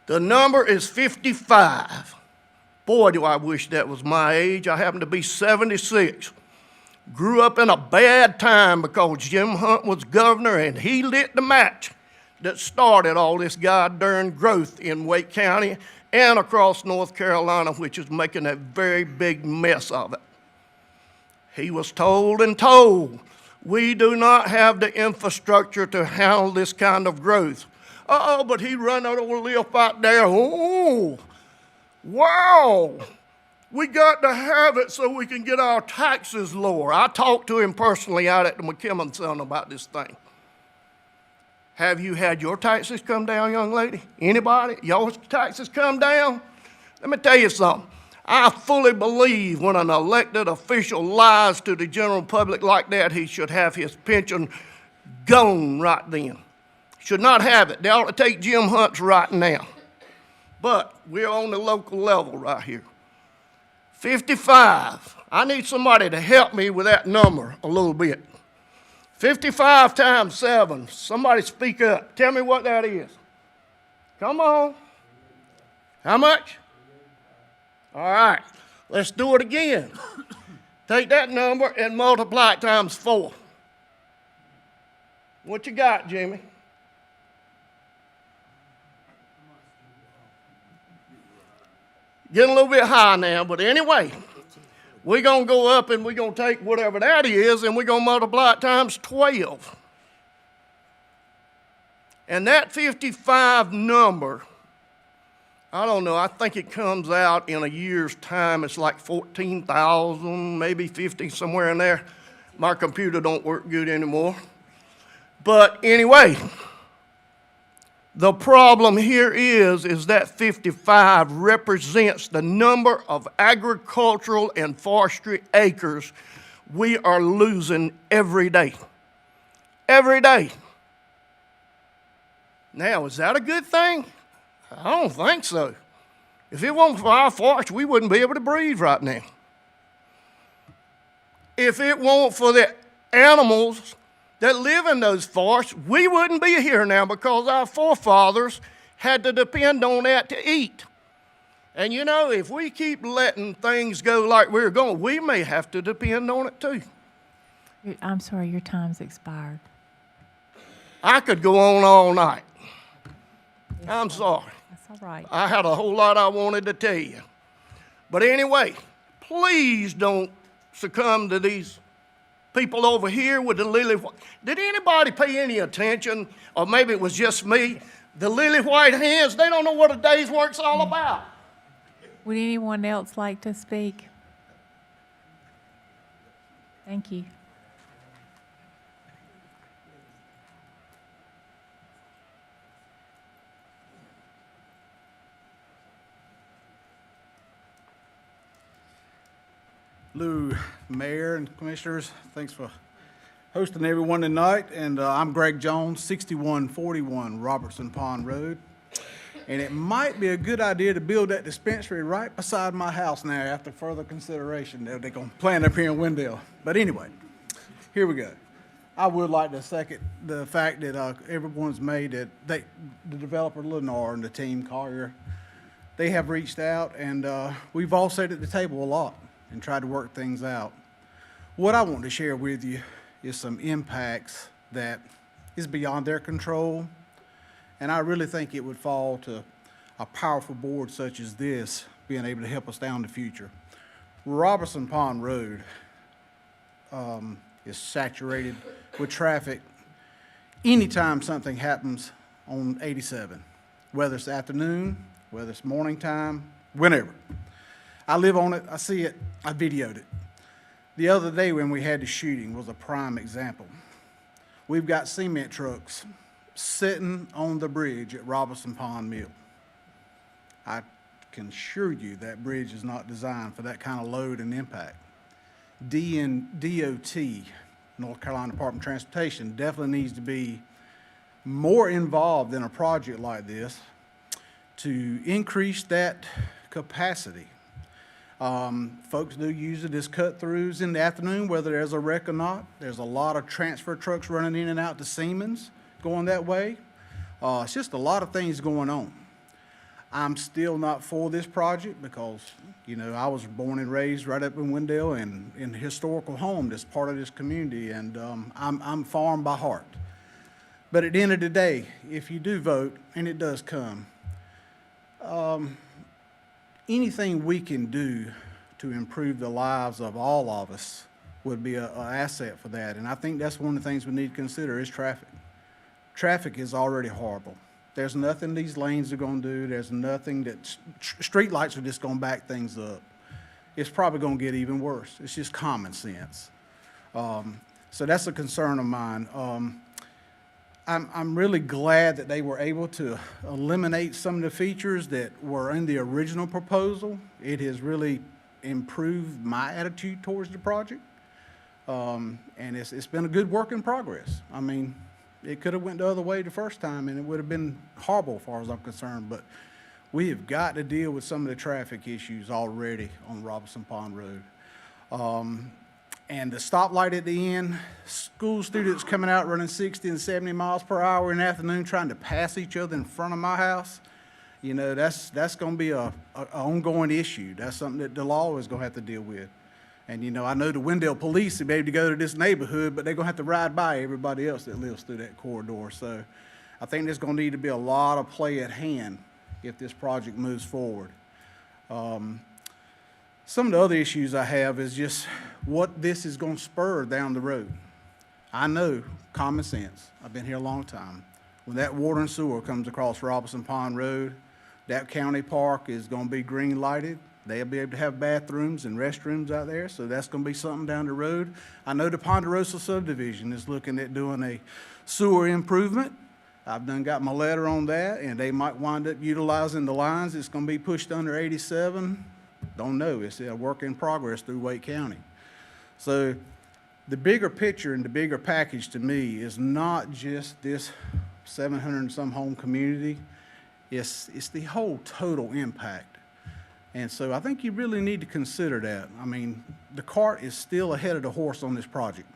The number is 55. Boy, do I wish that was my age. I happen to be 76. Grew up in a bad time because Jim Hunt was governor and he lit the match that started all this goddamn growth in Wake County and across North Carolina, which is making a very big mess of it. He was told and told, we do not have the infrastructure to handle this kind of growth. Oh, but he run out of a lift out there. Oh, wow. We got to have it so we can get our taxes lower. I talked to him personally out at the McKimmon Center about this thing. Have you had your taxes come down, young lady? Anybody? Your taxes come down? Let me tell you something. I fully believe when an elected official lies to the general public like that, he should have his pension gone right then. Should not have it. They ought to take Jim Hunt's right now. But we're on the local level right here. 55. I need somebody to help me with that number a little bit. 55 times 7. Somebody speak up. Tell me what that is. Come on. How much? All right. Let's do it again. Take that number and multiply it times 4. What you got, Jimmy? Getting a little bit high now, but anyway, we're going to go up and we're going to take whatever that is and we're going to multiply it times 12. And that 55 number, I don't know, I think it comes out in a year's time. It's like 14,000, maybe 50, somewhere in there. My computer don't work good anymore. But anyway, the problem here is that 55 represents the number of agricultural and forestry acres we are losing every day. Every day. Now, is that a good thing? I don't think so. If it wasn't for our forest, we wouldn't be able to breathe right now. If it weren't for the animals that live in those forests, we wouldn't be here now because our forefathers had to depend on that to eat. And you know, if we keep letting things go like we're going, we may have to depend on it too. I'm sorry, your time's expired. I could go on all night. I'm sorry. That's all right. I had a whole lot I wanted to tell you. But anyway, please don't succumb to these people over here with the lily white. Did anybody pay any attention? Or maybe it was just me. The lily white hands, they don't know what a day's work's all about. Would anyone else like to speak? Thank you. Lou, Mayor and Commissioners, thanks for hosting everyone tonight. And I'm Greg Jones, 6141 Robertson Pond Road. And it might be a good idea to build that dispensary right beside my house now after further consideration. They're going to plant up here in Wendell. But anyway, here we go. I would like to second the fact that everyone's made it, the developer Lennar and the team Collier, they have reached out, and we've all sat at the table a lot and tried to work things out. What I want to share with you is some impacts that is beyond their control, and I really think it would fall to a powerful board such as this being able to help us down the future. Robertson Pond Road is saturated with traffic anytime something happens on 87, whether it's afternoon, whether it's morning time, whenever. I live on it, I see it, I videoed it. The other day when we had the shooting was a prime example. We've got cement trucks sitting on the bridge at Robertson Pond Mill. I can assure you that bridge is not designed for that kind of load and impact. DOT, North Carolina Department of Transportation, definitely needs to be more involved in a project like this to increase that capacity. Folks do use it as cut-throughs in the afternoon, whether there's a wreck or not. There's a lot of transfer trucks running in and out to Siemens going that way. It's just a lot of things going on. I'm still not for this project because, you know, I was born and raised right up in Wendell and in a historical home that's part of this community, and I'm farm by heart. But at the end of the day, if you do vote, and it does come, anything we can do to improve the lives of all of us would be an asset for that. And I think that's one of the things we need to consider is traffic. Traffic is already horrible. There's nothing these lanes are going to do. There's nothing that street lights are just going to back things up. It's probably going to get even worse. It's just common sense. So that's a concern of mine. I'm really glad that they were able to eliminate some of the features that were in the original proposal. It has really improved my attitude towards the project. And it's been a good work in progress. I mean, it could have went the other way the first time and it would have been horrible as far as I'm concerned, but we have got to deal with some of the traffic issues already on Robertson Pond Road. And the stoplight at the end, school students coming out running 60 and 70 miles per hour in the afternoon trying to pass each other in front of my house, you know, that's going to be a ongoing issue. That's something that the law is going to have to deal with. And, you know, I know the Wendell police will be able to go to this neighborhood, but they're going to have to ride by everybody else that lives through that corridor. So I think there's going to need to be a lot of play at hand if this project moves forward. Some of the other issues I have is just what this is going to spur down the road. I know common sense. I've been here a long time. When that water and sewer comes across Robertson Pond Road, that county park is going to be green lighted. They'll be able to have bathrooms and restrooms out there, so that's going to be something down the road. I know the Ponderosa subdivision is looking at doing a sewer improvement. I've done got my letter on that, and they might wind up utilizing the lines. It's going to be pushed under 87. Don't know. It's a work in progress through Wake County. So the bigger picture and the bigger package to me is not just this 700 and some home community. It's the whole total impact. And so I think you really need to consider that. I mean, the cart is still ahead of the horse on this project.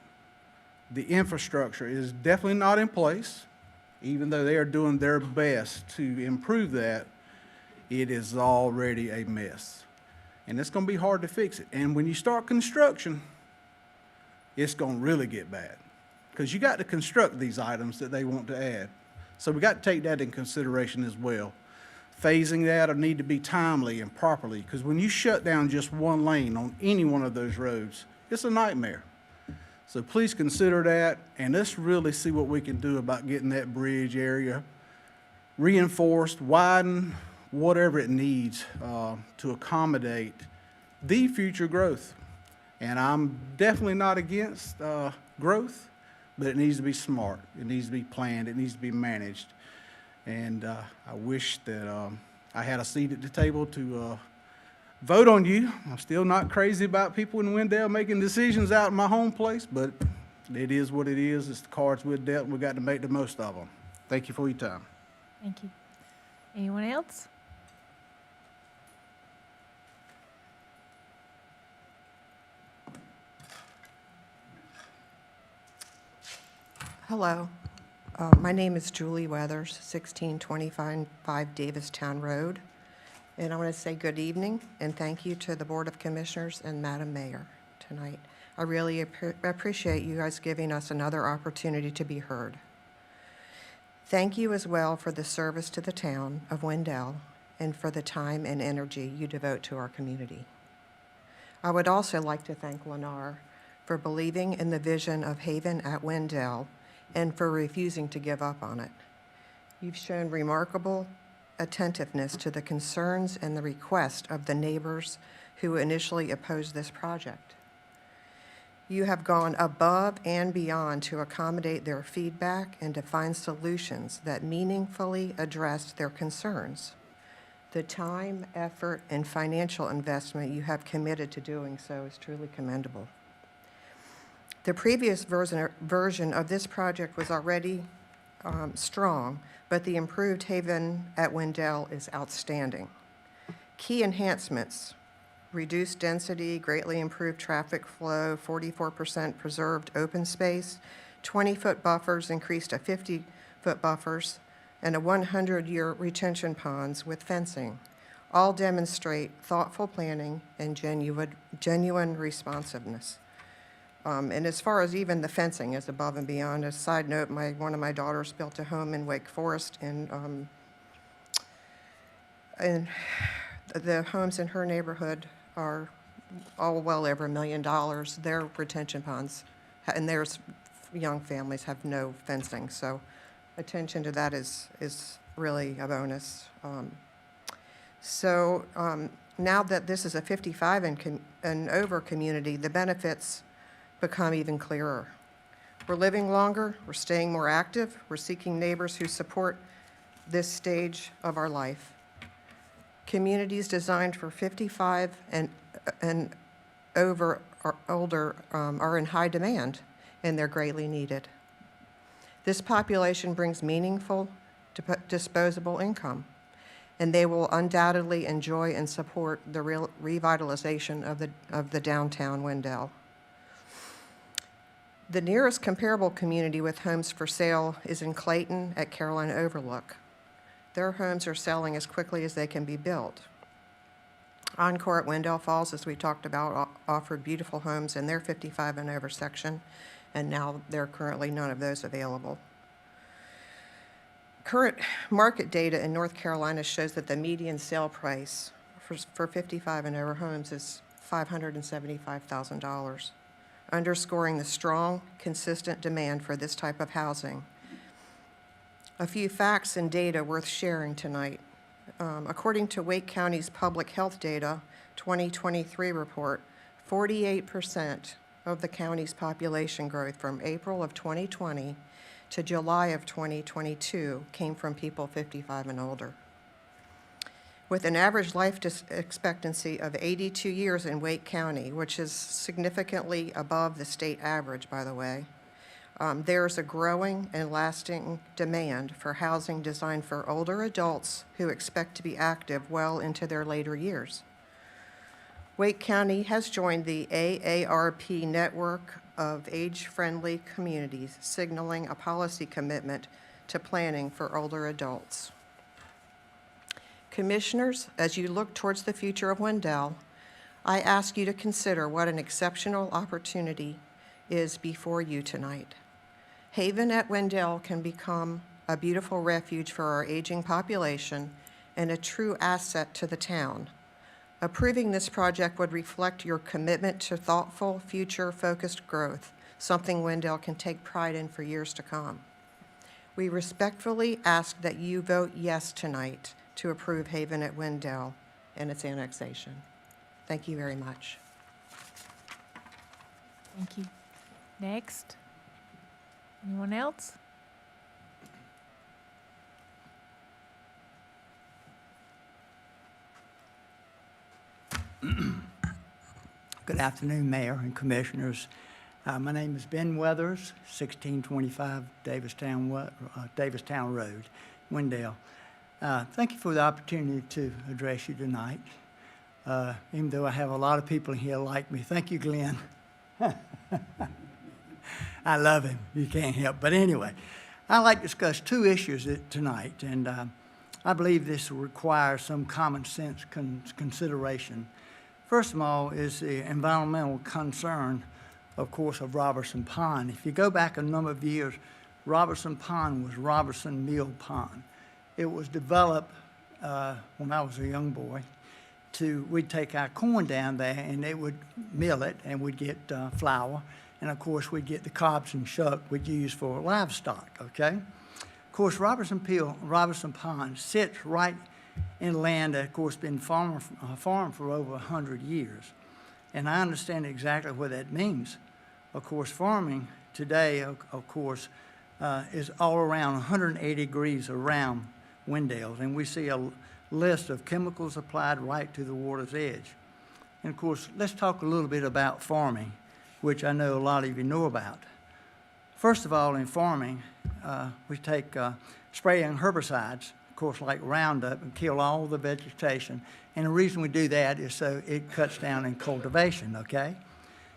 The infrastructure is definitely not in place. Even though they are doing their best to improve that, it is already a mess. And it's going to be hard to fix it. And when you start construction, it's going to really get bad. Because you got to construct these items that they want to add. So we got to take that in consideration as well. Phasing that will need to be timely and properly, because when you shut down just one lane on any one of those roads, it's a nightmare. So please consider that, and let's really see what we can do about getting that bridge area reinforced, widened, whatever it needs to accommodate the future growth. And I'm definitely not against growth, but it needs to be smart. It needs to be planned. It needs to be managed. And I wish that I had a seat at the table to vote on you. I'm still not crazy about people in Wendell making decisions out in my home place, but it is what it is. It's the cards we're dealt, and we've got to make the most of them. Thank you for your time. Thank you. Anyone else? Hello. My name is Julie Weathers, 1625 Davistown Road. And I want to say good evening and thank you to the Board of Commissioners and Madam Mayor tonight. I really appreciate you guys giving us another opportunity to be heard. Thank you as well for the service to the town of Wendell and for the time and energy you devote to our community. I would also like to thank Lennar for believing in the vision of Haven at Wendell and for refusing to give up on it. You've shown remarkable attentiveness to the concerns and the request of the neighbors who initially opposed this project. You have gone above and beyond to accommodate their feedback and to find solutions that meaningfully address their concerns. The time, effort, and financial investment you have committed to doing so is truly commendable. The previous version of this project was already strong, but the improved Haven at Wendell is outstanding. Key enhancements: reduced density, greatly improved traffic flow, 44% preserved open space, 20-foot buffers increased to 50-foot buffers, and a 100-year retention ponds with fencing. All demonstrate thoughtful planning and genuine responsiveness. And as far as even the fencing is above and beyond. A side note, one of my daughters built a home in Wake Forest, and the homes in her neighborhood are all well over $1 million. Their retention ponds and their young families have no fencing, so attention to that is really a bonus. Now that this is a 55 and over community, the benefits become even clearer. We're living longer, we're staying more active, we're seeking neighbors who support this stage of our life. Communities designed for 55 and over or older are in high demand, and they're greatly needed. This population brings meaningful, disposable income, and they will undoubtedly enjoy and support the revitalization of the downtown Wendell. The nearest comparable community with homes for sale is in Clayton at Carolina Overlook. Their homes are selling as quickly as they can be built. Encore at Wendell Falls, as we talked about, offered beautiful homes in their 55 and over section, and now there are currently none of those available. Current market data in North Carolina shows that the median sale price for 55 and over homes is $575,000. Underscoring the strong, consistent demand for this type of housing. A few facts and data worth sharing tonight. According to Wake County's Public Health Data 2023 report, 48% of the county's population growth from April of 2020 to July of 2022 came from people 55 and older. With an average life expectancy of 82 years in Wake County, which is significantly above the state average, by the way, there's a growing and lasting demand for housing designed for older adults who expect to be active well into their later years. Wake County has joined the AARP network of age-friendly communities, signaling a policy commitment to planning for older adults. Commissioners, as you look towards the future of Wendell, I ask you to consider what an exceptional opportunity is before you tonight. Haven at Wendell can become a beautiful refuge for our aging population and a true asset to the town. Approving this project would reflect your commitment to thoughtful, future-focused growth, something Wendell can take pride in for years to come. We respectfully ask that you vote yes tonight to approve Haven at Wendell and its annexation. Thank you very much. Thank you. Next. Anyone else? Good afternoon, Mayor and Commissioners. My name is Ben Weathers, 1625 Davistown Road, Wendell. Thank you for the opportunity to address you tonight, even though I have a lot of people here like me. Thank you, Glenn. I love him. You can't help. But anyway, I'd like to discuss two issues tonight, and I believe this will require some common sense consideration. First of all is the environmental concern, of course, of Robertson Pond. If you go back a number of years, Robertson Pond was Robertson Mill Pond. It was developed when I was a young boy. We'd take our corn down there and they would mill it and we'd get flour. And of course, we'd get the cobs and shuck we'd use for livestock, okay? Of course, Robertson Pond sits right in land that, of course, been farmed for over 100 years. And I understand exactly what that means. Of course, farming today, of course, is all around 180 degrees around Wendell. And we see a list of chemicals applied right to the water's edge. And of course, let's talk a little bit about farming, which I know a lot of you know about. First of all, in farming, we take spraying herbicides, of course, like Roundup, and kill all the vegetation. And the reason we do that is so it cuts down in cultivation, okay?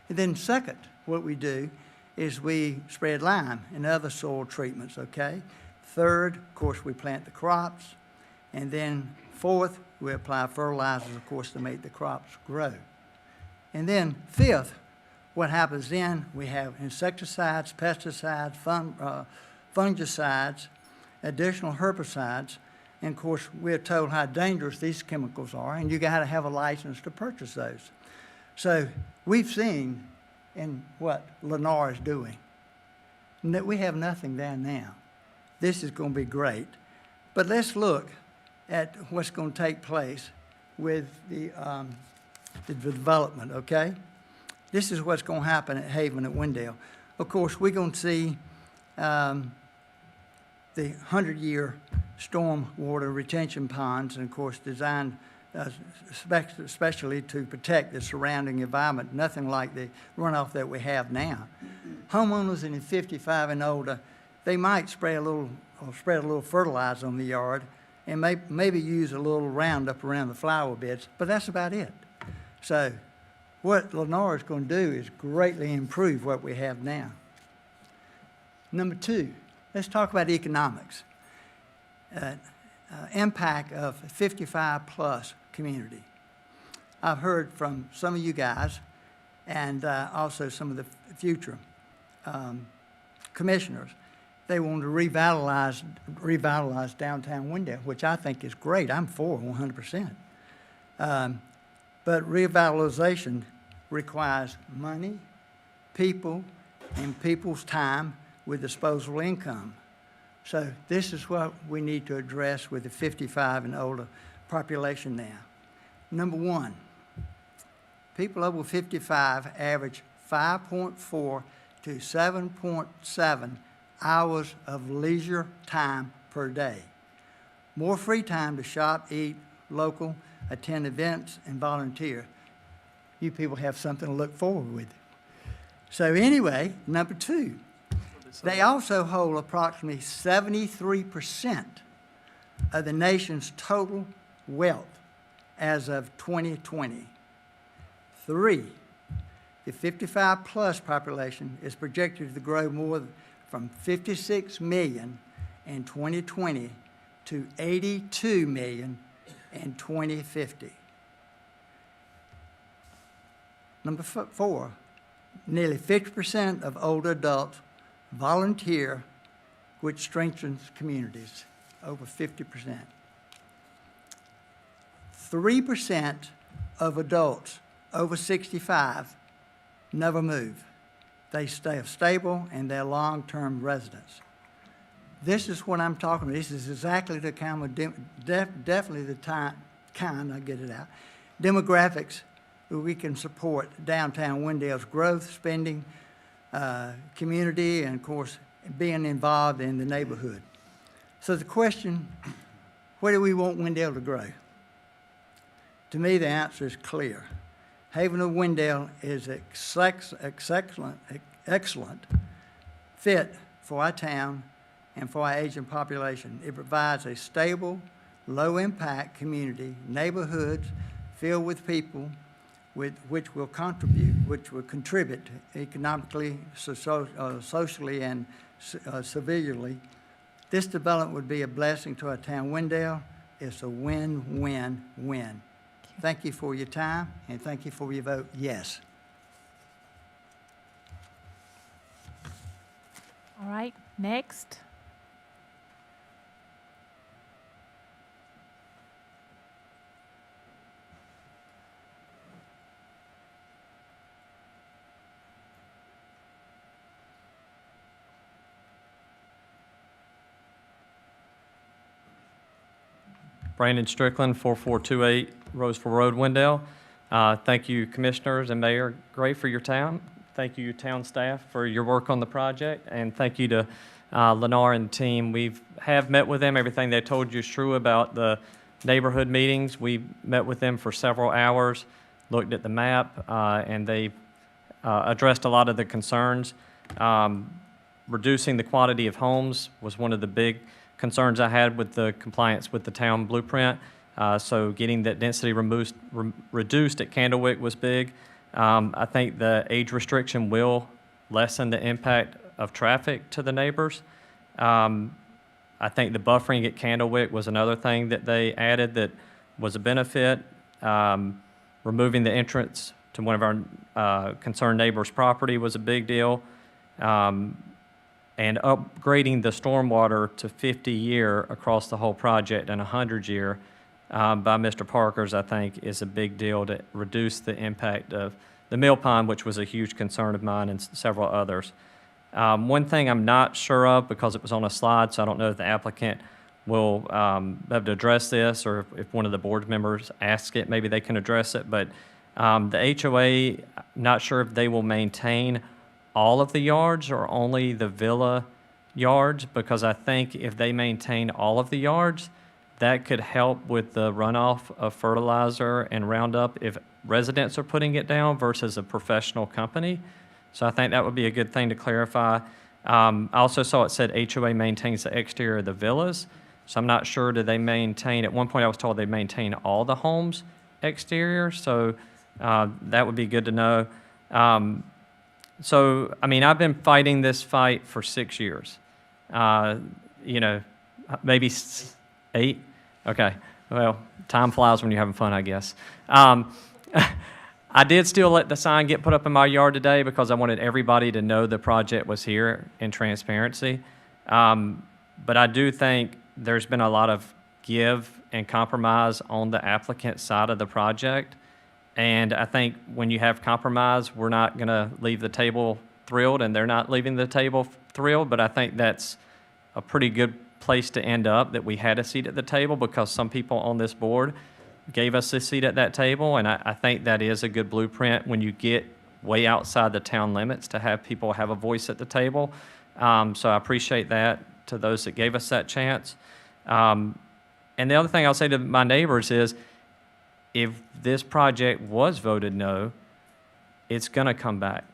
And then second, what we do is we spread lime and other soil treatments, okay? Third, of course, we plant the crops. And then fourth, we apply fertilizers, of course, to make the crops grow. And then fifth, what happens then, we have insecticides, pesticides, fungicides, additional herbicides, and of course, we're told how dangerous these chemicals are, and you got to have a license to purchase those. So we've seen in what Lennar is doing, that we have nothing there now. This is going to be great. But let's look at what's going to take place with the development, okay? This is what's going to happen at Haven at Wendell. Of course, we're going to see the 100-year storm water retention ponds, and of course designed especially to protect the surrounding environment, nothing like the runoff that we have now. Homeowners in 55 and older, they might spread a little fertilizer on the yard and maybe use a little Roundup around the flower beds, but that's about it. So what Lennar is going to do is greatly improve what we have now. Number two, let's talk about economics. Impact of 55-plus community. I've heard from some of you guys and also some of the future commissioners. They want to revitalize downtown Wendell, which I think is great. I'm for 100%. But revitalization requires money, people, and people's time with disposable income. So this is what we need to address with the 55 and older population now. Number one, people over 55 average 5.4 to 7.7 hours of leisure time per day. More free time to shop, eat, local, attend events, and volunteer. You people have something to look forward with. So anyway, number two, they also hold approximately 73% of the nation's total wealth as of 2020. Three, the 55-plus population is projected to grow more from 56 million in 2020 to 82 million in 2050. Number four, nearly 50% of older adults volunteer, which strengthens communities, over 50%. 3% of adults over 65 never move. They stay stable and they're long-term residents. This is what I'm talking about. This is exactly the kind of, definitely the kind, I get it out, demographics that we can support downtown Wendell's growth, spending, community, and of course, being involved in the neighborhood. So the question, where do we want Wendell to grow? To me, the answer is clear. Haven of Wendell is excellent fit for our town and for our aging population. It provides a stable, low-impact community, neighborhoods filled with people which will contribute which would contribute economically, socially, and civilly. This development would be a blessing to our town, Wendell. It's a win-win-win. Thank you for your time, and thank you for your vote yes. All right, next. Brandon Strickland, 4428 Roseville Road, Wendell. Thank you, Commissioners and Mayor Gray, for your time. Thank you, town staff, for your work on the project, and thank you to Lennar and team. We have met with them. Everything they told you is true about the neighborhood meetings. We met with them for several hours, looked at the map, and they addressed a lot of the concerns. Reducing the quantity of homes was one of the big concerns I had with the compliance with the town blueprint. So getting that density reduced at Candlewick was big. I think the age restriction will lessen the impact of traffic to the neighbors. I think the buffering at Candlewick was another thing that they added that was a benefit. Removing the entrance to one of our concerned neighbors' property was a big deal. And upgrading the stormwater to 50-year across the whole project and 100-year by Mr. Parker's, I think, is a big deal to reduce the impact of the mill pond, which was a huge concern of mine and several others. One thing I'm not sure of, because it was on a slide, so I don't know if the applicant will have to address this, or if one of the board members asks it, maybe they can address it. But the HOA, not sure if they will maintain all of the yards or only the villa yards, because I think if they maintain all of the yards, that could help with the runoff of fertilizer and Roundup if residents are putting it down versus a professional company. So I think that would be a good thing to clarify. I also saw it said HOA maintains the exterior of the villas. So I'm not sure, do they maintain, at one point I was told they maintain all the homes exterior. So that would be good to know. So, I mean, I've been fighting this fight for 6 years. You know, maybe 8? Okay. Well, time flies when you're having fun, I guess. I did still let the sign get put up in my yard today because I wanted everybody to know the project was here in transparency. But I do think there's been a lot of give and compromise on the applicant's side of the project. And I think when you have compromise, we're not going to leave the table thrilled, and they're not leaving the table thrilled. But I think that's a pretty good place to end up, that we had a seat at the table, because some people on this board gave us a seat at that table. And I think that is a good blueprint when you get way outside the town limits to have people have a voice at the table. So I appreciate that to those that gave us that chance. And the other thing I'll say to my neighbors is, if this project was voted no, it's going to come back.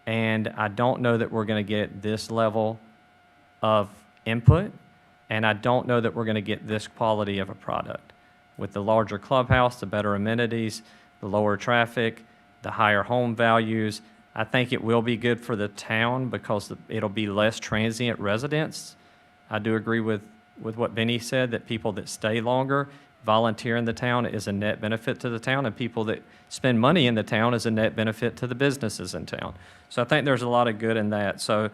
And I don't know that we're going to get this level of input, and I don't know that we're going to get this quality of a product. With the larger clubhouse, the better amenities, the lower traffic, the higher home values, I think it will be good for the town because it'll be less transient residents. I do agree with what Benny said, that people that stay longer, volunteer in the town is a net benefit to the town, and people that spend money in the town is a net benefit to the businesses in town. So I think there's a lot of good in that. So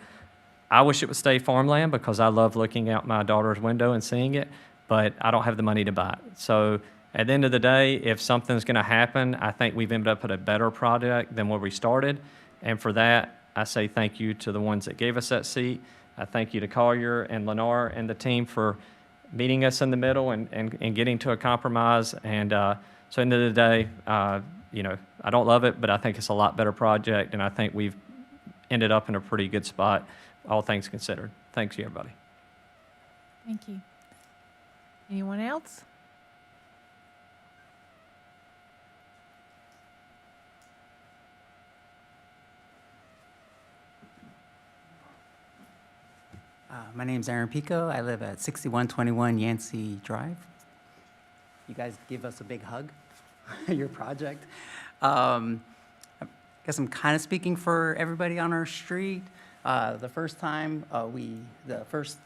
I wish it would stay farmland because I love looking out my daughter's window and seeing it, but I don't have the money to buy it. So at the end of the day, if something's going to happen, I think we've ended up at a better product than where we started. And for that, I say thank you to the ones that gave us that seat. I thank you to Collier and Lennar and the team for meeting us in the middle and getting to a compromise. And so at the end of the day, you know, I don't love it, but I think it's a lot better project, and I think we've ended up in a pretty good spot, all things considered. Thanks you, everybody. Thank you. Anyone else? My name's Aaron Pico. I live at 6121 Yancey Drive. You guys give us a big hug, your project. guess I'm kind of speaking for everybody on our street. The first time, the first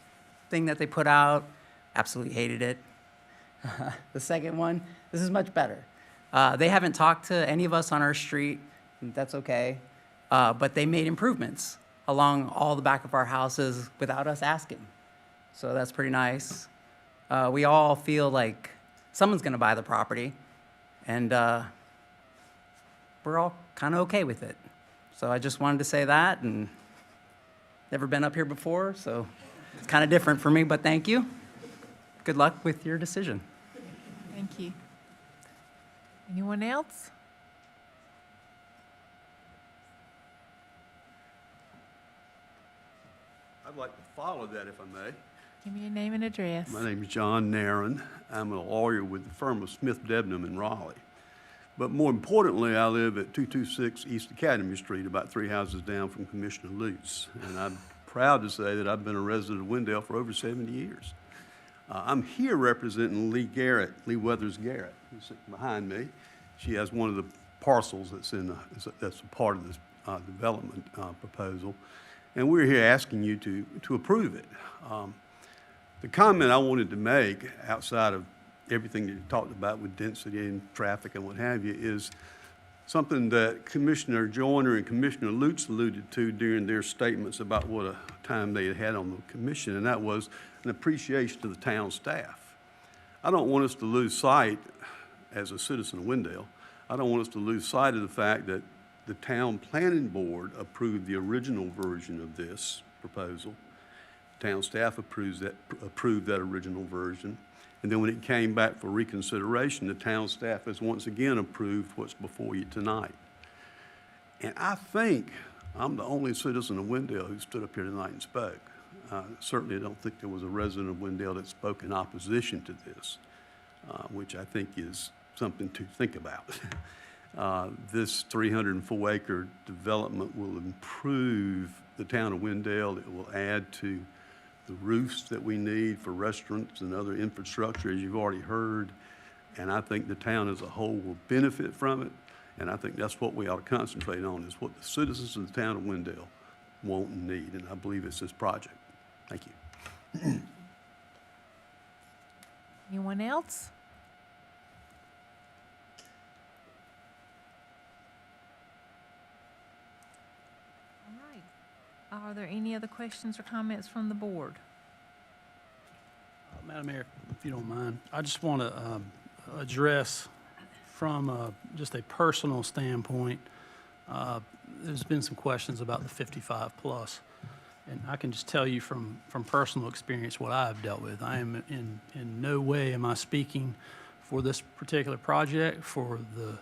thing that they put out, absolutely hated it. The second one, this is much better. They haven't talked to any of us on our street, and that's okay, but they made improvements along all the back of our houses without us asking. So that's pretty nice. We all feel like someone's gonna buy the property, and we're all kind of okay with it. So I just wanted to say that, and never been up here before, so it's kind of different for me, but thank you. Good luck with your decision. Thank you. Anyone else? I'd like to follow that if I may. Give me your name and address. My name is John Narron. I'm a lawyer with the firm of Smith Debnam in Raleigh. But more importantly, I live at 226 East Academy Street, about 3 houses down from Commissioner Lutz. And I'm proud to say that I've been a resident of Wendell for over 70 years. I'm here representing Lee Weathers Garrett, who's sitting behind me. She has one of the parcels that's a part of this development proposal. And we're here asking you to approve it. The comment I wanted to make, outside of everything that you talked about with density and traffic and what have you, is something that Commissioner Joyner and Commissioner Lutz alluded to during their statements about what a time they had had on the commission, and that was an appreciation to the town staff. I don't want us to lose sight, as a citizen of Wendell, I don't want us to lose sight of the fact that the town planning board approved the original version of this proposal. Town staff approved that original version. And then when it came back for reconsideration, the town staff has once again approved what's before you tonight. And I think I'm the only citizen of Wendell who stood up here tonight and spoke. Certainly I don't think there was a resident of Wendell that spoke in opposition to this, which I think is something to think about. This 304-acre development will improve the town of Wendell. It will add to the roofs that we need for restaurants and other infrastructure, as you've already heard. And I think the town as a whole will benefit from it. And I think that's what we ought to concentrate on, is what the citizens of the town of Wendell want and need. And I believe it's this project. Thank you. Anyone else? All right. Are there any other questions or comments from the board? Madam Mayor, if you don't mind, I just want to address from just a personal standpoint, there's been some questions about the 55 plus. And I can just tell you from personal experience what I've dealt with. I am in no way am I speaking for this particular project, for the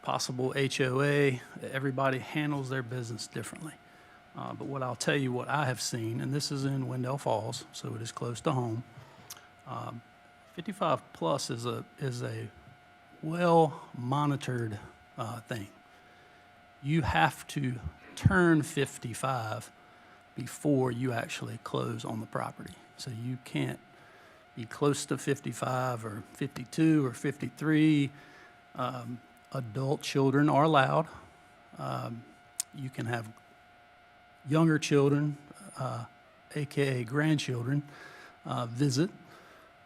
possible HOA. Everybody handles their business differently. But what I'll tell you what I have seen, and this is in Wendell Falls, so it is close to home. 55 plus is a well-monitored thing. You have to turn 55 before you actually close on the property. So you can't be close to 55 or 52 or 53. Adult children are allowed. You can have younger children, AKA grandchildren, visit.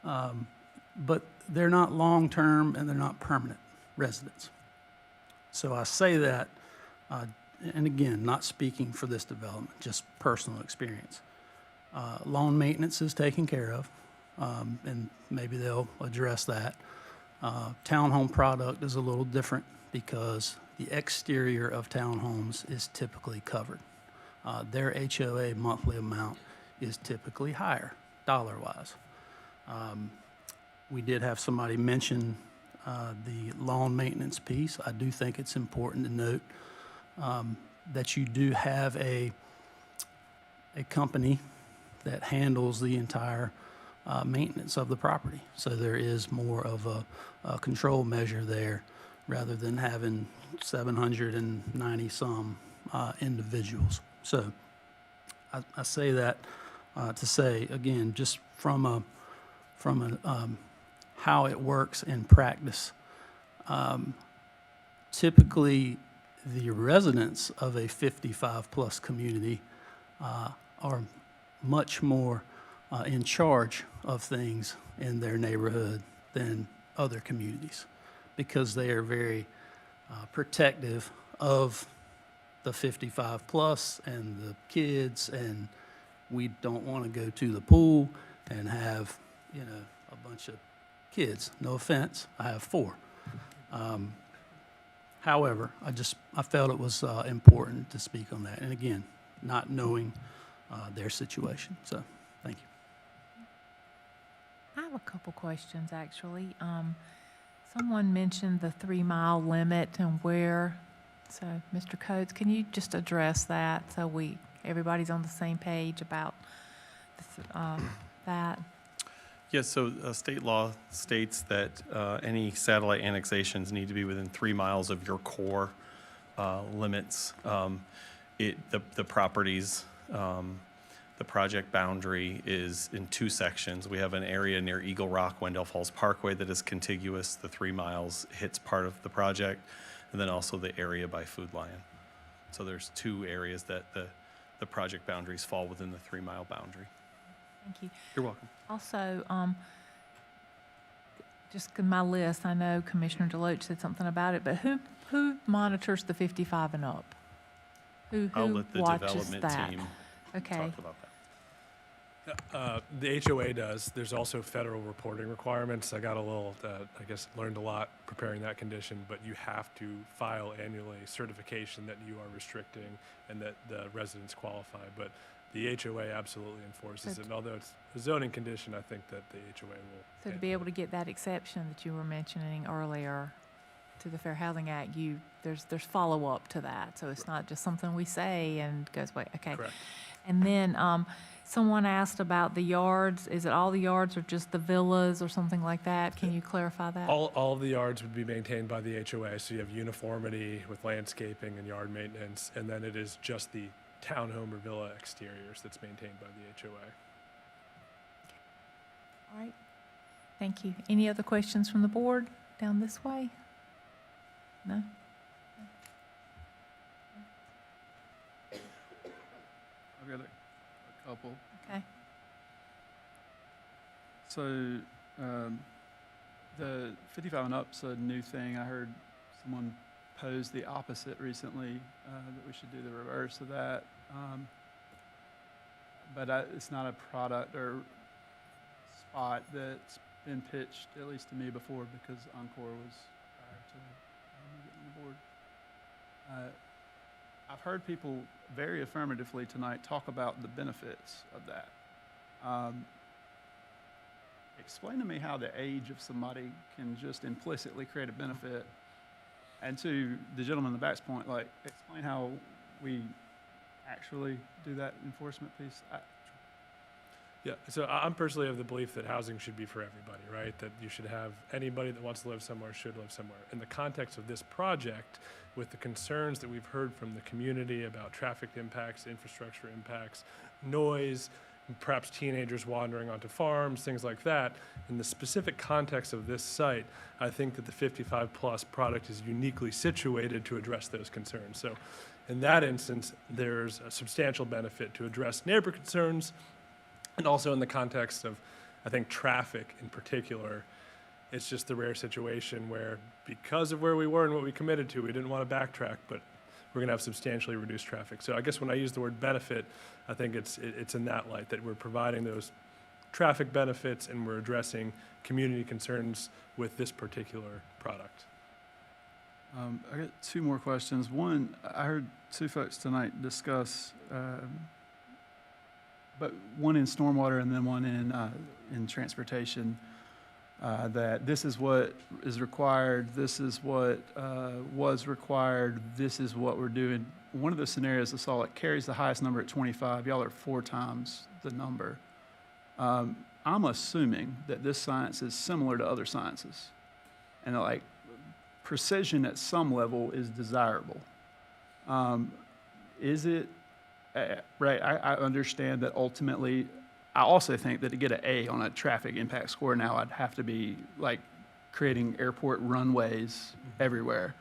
But they're not long-term and they're not permanent residents. So I say that, and again, not speaking for this development, just personal experience. Lawn maintenance is taken care of, and maybe they'll address that. Townhome product is a little different because the exterior of townhomes is typically covered. Their HOA monthly amount is typically higher, dollar-wise. We did have somebody mention the lawn maintenance piece. I do think it's important to note that you do have a company that handles the entire maintenance of the property. So there is more of a control measure there rather than having 790 some individuals. So I say that to say, again, just from how it works in practice. Typically, the residents of a 55-plus community are much more in charge of things in their neighborhood than other communities because they are very protective of the 55-plus and the kids, and we don't want to go to the pool and have, you know, a bunch of kids. No offense, I have 4. However, I felt it was important to speak on that. And again, not knowing their situation. So, thank you. I have a couple questions, actually. Someone mentioned the 3-mile limit and where, so Mr. Coates, can you just address that so everybody's on the same page about that? Yes, so state law states that any satellite annexations need to be within 3 miles of your core limits. The properties, the project boundary is in 2 sections. We have an area near Eagle Rock, Wendell Falls Parkway that is contiguous. The 3 miles hits part of the project, and then also the area by Food Lion. So there's 2 areas that the project boundaries fall within the 3-mile boundary. Thank you. You're welcome. Also, just in my list, I know Commissioner Deloach said something about it, but who monitors the 55 and up? Who I'll let the watches development that? team Okay. talk about that. The HOA does. There's also federal reporting requirements. I got a little, I guess, learned a lot preparing that condition, but you have to file annually certification that you are restricting and that the residents qualify. But the HOA absolutely enforces it. And although it's a zoning condition, I think that the HOA will. So to be able to get that exception that you were mentioning earlier to the Fair Housing Act, there's follow-up to that. So it's not just something we say and goes away. Okay. Correct. And then someone asked about the yards. Is it all the yards or just the villas or something like that? Can you clarify that? All of the yards would be maintained by the HOA, so you have uniformity with landscaping and yard maintenance, and then it is just the townhome or villa exteriors that's maintained by the HOA. All right. Thank you. Any other questions from the board down this way? No? I've got a couple. Okay. So, the 55 and up's a new thing. I heard someone pose the opposite recently, that we should do the reverse of that. But it's not a product or spot that's been pitched, at least to me before, because Encore was prior to me getting on the board. I've heard people very affirmatively tonight talk about the benefits of that. Explain to me how the age of somebody can just implicitly create a benefit. And to the gentleman in the back's point, like, explain how we actually do that enforcement piece. Yeah, so I'm personally of the belief that housing should be for everybody, right? That you should have, anybody that wants to live somewhere should live somewhere. In the context of this project, with the concerns that we've heard from the community about traffic impacts, infrastructure impacts, noise, perhaps teenagers wandering onto farms, things like that, in the specific context of this site, I think that the 55-plus product is uniquely situated to address those concerns. So in that instance, there's a substantial benefit to address neighbor concerns, and also in the context of, I think, traffic in particular. It's just the rare situation where, because of where we were and what we committed to, we didn't want to backtrack, but we're going to have substantially reduced traffic. So I guess when I use the word benefit, I think it's in that light, that we're providing those traffic benefits and we're addressing community concerns with this particular product. I got 2 more questions. One, I heard 2 folks tonight discuss, but one in stormwater and then one in transportation, that this is what is required, this is what was required, this is what we're doing. One of the scenarios I saw, it carries the highest number at 25. Y'all are 4 times the number. I'm assuming that this science is similar to other sciences, and like precision at some level is desirable. Is it? Right, I understand that ultimately, I also think that to get an A on a traffic impact score now, I'd have to be like creating airport runways everywhere.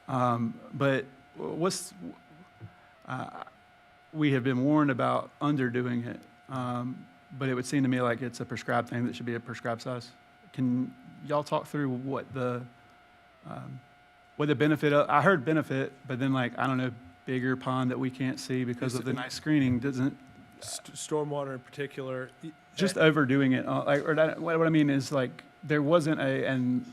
But we have been warned about underdoing it, but it would seem to me like it's a prescribed thing that should be a prescribed size. Can y'all talk through what the benefit of, I heard benefit, but then like, I don't know, bigger pond that we can't see because of the nice screening doesn't, Stormwater in particular. just overdoing it. What I mean is like, there wasn't and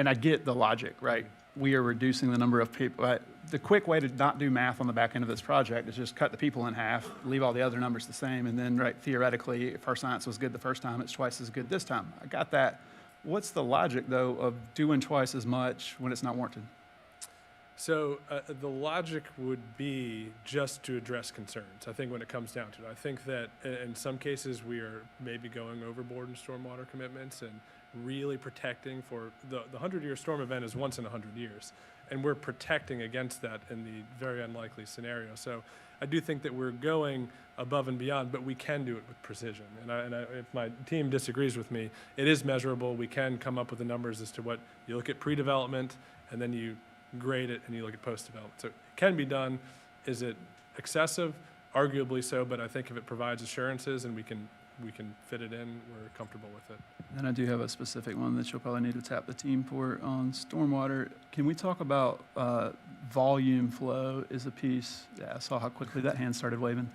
I get the logic, right? We are reducing the number of people. The quick way to not do math on the back end of this project is just cut the people in half, leave all the other numbers the same, and then, right, theoretically, if our science was good the first time, it's twice as good this time. I got that. What's the logic, though, of doing twice as much when it's not warranted? So the logic would be just to address concerns, I think, when it comes down to it. I think that in some cases we are maybe going overboard in stormwater commitments and really protecting for the 100-year storm event is once in 100 years. And we're protecting against that in the very unlikely scenario. So I do think that we're going above and beyond, but we can do it with precision. And if my team disagrees with me, it is measurable. We can come up with the numbers as to what you look at pre-development, and then you grade it, and you look at post-development. So it can be done. Is it excessive? Arguably so, but I think if it provides assurances and we can fit it in, we're comfortable with it. And I do have a specific one that you'll probably need to tap the team for on stormwater. Can we talk about volume flow is a piece? Yeah, I saw how quickly that hand started waving.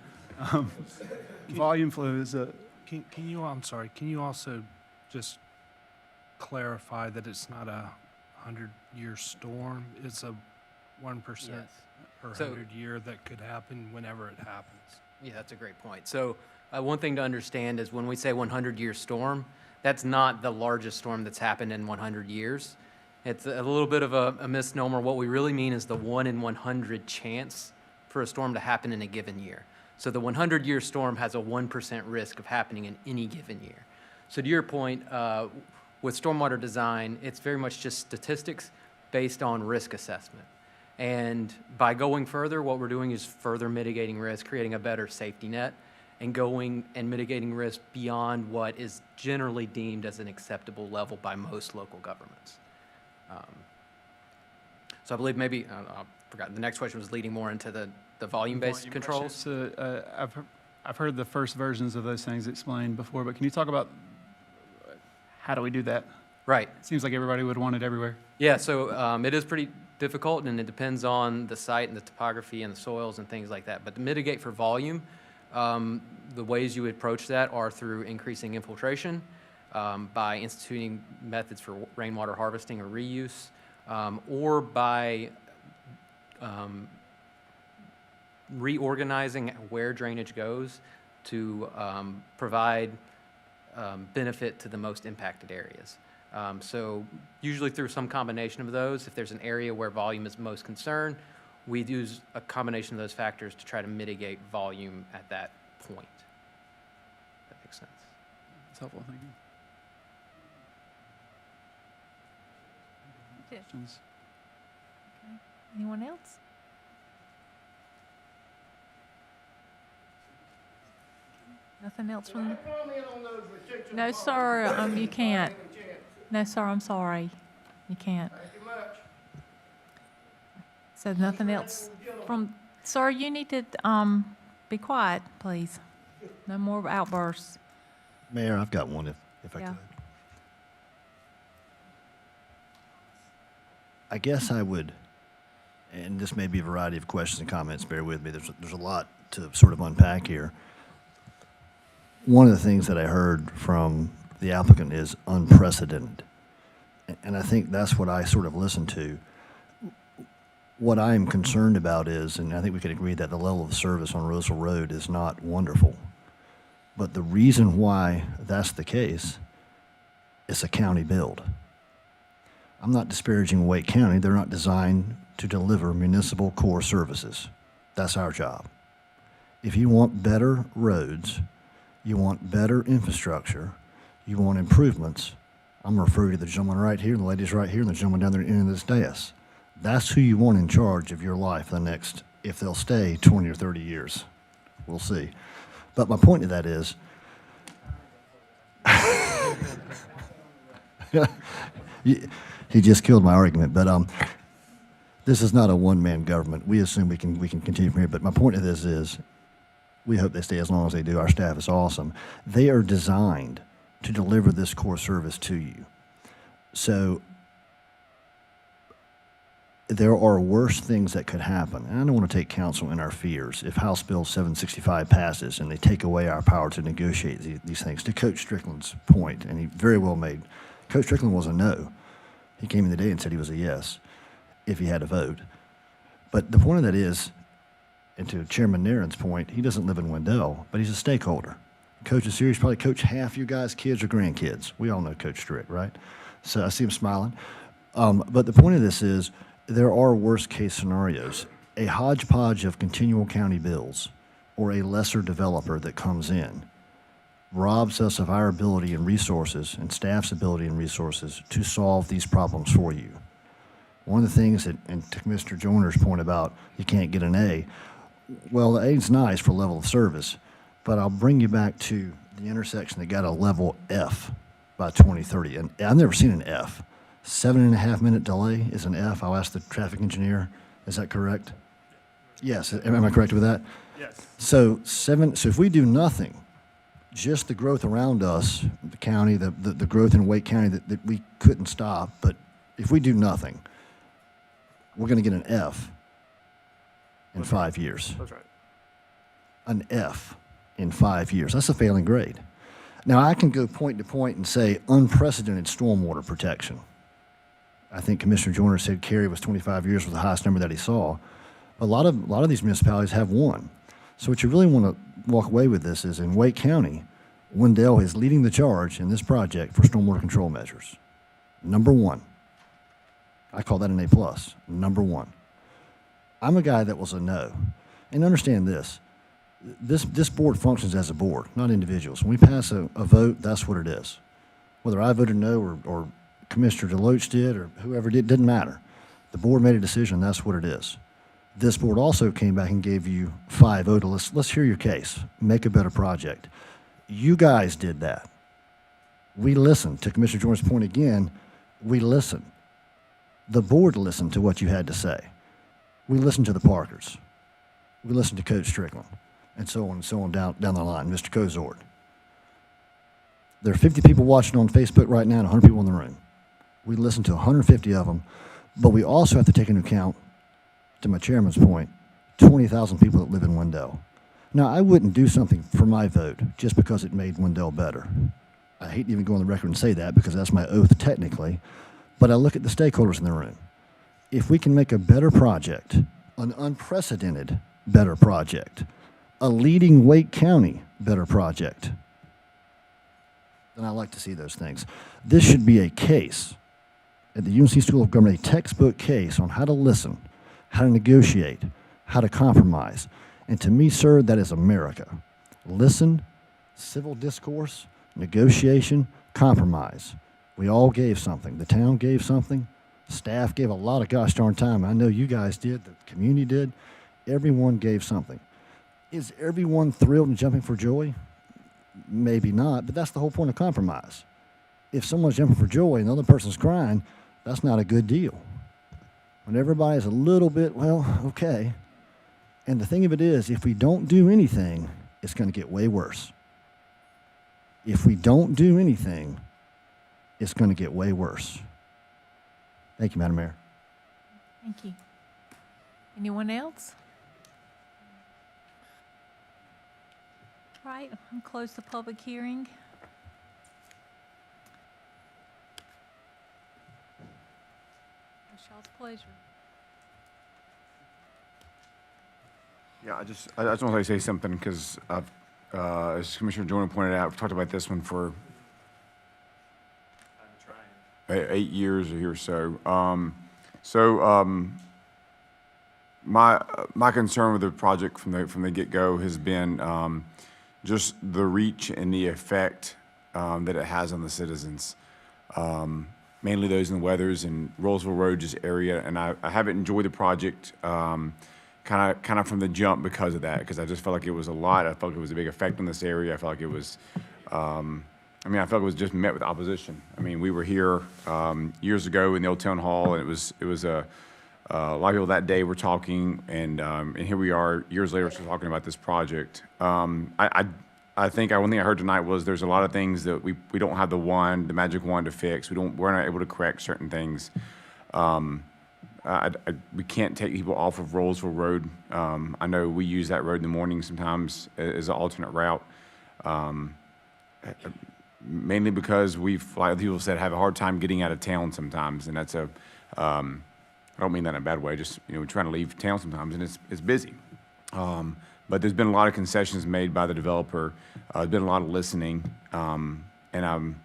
Volume flow is a... Can you, I'm sorry, can you also just clarify that it's not a 100-year storm? It's a 1% per 100 year that could happen whenever it happens. Yeah, that's a great point. So one thing to understand is when we say 100-year storm, that's not the largest storm that's happened in 100 years. It's a little bit of a misnomer. What we really mean is the 1 in 100 chance for a storm to happen in a given year. So the 100-year storm has a 1% risk of happening in any given year. So to your point, with stormwater design, it's very much just statistics based on risk assessment. And by going further, what we're doing is further mitigating risk, creating a better safety net, and going and mitigating risk beyond what is generally deemed as an acceptable level by most local governments. So I believe maybe, I forgot, the next question was leading more into the volume-based controls. So, I've heard the first versions of those things explained before, but can you talk about how do we do that? Right. It seems like everybody would want it everywhere. Yeah, so it is pretty difficult, and it depends on the site and the topography and the soils and things like that. But to mitigate for volume, the ways you would approach that are through increasing infiltration, by instituting methods for rainwater harvesting or reuse, or by reorganizing where drainage goes to provide benefit to the most impacted areas. So usually through some combination of those. If there's an area where volume is most concerned, we use a combination of those factors to try to mitigate volume at that point. That makes sense. That's helpful, thank you. Questions? Okay. Anyone else? Nothing else from the... No, sir, you can't. No, sir, I'm sorry. You can't. So nothing else from, sir, you need to be quiet, please. No more outbursts. Mayor, I've got one if I Yeah. could. I guess I would, and this may be a variety of questions and comments, bear with me, there's a lot to sort of unpack here. One of the things that I heard from the applicant is unprecedented. And I think that's what I sort of listened to. What I'm concerned about is, and I think we can agree that the level of service on Roseville Road is not wonderful. But the reason why that's the case is a county build. I'm not disparaging Wake County. They're not designed to deliver municipal core services. That's our job. If you want better roads, you want better infrastructure, you want improvements, I'm referring to the gentleman right here, the ladies right here, and the gentleman down there at the end of this dais. That's who you want in charge of your life the next, if they'll stay 20 or 30 years. We'll see. But my point to that is, he just killed my argument. But this is not a one-man government. We assume we can continue from here. But my point of this is, we hope they stay as long as they do. Our staff is awesome. They are designed to deliver this core service to you. So there are worse things that could happen. And I don't want to take counsel in our fears. If House Bill 765 passes and they take away our power to negotiate these things, to Coach Strickland's point, and he very well made, Coach Strickland was a no. He came in the day and said he was a yes if he had a vote. But the point of that is, and to Chairman Naren's point, he doesn't live in Wendell, but he's a stakeholder. Coach is serious, probably coach half you guys' kids or grandkids. We all know Coach Strick, right? So I see him smiling. But the point of this is, there are worst case scenarios. A hodgepodge of continual county bills or a lesser developer that comes in robs us of our ability and resources and staff's ability and resources to solve these problems for you. One of the things that, and to Mr. Joyner's point about you can't get an A, well, the A's nice for level of service, but I'll bring you back to the intersection that got a level F by 2030. And I've never seen an F. 7.5 minute delay is an F. I'll ask the traffic engineer. Is that correct? Yes. Am I correct with that? Yes. So if we do nothing, just the growth around us, the county, the growth in Wake County that we couldn't stop, but if we do nothing, we're going to get an F in 5 years. That's right. An F in 5 years. That's a failing grade. Now, I can go point to point and say unprecedented stormwater protection. I think Commissioner Joyner said Cary was 25 years was the highest number that he saw. A lot of these municipalities have one. So what you really want to walk away with this is in Wake County, Wendell is leading the charge in this project for stormwater control measures. Number one. I call that an A+, number one. I'm a guy that was a no. And understand this. This board functions as a board, not individuals. When we pass a vote, that's what it is. Whether I voted no or Commissioner Deloach did or whoever did, didn't matter. The board made a decision, that's what it is. This board also came back and gave you 5-0 to let's hear your case, make a better project. You guys did that. We listened. To Commissioner Jordan's point again, we listened. The board listened to what you had to say. We listened to the Parkers. We listened to Coach Strickland, and so on down the line, Mr. Cozord. There are 50 people watching on Facebook right now and 100 people in the room. We listened to 150 of them, but we also have to take into account, to my chairman's point, 20,000 people that live in Wendell. Now, I wouldn't do something for my vote just because it made Wendell better. I hate to even go on the record and say that because that's my oath technically, but I look at the stakeholders in the room. If we can make a better project, an unprecedented better project, a leading Wake County better project, then I like to see those things. This should be a case at the UNC School of Government, a textbook case on how to listen, how to negotiate, how to compromise. And to me, sir, that is America. Listen, civil discourse, negotiation, compromise. We all gave something. The town gave something. Staff gave a lot of gosh darn time. I know you guys did. The community did. Everyone gave something. Is everyone thrilled and jumping for joy? Maybe not, but that's the whole point of compromise. If someone's jumping for joy and the other person's crying, that's not a good deal. When everybody's a little bit, well, okay. And the thing of it is, if we don't do anything, it's going to get way worse. If we don't do anything, it's going to get way worse. Thank you, Madam Mayor. Thank you. Anyone else? All right, I'm close the public hearing. What's y'all's pleasure? Yeah, I just want to say something because as Commissioner Jordan pointed out, we've talked about this one for 8 years or so. My concern with the project from the get-go has been just the reach and the effect that it has on the citizens, mainly those in the Weathers and Roseville Road just area. And I haven't enjoyed the project kind of from the jump because of that, because I just felt like it was a lot. I felt like it was a big effect on this area. I felt like it was, I felt like it was just met with opposition. I mean, we were here years ago in the Old Town Hall, and it was a a lot of people that day were talking, and here we are years later still talking about this project. I think one thing I heard tonight was there's a lot of things that we don't have the magic wand to fix. We're not able to correct certain things. We can't take people off of Rollsville Road. I know we use that road in the morning sometimes as an alternate route. Mainly because like people said, have a hard time getting out of town sometimes, and that's I don't mean that in a bad way. Just we're trying to leave town sometimes, and it's busy. But there's been a lot of concessions made by the developer. There's been a lot of listening, and I'm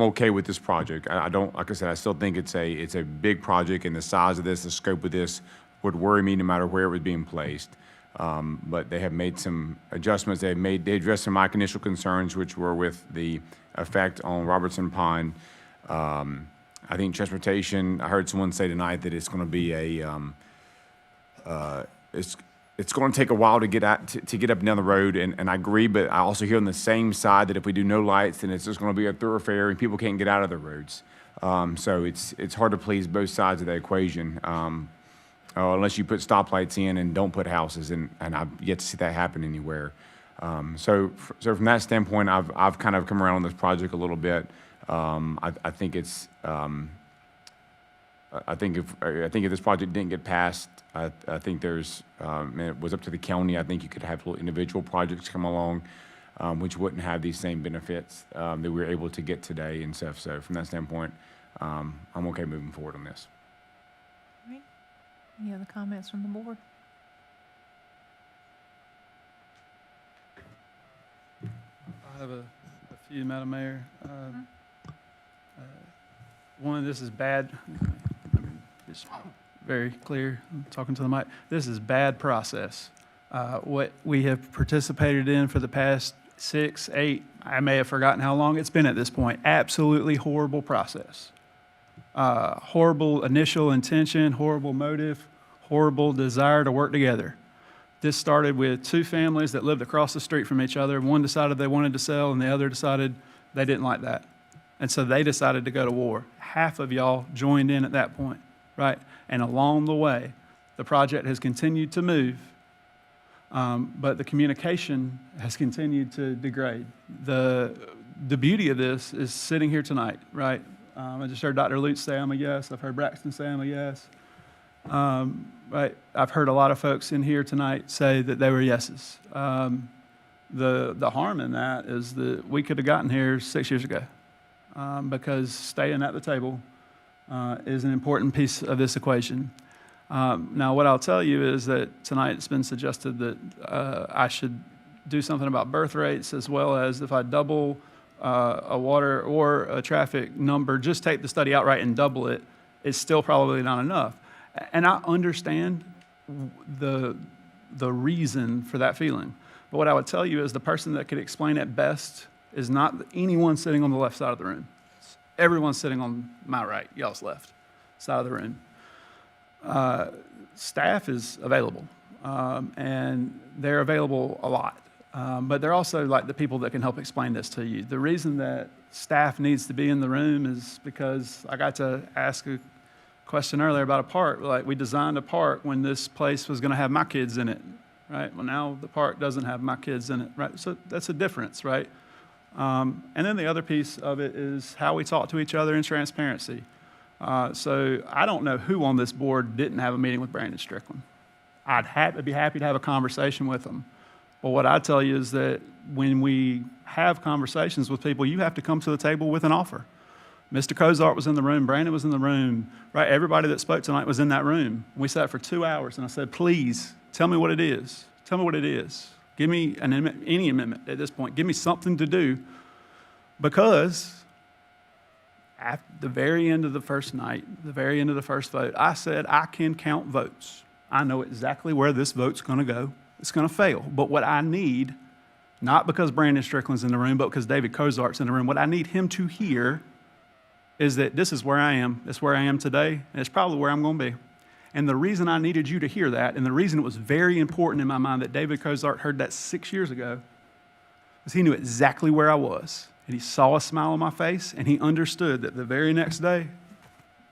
okay with this project. I don't, like I said, I still think it's a big project, and the size of this, the scope of this, would worry me no matter where it was being placed. But they have made some adjustments. They addressed some of my initial concerns, which were with the effect on Robertson Pond. I think transportation. I heard someone say tonight that it's going to be it's going to take a while to get up and down the road, and I agree. But I also hear on the same side that if we do no lights, then it's just going to be a thoroughfare, and people can't get out of the roads. So it's hard to please both sides of the equation. Unless you put stoplights in and don't put houses, and I've yet to see that happen anywhere. So from that standpoint, I've kind of come around on this project a little bit. I think it's I think if this project didn't get passed, I think there's and it was up to the county. I think you could have little individual projects come along, which wouldn't have these same benefits that we were able to get today and stuff. So from that standpoint, I'm okay moving forward on this. All right. Any other comments from the board? I have a few, Madam Mayor. One, this is bad. It's very clear, I'm talking to the mic. This is bad process. What we have participated in for the past 6, 8, I may have forgotten how long it's been at this point. Absolutely horrible process. Horrible initial intention, horrible motive, horrible desire to work together. This started with 2 families that lived across the street from each other. One decided they wanted to sell, and the other decided they didn't like that. And so they decided to go to war. Half of y'all joined in at that point, right? And along the way, the project has continued to move, but the communication has continued to degrade. The beauty of this is sitting here tonight, right? I just heard Dr. Lutz say I'm a yes. I've heard Braxton say I'm a yes. Right? I've heard a lot of folks in here tonight say that they were yeses. The harm in that is that we could have gotten here 6 years ago, because staying at the table is an important piece of this equation. Now, what I'll tell you is that tonight it's been suggested that I should do something about birth rates, as well as if I double a water or a traffic number, just take the study outright and double it, it's still probably not enough. And I understand the reason for that feeling. But what I would tell you is the person that could explain it best is not anyone sitting on the left side of the room. Everyone's sitting on my right, y'all's left side of the room. Staff is available, and they're available a lot. But they're also like the people that can help explain this to you. The reason that staff needs to be in the room is because I got to ask a question earlier about a park. Like, we designed a park when this place was going to have my kids in it, right? Well, now the park doesn't have my kids in it, right? So that's a difference, right? And then the other piece of it is how we talk to each other in transparency. So I don't know who on this board didn't have a meeting with Brandon Strickland. I'd be happy to have a conversation with them. But what I tell you is that when we have conversations with people, you have to come to the table with an offer. Mr. Cozart was in the room, Brandon was in the room, right? Everybody that spoke tonight was in that room. We sat for 2 hours, and I said, please, tell me what it is. Tell me what it is. Give me any amendment at this point. Give me something to do, because at the very end of the first night, the very end of the first vote, I said, I can count votes. I know exactly where this vote's going to go. It's going to fail. But what I need, not because Brandon Strickland's in the room, but because David Cozart's in the room, what I need him to hear is that this is where I am. It's where I am today, and it's probably where I'm going to be. And the reason I needed you to hear that, and the reason it was very important in my mind that David Cozart heard that 6 years ago, is he knew exactly where I was. And he saw a smile on my face, and he understood that the very next day,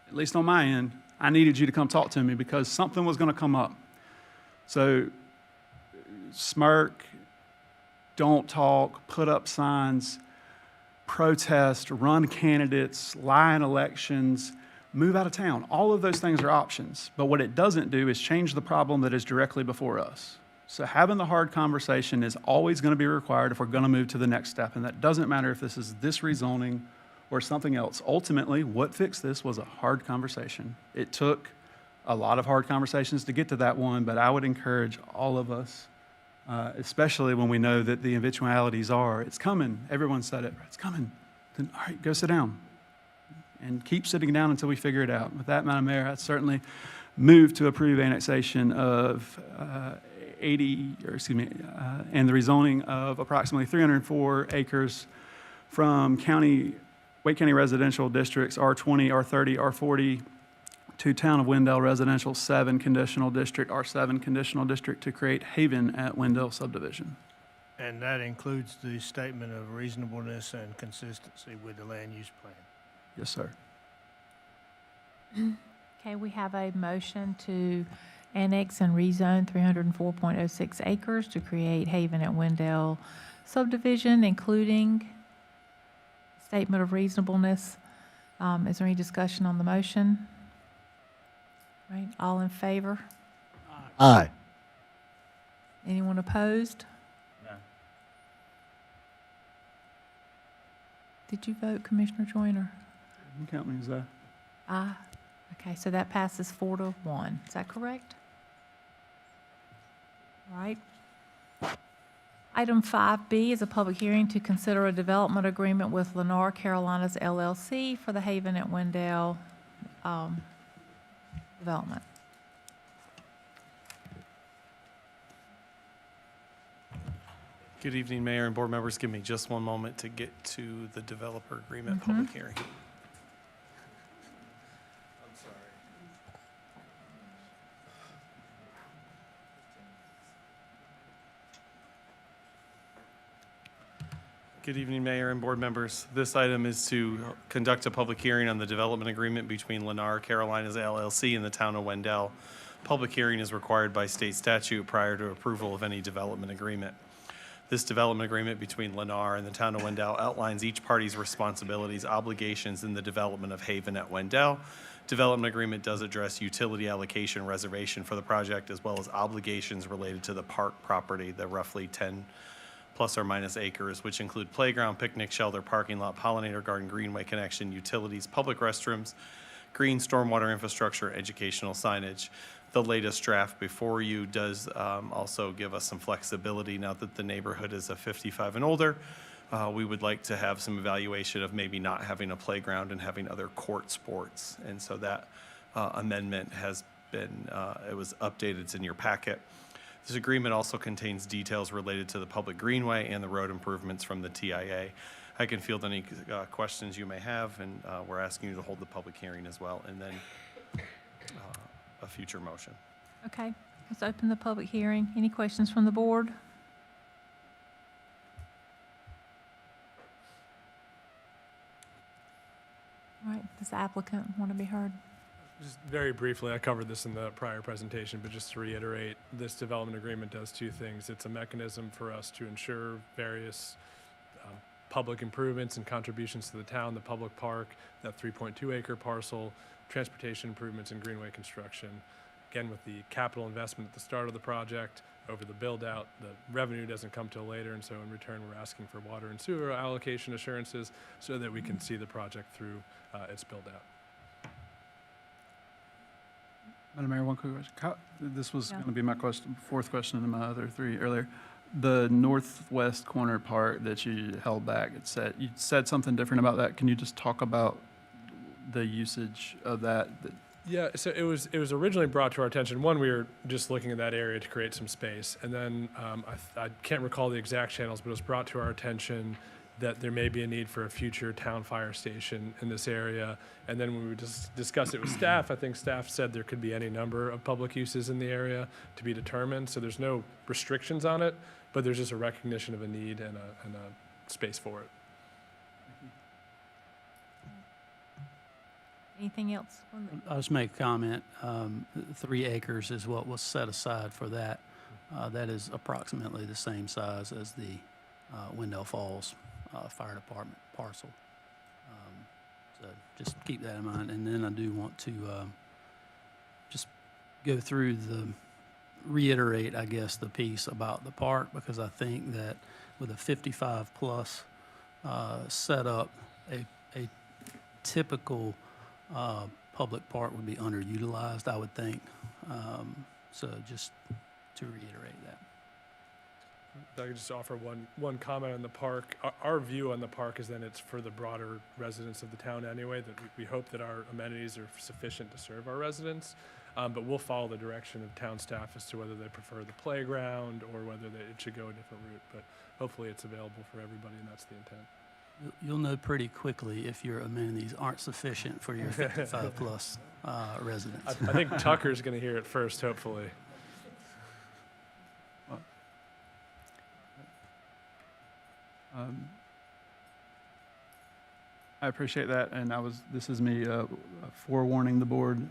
at least on my end, I needed you to come talk to me because something was going to come up. So smirk, don't talk, put up signs, protest, run candidates, lie in elections, move out of town. All of those things are options. But what it doesn't do is change the problem that is directly before us. So having the hard conversation is always going to be required if we're going to move to the next step. And that doesn't matter if this is this rezoning or something else. Ultimately, what fixed this was a hard conversation. It took a lot of hard conversations to get to that one, but I would encourage all of us, especially when we know that the eventualities are, it's coming. Everyone said it, it's coming. Then, all right, go sit down and keep sitting down until we figure it out. With that, Madam Mayor, I'd certainly move to approve annexation of and the rezoning of approximately 304 acres from Wake County residential districts R20, R30, R40 to Town of Wendell Residential 7 Conditional District, R7 Conditional District to create Haven at Wendell subdivision. And that includes the statement of reasonableness and consistency with the land use plan. Yes, sir. Okay, we have a motion to annex and rezone 304.06 acres to create Haven at Wendell subdivision, including statement of reasonableness. Is there any discussion on the motion? Right, all in favor? Aye. Anyone opposed? No. Did you vote, Commissioner Joyner? You count me as that. Aye. Okay, so that passes 4-1. Is that correct? All right. Item 5B is a public hearing to consider a development agreement with Lennar Carolinas LLC for the Haven at Wendell development. Good evening, Mayor and board members. Give me just one moment to get to the developer agreement public hearing. I'm sorry. Good evening, Mayor and board members. This item is to conduct a public hearing on the development agreement between Lennar Carolinas LLC and the Town of Wendell. Public hearing is required by state statute prior to approval of any development agreement. This development agreement between Lennar and the Town of Wendell outlines each party's responsibilities, obligations in the development of Haven at Wendell. Development agreement does address utility allocation reservation for the project, as well as obligations related to the park property, the roughly 10 plus or minus acres, which include playground, picnic shelter, parking lot, pollinator garden, greenway connection, utilities, public restrooms, green stormwater infrastructure, educational signage. The latest draft before you does also give us some flexibility now that the neighborhood is a 55 and older. We would like to have some evaluation of maybe not having a playground and having other court sports. And so that amendment has been, it was updated, it's in your packet. This agreement also contains details related to the public greenway and the road improvements from the TIA. I can field any questions you may have, and we're asking you to hold the public hearing as well, and then a future motion. Okay, let's open the public hearing. Any questions from the board? All right, does the applicant want to be heard? Just very briefly, I covered this in the prior presentation, but just to reiterate, this development agreement does two things. It's a mechanism for us to ensure various public improvements and contributions to the town, the public park, that 3.2 acre parcel, transportation improvements and greenway construction. Again, with the capital investment at the start of the project, over the build out, the revenue doesn't come till later, and so in return, we're asking for water and sewer allocation assurances so that we can see the project through its build out. Madam Mayor, one quick question. This was Yeah. going to be my question, fourth question in my other three earlier. The northwest corner part that you held back, you said something different about that. Can you just talk about the usage of that? Yeah, so it was originally brought to our attention. One, we were just looking at that area to create some space, and then I can't recall the exact channels, but it was brought to our attention that there may be a need for a future town fire station in this area. And then when we discussed it with staff, I think staff said there could be any number of public uses in the area to be determined. So there's no restrictions on it, but there's just a recognition of a need and a space for it. Anything else? I'll just make a comment. 3 acres is what was set aside for that. That is approximately the same size as the Wendell Falls Fire Department parcel. So just keep that in mind. And then I do want to just go through reiterate, I guess, the piece about the park, because I think that with a 55-plus setup, a typical public park would be underutilized, I would think. So just to reiterate that. If I could just offer one comment on the park. Our view on the park is that it's for the broader residents of the town anyway, that we hope that our amenities are sufficient to serve our residents. But we'll follow the direction of town staff as to whether they prefer the playground or whether it should go a different route. But hopefully it's available for everybody, and that's the intent. You'll know pretty quickly if your amenities aren't sufficient for your 55-plus residents. I think Tucker's going to hear it first, hopefully. I appreciate that, and this is me forewarning the board.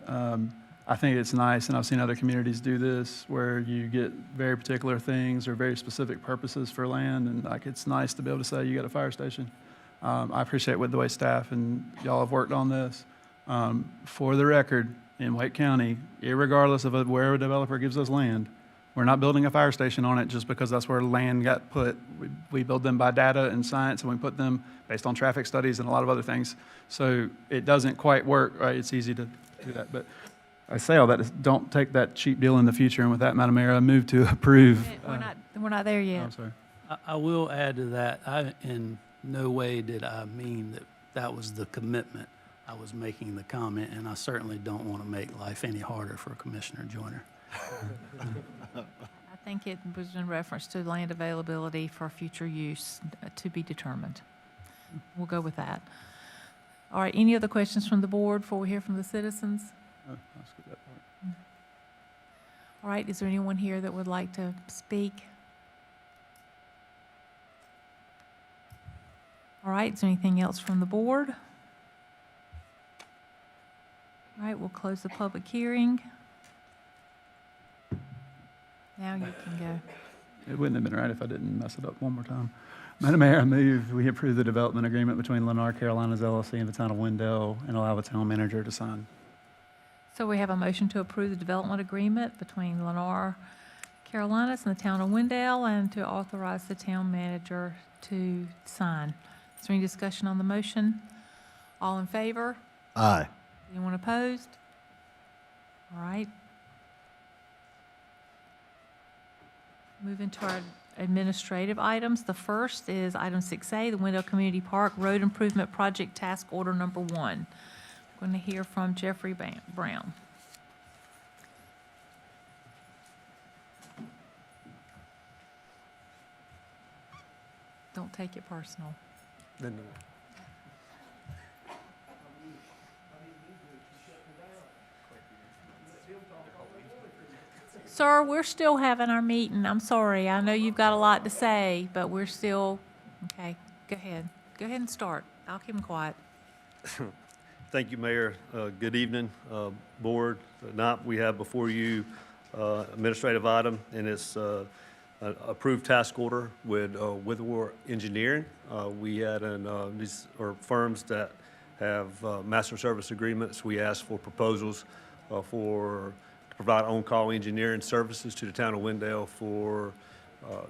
I think it's nice, and I've seen other communities do this, where you get very particular things or very specific purposes for land, and like it's nice to be able to say you got a fire station. I appreciate the way staff and y'all have worked on this. For the record, in Wake County, irregardless of where a developer gives us land, we're not building a fire station on it just because that's where land got put. We build them by data and science, and we put them based on traffic studies and a lot of other things. So it doesn't quite work, right? It's easy to do that. But I say all that is don't take that cheap deal in the future. And with that, Madam Mayor, I move to approve. We're not there yet. I'm sorry. I will add to that, in no way did I mean that was the commitment. I was making the comment, and I certainly don't want to make life any harder for Commissioner Joyner. I think it was in reference to land availability for future use to be determined. We'll go with that. All right, any other questions from the board before we hear from the citizens? Oh, I'll skip that part. All right, is there anyone here that would like to speak? All right, is there anything else from the board? All right, we'll close the public hearing. Now you can go. It wouldn't have been right if I didn't mess it up one more time. Madam Mayor, I move we approve the development agreement between Lennar Carolinas LLC and the town of Wendell and allow the town manager to sign. So we have a motion to approve the development agreement between Lennar Carolinas and the town of Wendell, and to authorize the town manager to sign. Is there any discussion on the motion? All in favor? Aye. Anyone opposed? All right. Moving to our administrative items. The first is item 6A, the Wendell Community Park Road Improvement Project Task Order Number 1. We're going to hear from Jeffrey Brown. Don't take it personal. Sir, we're still having our meeting. I'm sorry. I know you've got a lot to say, but we're still, okay, go ahead. Go ahead and start. I'll keep them quiet. Thank you, Mayor. Good evening, Board. Tonight we have before you administrative item, and it's an approved task order with Witherwar Engineering. We had these are firms that have master service agreements. We asked for proposals to provide on-call engineering services to the town of Wendell for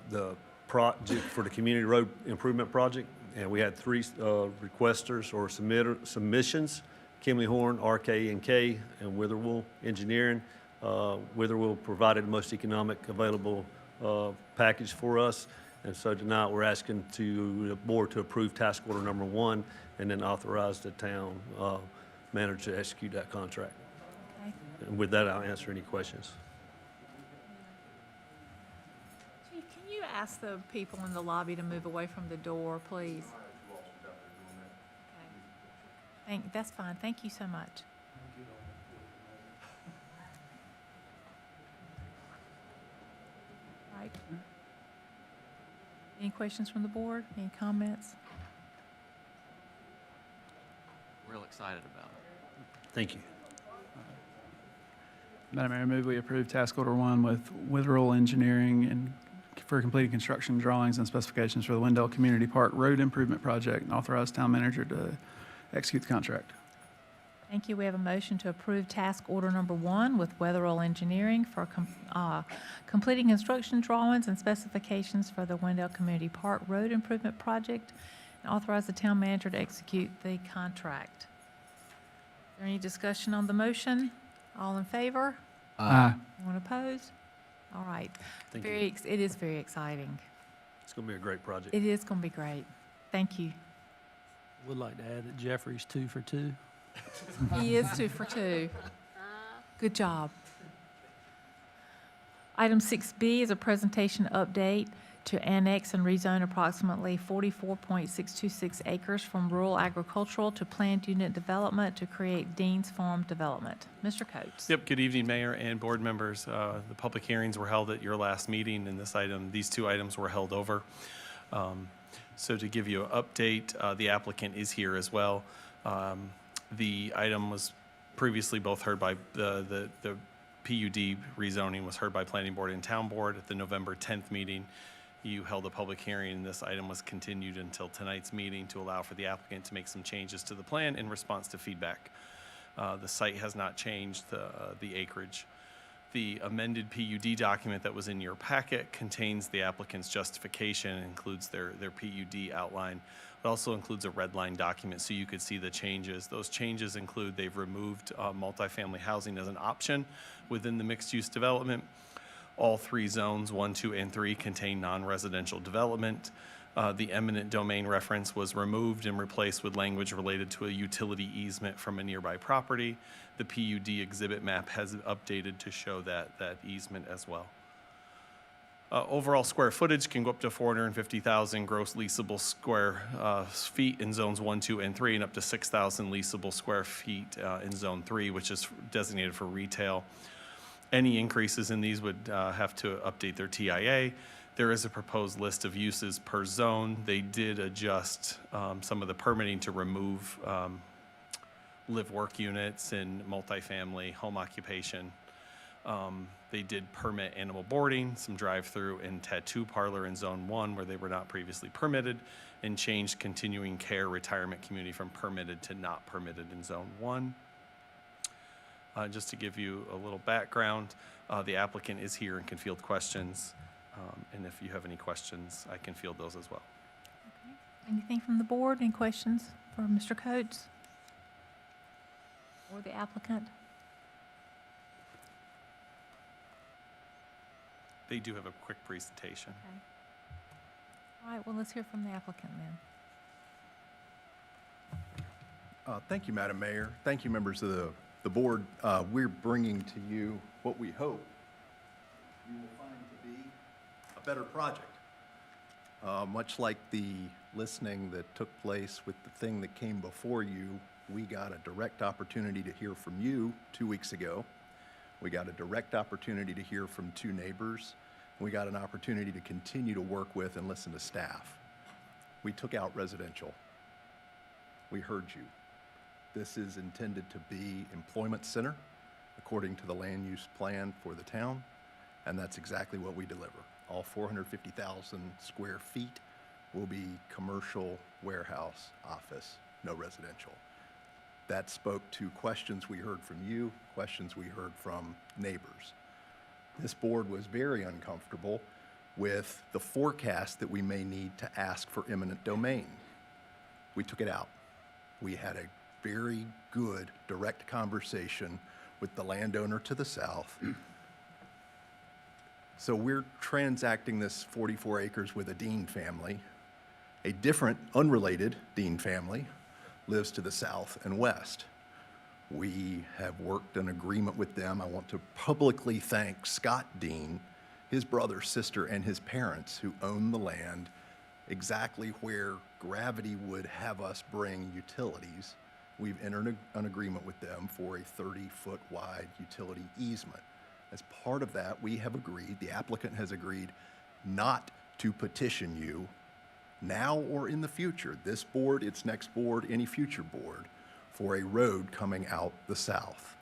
the project, for the community road improvement project. And we had 3 requesters or submissions: Kimley Horn, RK&K, and Witherwar Engineering. Witherwar provided the most economic available package for us. And so tonight we're asking the board to approve task order number 1 and then authorize the town manager to execute that contract. Okay. And with that, I'll answer any questions. Chief, can you ask the people in the lobby to move away from the door, please? Okay. That's fine. Thank you so much. All right. Any questions from the board? Any comments? Real excited about it. Thank you. Madam Mayor, I move we approve task order 1 with Wendell Engineering and for completing construction drawings and specifications for the Wendell Community Park Road Improvement Project and authorize town manager to execute the contract. Thank you. We have a motion to approve task order number 1 with Weatherall Engineering for completing construction drawings and specifications for the Wendell Community Park Road Improvement Project and authorize the town manager to execute the contract. Is there any discussion on the motion? All in favor? Aye. Anyone opposed? All right. Thank It is very exciting. It's going to be a great project. It is going to be great. Thank you. Would like to add that Jeffrey's 2 for 2. He is 2 for 2. Good job. Item 6B is a presentation update to annex and rezone approximately 44.626 acres from rural agricultural to planned unit development to create Dean's Farm Development. Mr. Coates. Yep, good evening, Mayor and board members. The public hearings were held at your last meeting, and these 2 items were held over. So to give you an update, the applicant is here as well. The item was previously both heard by the PUD rezoning was heard by Planning Board and Town Board at the November 10th meeting. You held a public hearing, and this item was continued until tonight's meeting to allow for the applicant to make some changes to the plan in response to feedback. The site has not changed the acreage. The amended PUD document that was in your packet contains the applicant's justification and includes their PUD outline. It also includes a red line document so you could see the changes. Those changes include they've removed multifamily housing as an option within the mixed-use development. All 3 zones, 1, 2, and 3, contain non-residential development. The eminent domain reference was removed and replaced with language related to a utility easement from a nearby property. The PUD exhibit map has updated to show that easement as well. Overall square footage can go up to 450,000 gross leasable square feet in zones 1, 2, and 3, and up to 6,000 leasable square feet in zone 3, which is designated for retail. Any increases in these would have to update their TIA. There is a proposed list of uses per zone. They did adjust some of the permitting to remove live-work units and multifamily home occupation. They did permit animal boarding, some drive-through and tattoo parlor in Zone 1 where they were not previously permitted, and changed continuing care retirement community from permitted to not permitted in Zone 1. Just to give you a little background, the applicant is here and can field questions. And if you have any questions, I can field those as well. Okay. Anything from the board? Any questions for Mr. Coates or the applicant? They do have a quick presentation. Okay. All right, well, let's hear from the applicant then. Thank you, Madam Mayor. Thank you, members of the board. We're bringing to you what we hope you will find to be a better project. Much like the listening that took place with the thing that came before you, we got a direct opportunity to hear from you 2 weeks ago. We got a direct opportunity to hear from 2 neighbors. We got an opportunity to continue to work with and listen to staff. We took out residential. We heard you. This is intended to be employment center according to the land use plan for the town, and that's exactly what we deliver. All 450,000 square feet will be commercial, warehouse, office, no residential. That spoke to questions we heard from you, questions we heard from neighbors. This board was very uncomfortable with the forecast that we may need to ask for eminent domain. We took it out. We had a very good direct conversation with the landowner to the south. So we're transacting this 44 acres with a Dean family. A different, unrelated Dean family lives to the south and west. We have worked an agreement with them. I want to publicly thank Scott Dean, his brother, sister, and his parents who own the land exactly where gravity would have us bring utilities. We've entered an agreement with them for a 30-foot wide utility easement. As part of that, we have agreed, the applicant has agreed, not to petition you now or in the future, this board, its next board, any future board, for a road coming out the south.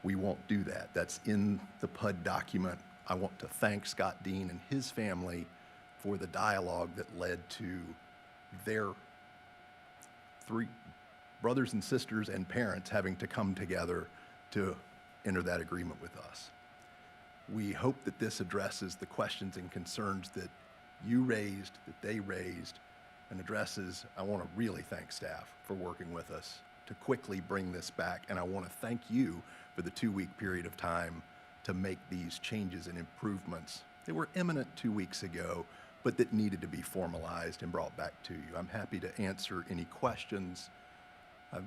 We won't do that. That's in the PUD document. I want to thank Scott Dean and his family for the dialogue that led to their 3 brothers and sisters and parents having to come together to enter that agreement with us. We hope that this addresses the questions and concerns that you raised, that they raised, and addresses. I want to really thank staff for working with us to quickly bring this back, and I want to thank you for the 2-week period of time to make these changes and improvements. They were imminent 2 weeks ago, but that needed to be formalized and brought back to you. I'm happy to answer any questions.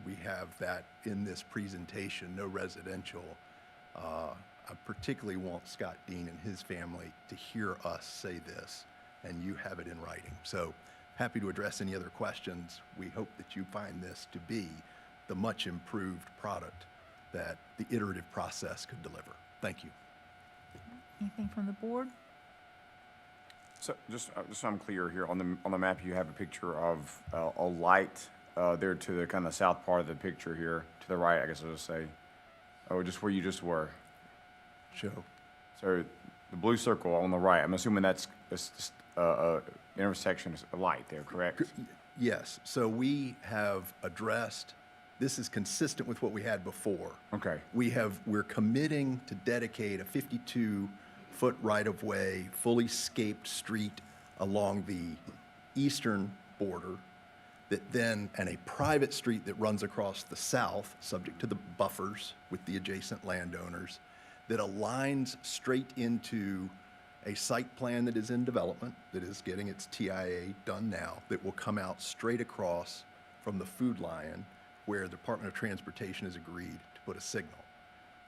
We have that in this presentation, no residential. I particularly want Scott Dean and his family to hear us say this, and you have it in writing. So happy to address any other questions. We hope that you find this to be the much improved product that the iterative process could deliver. Thank you. Anything from the board? So just so I'm clear here, on the map, you have a picture of a light there to the kind of south part of the picture here, to the right, I guess I'll just say. Oh, just where you just were. Show. So the blue circle on the right, I'm assuming that's intersection, a light there, correct? Yes. So we have addressed, this is consistent with what we had before. Okay. We're committing to dedicate a 52-foot right-of-way, fully scaped street along the eastern border and a private street that runs across the south, subject to the buffers with the adjacent landowners, that aligns straight into a site plan that is in development, that is getting its TIA done now, that will come out straight across from the Food Lion, where the Department of Transportation has agreed to put a signal.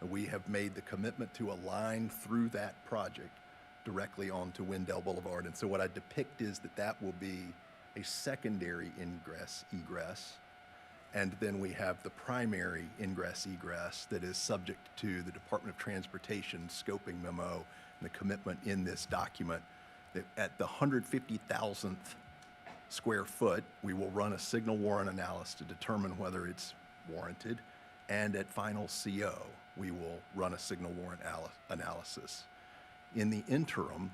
And we have made the commitment to align through that project directly onto Wendell Boulevard. And so what I depict is that will be a secondary ingress, egress, and then we have the primary ingress, egress that is subject to the Department of Transportation scoping memo and the commitment in this document that at the 150,000th square foot, we will run a signal warrant analysis to determine whether it's warranted, and at final CO, we will run a signal warrant analysis. In the interim,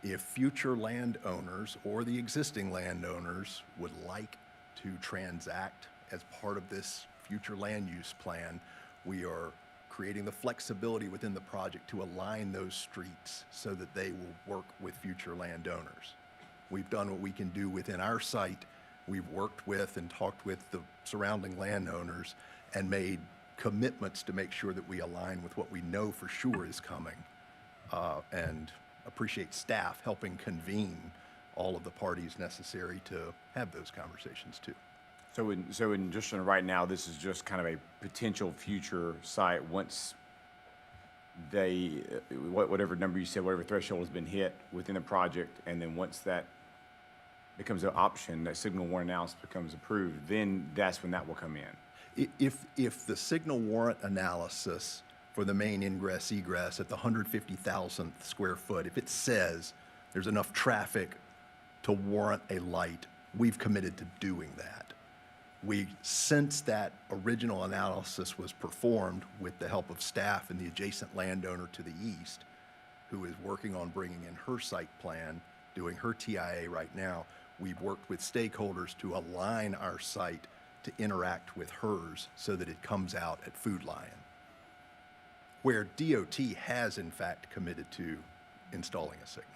if future landowners or the existing landowners would like to transact as part of this future land use plan, we are creating the flexibility within the project to align those streets so that they will work with future landowners. We've done what we can do within our site. We've worked with and talked with the surrounding landowners and made commitments to make sure that we align with what we know for sure is coming. And appreciate staff helping convene all of the parties necessary to have those conversations too. So just right now, this is just kind of a potential future site once they, whatever number you said, whatever threshold has been hit within the project, and then once that becomes an option, that signal warrant analysis becomes approved, then that's when that will come in. If the signal warrant analysis for the main ingress egress at the 150,000th square foot, if it says there's enough traffic to warrant a light, we've committed to doing that. Since that original analysis was performed with the help of staff and the adjacent landowner to the east, who is working on bringing in her site plan, doing her TIA right now, we've worked with stakeholders to align our site to interact with hers so that it comes out at Food Lion, where DOT has in fact committed to installing a signal.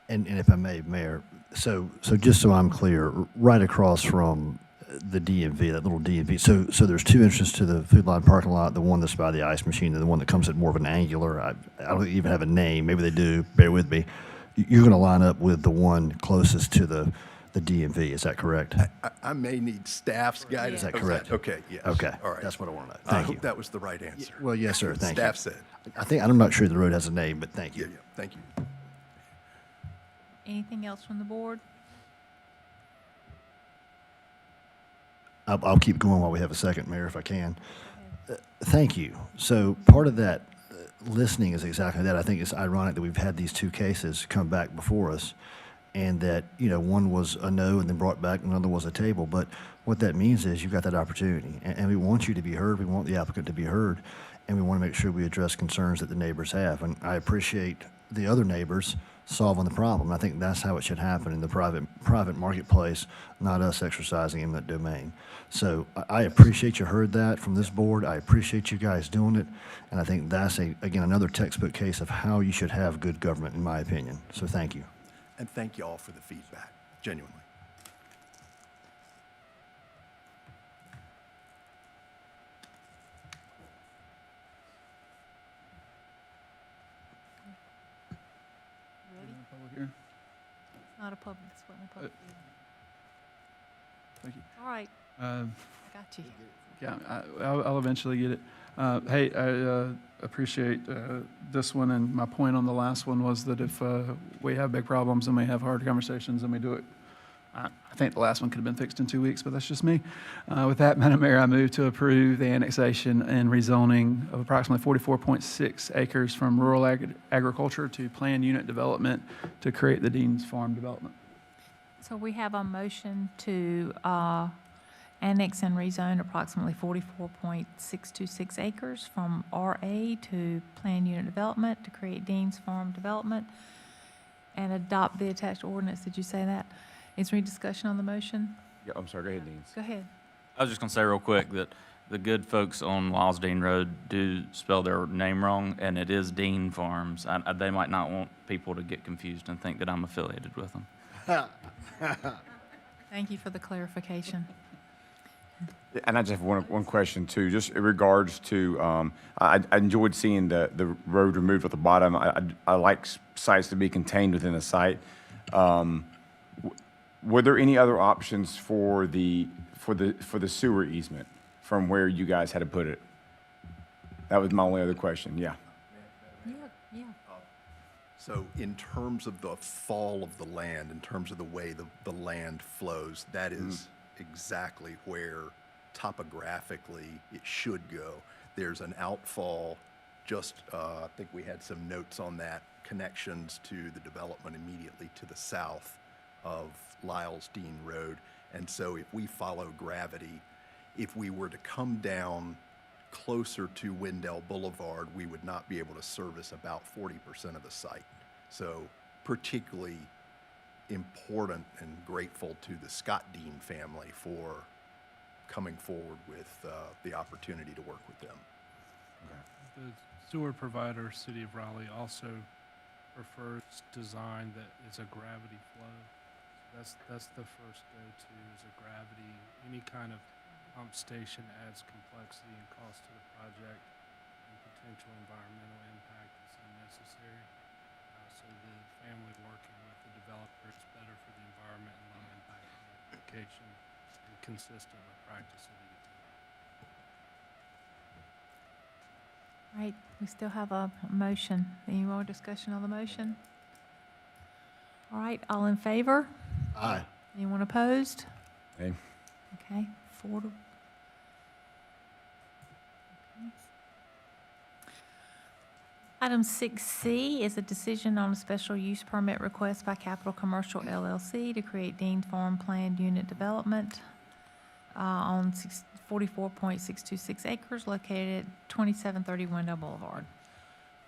And if I may, Mayor, so just so I'm clear, right across from the DMV, that little DMV, so there's two entrances to the Food Line parking lot, the one that's by the ice machine and the one that comes at more of an angular. I don't even have a name. Maybe they do. Bear with me. You're going to line up with the one closest to the DMV. Is that correct? I may need staff's guidance. Is that correct? Okay, yes. Okay. All right. That's what I want to know. I Thank you. hope that was the right answer. Well, yes, sir. Thank you. Staff said. I'm not sure the road has a name, but thank you. Yeah, thank you. Anything else from the board? I'll keep going while we have a second, Mayor, if I can. Thank you. So part of that listening is exactly that. I think it's ironic that we've had these two cases come back before us, and that, one was a no and then brought back, another was a table. But what that means is you've got that opportunity, and we want you to be heard. We want the applicant to be heard, and we want to make sure we address concerns that the neighbors have. And I appreciate the other neighbors solving the problem. I think that's how it should happen in the private marketplace, not us exercising eminent domain. So I appreciate you heard that from this board. I appreciate you guys doing it, and I think that's again another textbook case of how you should have good government, in my opinion. So thank you. And thank you all for the feedback, genuinely. Ready? Public hearing? It's not a public, this wasn't a public hearing. Thank you. All right, I got you. Yeah, I'll eventually get it. Hey, I appreciate this one, and my point on the last one was that if we have big problems and we have hard conversations and we do it, I think the last one could have been fixed in 2 weeks, but that's just me. With that, Madam Mayor, I move to approve the annexation and rezoning of approximately 44.6 acres from rural agriculture to planned unit development to create the Dean's Farm development. So we have a motion to annex and rezone approximately 44.626 acres from RA to planned unit development to create Dean's Farm development and adopt the attached ordinance. Did you say that? Is there any discussion on the motion? Yeah, I'm sorry, go ahead, Deans. Go ahead. I was just going to say real quick that the good folks on Lawsdean Road do spell their name wrong, and it is Dean Farms. They might not want people to get confused and think that I'm affiliated with them. Thank you for the clarification. And I just have one question too, just in regards to, I enjoyed seeing the road removed at the bottom. I like sites to be contained within a site. Were there any other options for the sewer easement from where you guys had to put it? That was my only other question, yeah. Yeah. So in terms of the fall of the land, in terms of the way the land flows, that is exactly where topographically it should go. There's an outfall, just, I think we had some notes on that, connections to the development immediately to the south of Lyles Dean Road. And so if we follow gravity, if we were to come down closer to Wendell Boulevard, we would not be able to service about 40% of the site. So particularly important and grateful to the Scott Dean family for coming forward with the opportunity to work with them. The sewer provider, City of Raleigh, also prefers design that is a gravity flow. That's the first go-to, is a gravity. Any kind of pump station adds complexity and cost to the project, and potential environmental impact is unnecessary. So the family working with the developer is better for the environment and low impact application and consistent with practice of the utility. All right, we still have a motion. Any more discussion on the motion? All right, all in favor? Aye. Anyone opposed? Aye. Okay, 4 to. Okay. Item 6C is a decision on a special use permit request by Capital Commercial LLC to create Dean Farm planned unit development on 44.626 acres located at 2730 Wendell Boulevard.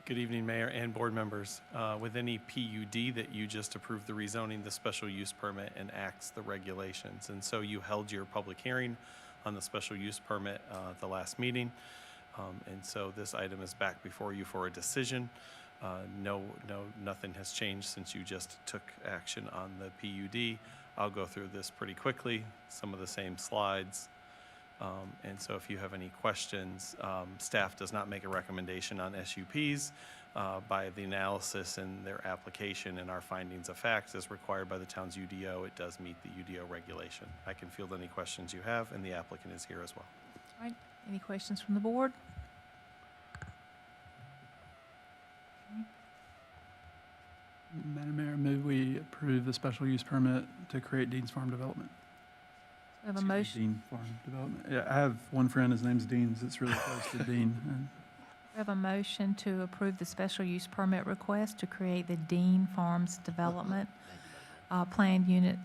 Good evening, Mayor and board members. With any PUD that you just approved the rezoning, the special use permit enacts the regulations. And so you held your public hearing on the special use permit at the last meeting. And so this item is back before you for a decision. Nothing has changed since you just took action on the PUD. I'll go through this pretty quickly, some of the same slides. And so if you have any questions, staff does not make a recommendation on SUPs. By the analysis in their application and our findings of facts as required by the town's UDO, it does meet the UDO regulation. I can field any questions you have, and the applicant is here as well. All right, any questions from the board? Madam Mayor, I move we approve the special use permit to create Dean's Farm development. We have a motion. Dean Farm development. Yeah, I have one friend, his name's Dean's. It's really close to Dean. And We have a motion to approve the special use permit request to create the Dean Farms development planned unit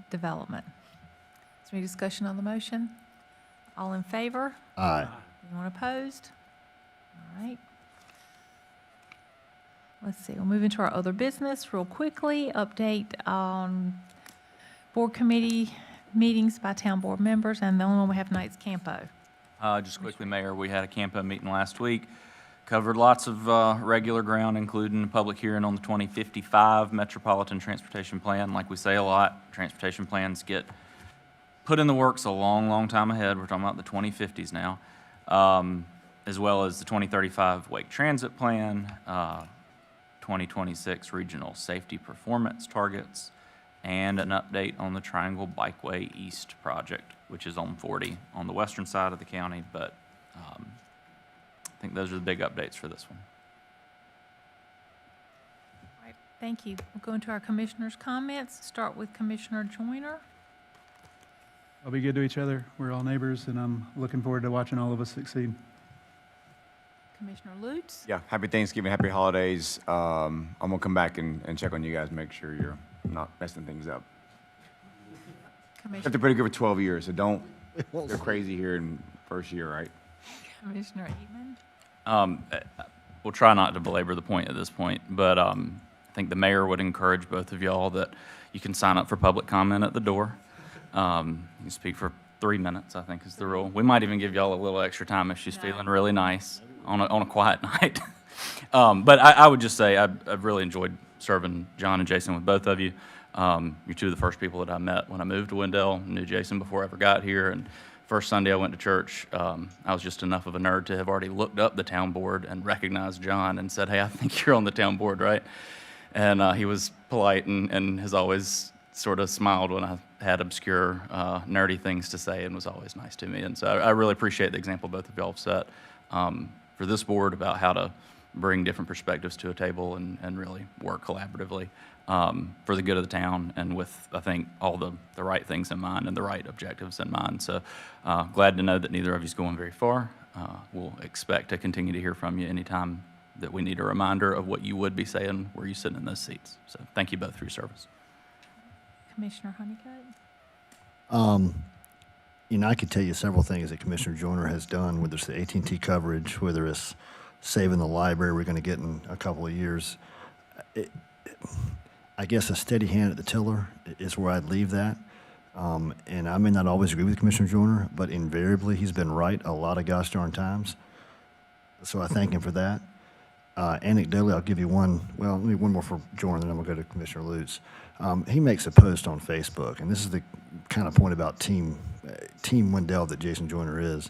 development. Is there any discussion on the motion? All in favor? Aye. Anyone opposed? All right. Let's see, we'll move into our other business real quickly. Update on board committee meetings by town board members, and the only one we have tonight's Campo. Just quickly, Mayor, we had a Campo meeting last week. Covered lots of regular ground, including a public hearing on the 2055 Metropolitan Transportation Plan. Like we say a lot, transportation plans get put in the works a long, long time ahead. We're talking about the 2050s now, as well as the 2035 Wake Transit Plan, 2026 Regional Safety Performance Targets, and an update on the Triangle Bikeway East project, which is on 40 on the western side of the county, but I think those are the big updates for this one. All right, thank you. We'll go into our commissioners' comments. Start with Commissioner Joyner. I'll be good to each other. We're all neighbors, and I'm looking forward to watching all of us succeed. Commissioner Lutz. Yeah, happy Thanksgiving, happy holidays. I'm gonna come back and check on you guys, make sure you're not messing things up. I've been pretty good for 12 years, so don't go crazy here in first year, right? Commissioner Eatman. We'll try not to belabor the point at this point, but I think the mayor would encourage both of y'all that you can sign up for public comment at the door. You can speak for 3 minutes, I think is the rule. We might even give y'all a little extra time if she's feeling really nice on a quiet night. But I would just say I've really enjoyed serving John and Jason with both of you. You're two of the first people that I met when I moved to Wendell. Knew Jason before I ever got here, and first Sunday I went to church, I was just enough of a nerd to have already looked up the town board and recognized John and said, "Hey, I think you're on the town board, right?" And he was polite and has always sort of smiled when I had obscure, nerdy things to say, and was always nice to me. And so I really appreciate the example both of y'all have set for this board about how to bring different perspectives to a table and really work collaboratively for the good of the town, and with, I think, all the right things in mind and the right objectives in mind. So glad to know that neither of you's going very far. We'll expect to continue to hear from you anytime that we need a reminder of what you would be saying were you sitting in those seats. So thank you both for your service. Commissioner Honeycutt. I could tell you several things that Commissioner Joyner has done, whether it's the AT&T coverage, whether it's saving the library we're going to get in a couple of years. I guess a steady hand at the tiller is where I'd leave that. And I may not always agree with Commissioner Joyner, but invariably he's been right a lot of gosh darn times. So I thank him for that. Anecdotally, I'll give you one more for Joyner, then I'm going to go to Commissioner Lutz. He makes a post on Facebook, and this is the kind of point about Team Wendell that Jason Joyner is.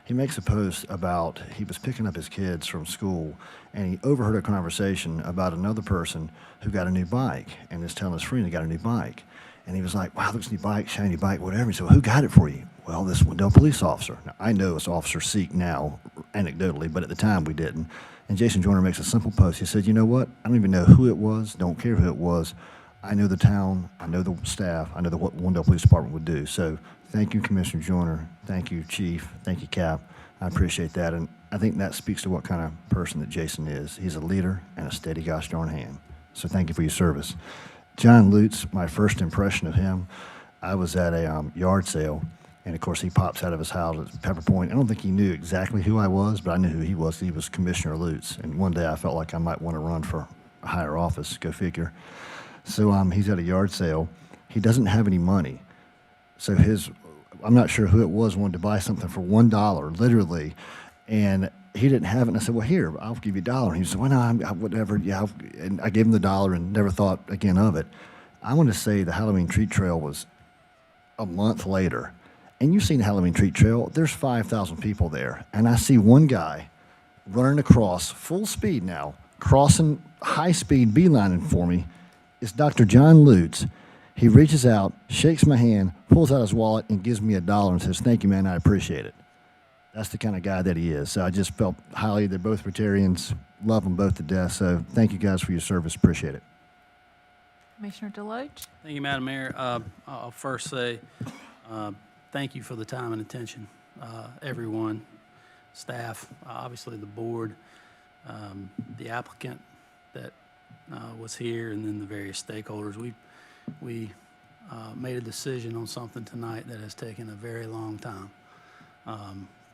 He makes a post about he was picking up his kids from school, and he overheard a conversation about another person who got a new bike, and is telling his friend he got a new bike. And he was like, "Wow, looks new bike, shiny bike, whatever." He said, "Well, who got it for you?" "Well, this Wendell police officer." Now, I know it's Officer Seek now, anecdotally, but at the time we didn't. And Jason Joyner makes a simple post. He said, "You know what? I don't even know who it was, don't care who it was. I know the town, I know the staff, I know what Wendell Police Department would do." So thank you, Commissioner Joyner. Thank you, Chief. Thank you, Cap. I appreciate that. And I think that speaks to what kind of person that Jason is. He's a leader and a steady gosh darn hand. So thank you for your service. John Lutz, my first impression of him, I was at a yard sale, and of course he pops out of his house at Pepper Point. I don't think he knew exactly who I was, but I knew who he was. He was Commissioner Lutz. And one day I felt like I might want to run for a higher office, go figure. So he's at a yard sale. He doesn't have any money. So I'm not sure who it was, wanted to buy something for $1, literally, and he didn't have it. And I said, "Well, here, I'll give you $1." And he said, "Well, no, whatever." Yeah, and I gave him the $1 and never thought again of it. I want to say the Halloween treat trail was a month later, and you've seen the Halloween treat trail. There's 5,000 people there, and I see one guy running across full speed now, crossing high speed, beelining for me. It's Dr. John Lutz. He reaches out, shakes my hand, pulls out his wallet, and gives me $1 and says, "Thank you, man, I appreciate it." That's the kind of guy that he is. So I just felt highly, they're both Rotarians, love them both to death. So thank you guys for your service, appreciate it. Commissioner Deloach. Thank you, Madam Mayor. I'll first say thank you for the time and attention, everyone, staff, obviously the board, the applicant that was here, and then the various stakeholders. we made a decision on something tonight that has taken a very long time.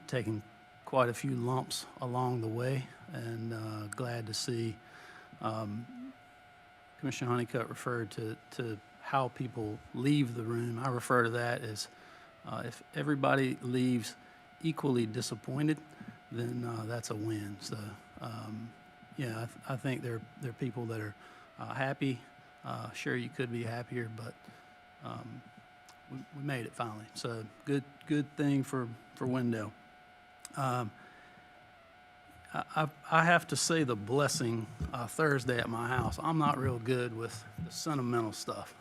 Taken quite a few lumps along the way, and glad to see Commissioner Honeycutt referred to how people leave the room. I refer to that as if everybody leaves equally disappointed, then that's a win. So, yeah, I think there are people that are happy. Sure, you could be happier, but we made it finally. So good thing for Wendell. I have to say the blessing Thursday at my house. I'm not real good with the sentimental stuff.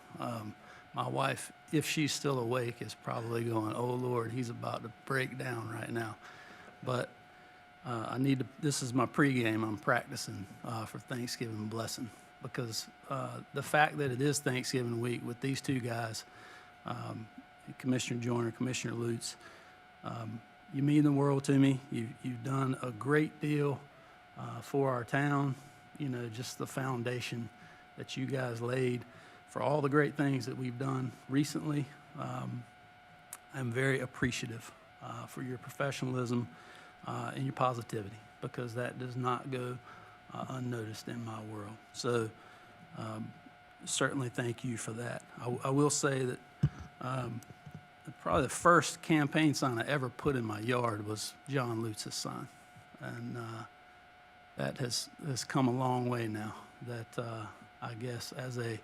My wife, if she's still awake, is probably going, "Oh Lord, he's about to break down right now." But I need to. This is my pregame. I'm practicing for Thanksgiving blessing, because the fact that it is Thanksgiving week with these two guys, Commissioner Joyner, Commissioner Lutz, you mean the world to me. You've done a great deal for our town. You know, just the foundation that you guys laid for all the great things that we've done recently. I'm very appreciative for your professionalism and your positivity, because that does not go unnoticed in my world. So certainly thank you for that. I will say that probably the first campaign sign I ever put in my yard was John Lutz's sign. And that has come a long way now. That I guess as a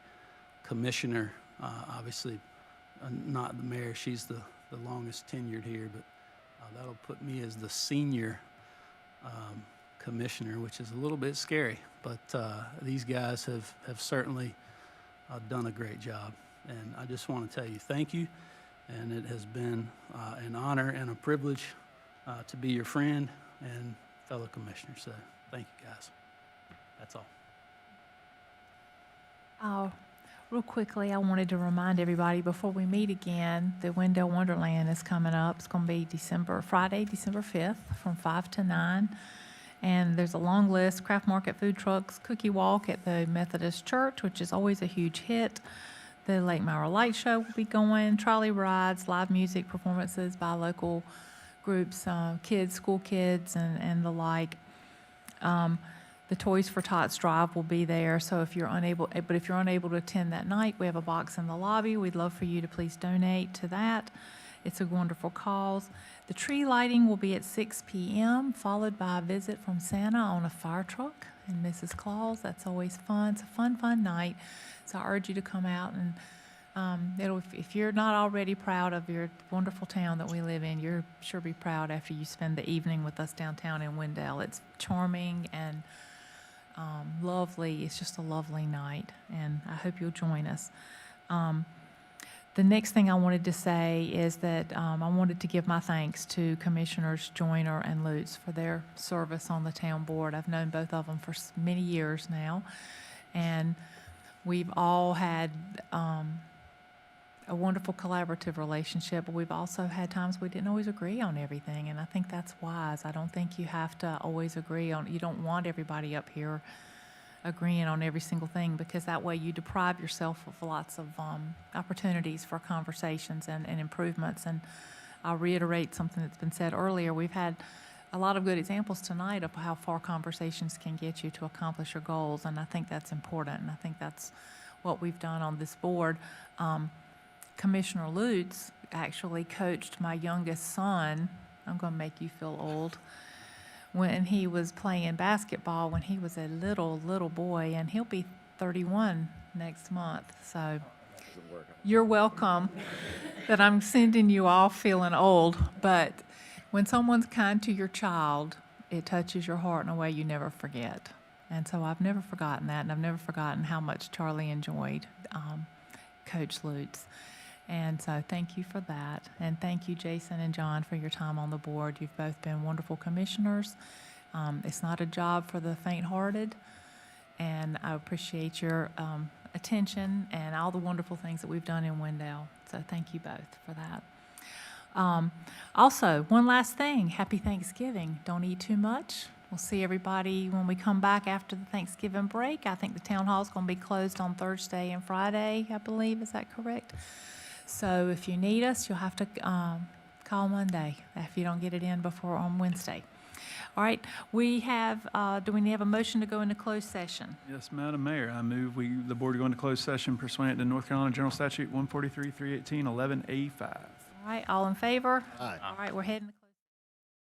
commissioner, obviously not the mayor, she's the longest tenured here, but that'll put me as the senior commissioner, which is a little bit scary. But these guys have certainly done a great job. And I just want to tell you thank you. And it has been an honor and a privilege to be your friend and fellow commissioner. So thank you, guys. That's all. Real quickly, I wanted to remind everybody before we meet again, the Wendell Wonderland is coming up. It's going to be Friday, December 5th from 5 to 9. And there's a long list: craft market, food trucks, cookie walk at the Methodist Church, which is always a huge hit. The Lake Myra Light Show will be going, trolley rides, live music performances by local groups, kids, school kids, and the like. The Toys for Tots drive will be there. So if you're unable to attend that night, we have a box in the lobby. We'd love for you to please donate to that. It's a wonderful cause. The tree lighting will be at 6 p.m., followed by a visit from Santa on a fire truck and Mrs. Claus. That's always fun. It's a fun night. So I urge you to come out, and if you're not already proud of your wonderful town that we live in, you'll sure be proud after you spend the evening with us downtown in Wendell. It's charming and lovely. It's just a lovely night, and I hope you'll join us. The next thing I wanted to say is that I wanted to give my thanks to Commissioners Joyner and Lutz for their service on the town board. I've known both of them for many years now, and we've all had a wonderful collaborative relationship, but we've also had times we didn't always agree on everything, and I think that's wise. I don't think you have to always agree on, you don't want everybody up here agreeing on every single thing, because that way you deprive yourself of lots of opportunities for conversations and improvements. And I'll reiterate something that's been said earlier. We've had a lot of good examples tonight of how far conversations can get you to accomplish your goals, and I think that's important, and I think that's what we've done on this board. Commissioner Lutz actually coached my youngest son, I'm going to make you feel old, when he was playing basketball when he was a little boy, and he'll be 31 next month. So you're welcome that I'm sending you off feeling old, but when someone's kind to your child, it touches your heart in a way you never forget. And so I've never forgotten that, and I've never forgotten how much Charlie enjoyed Coach Lutz. And so thank you for that. And thank you, Jason and John, for your time on the board. You've both been wonderful commissioners. It's not a job for the faint-hearted, and I appreciate your attention and all the wonderful things that we've done in Wendell. So thank you both for that. Also, one last thing. Happy Thanksgiving. Don't eat too much. We'll see everybody when we come back after the Thanksgiving break. I think the town hall's going to be closed on Thursday and Friday, I believe. Is that correct? So if you need us, you'll have to call Monday if you don't get it in before on Wednesday. All right, we have, do we have a motion to go into closed session? Yes, Madam Mayor, I move the board go into closed session pursuant to North Carolina General Statute 143, 318, 11A5. All right, all in favor? Aye. All right, we're heading to closed.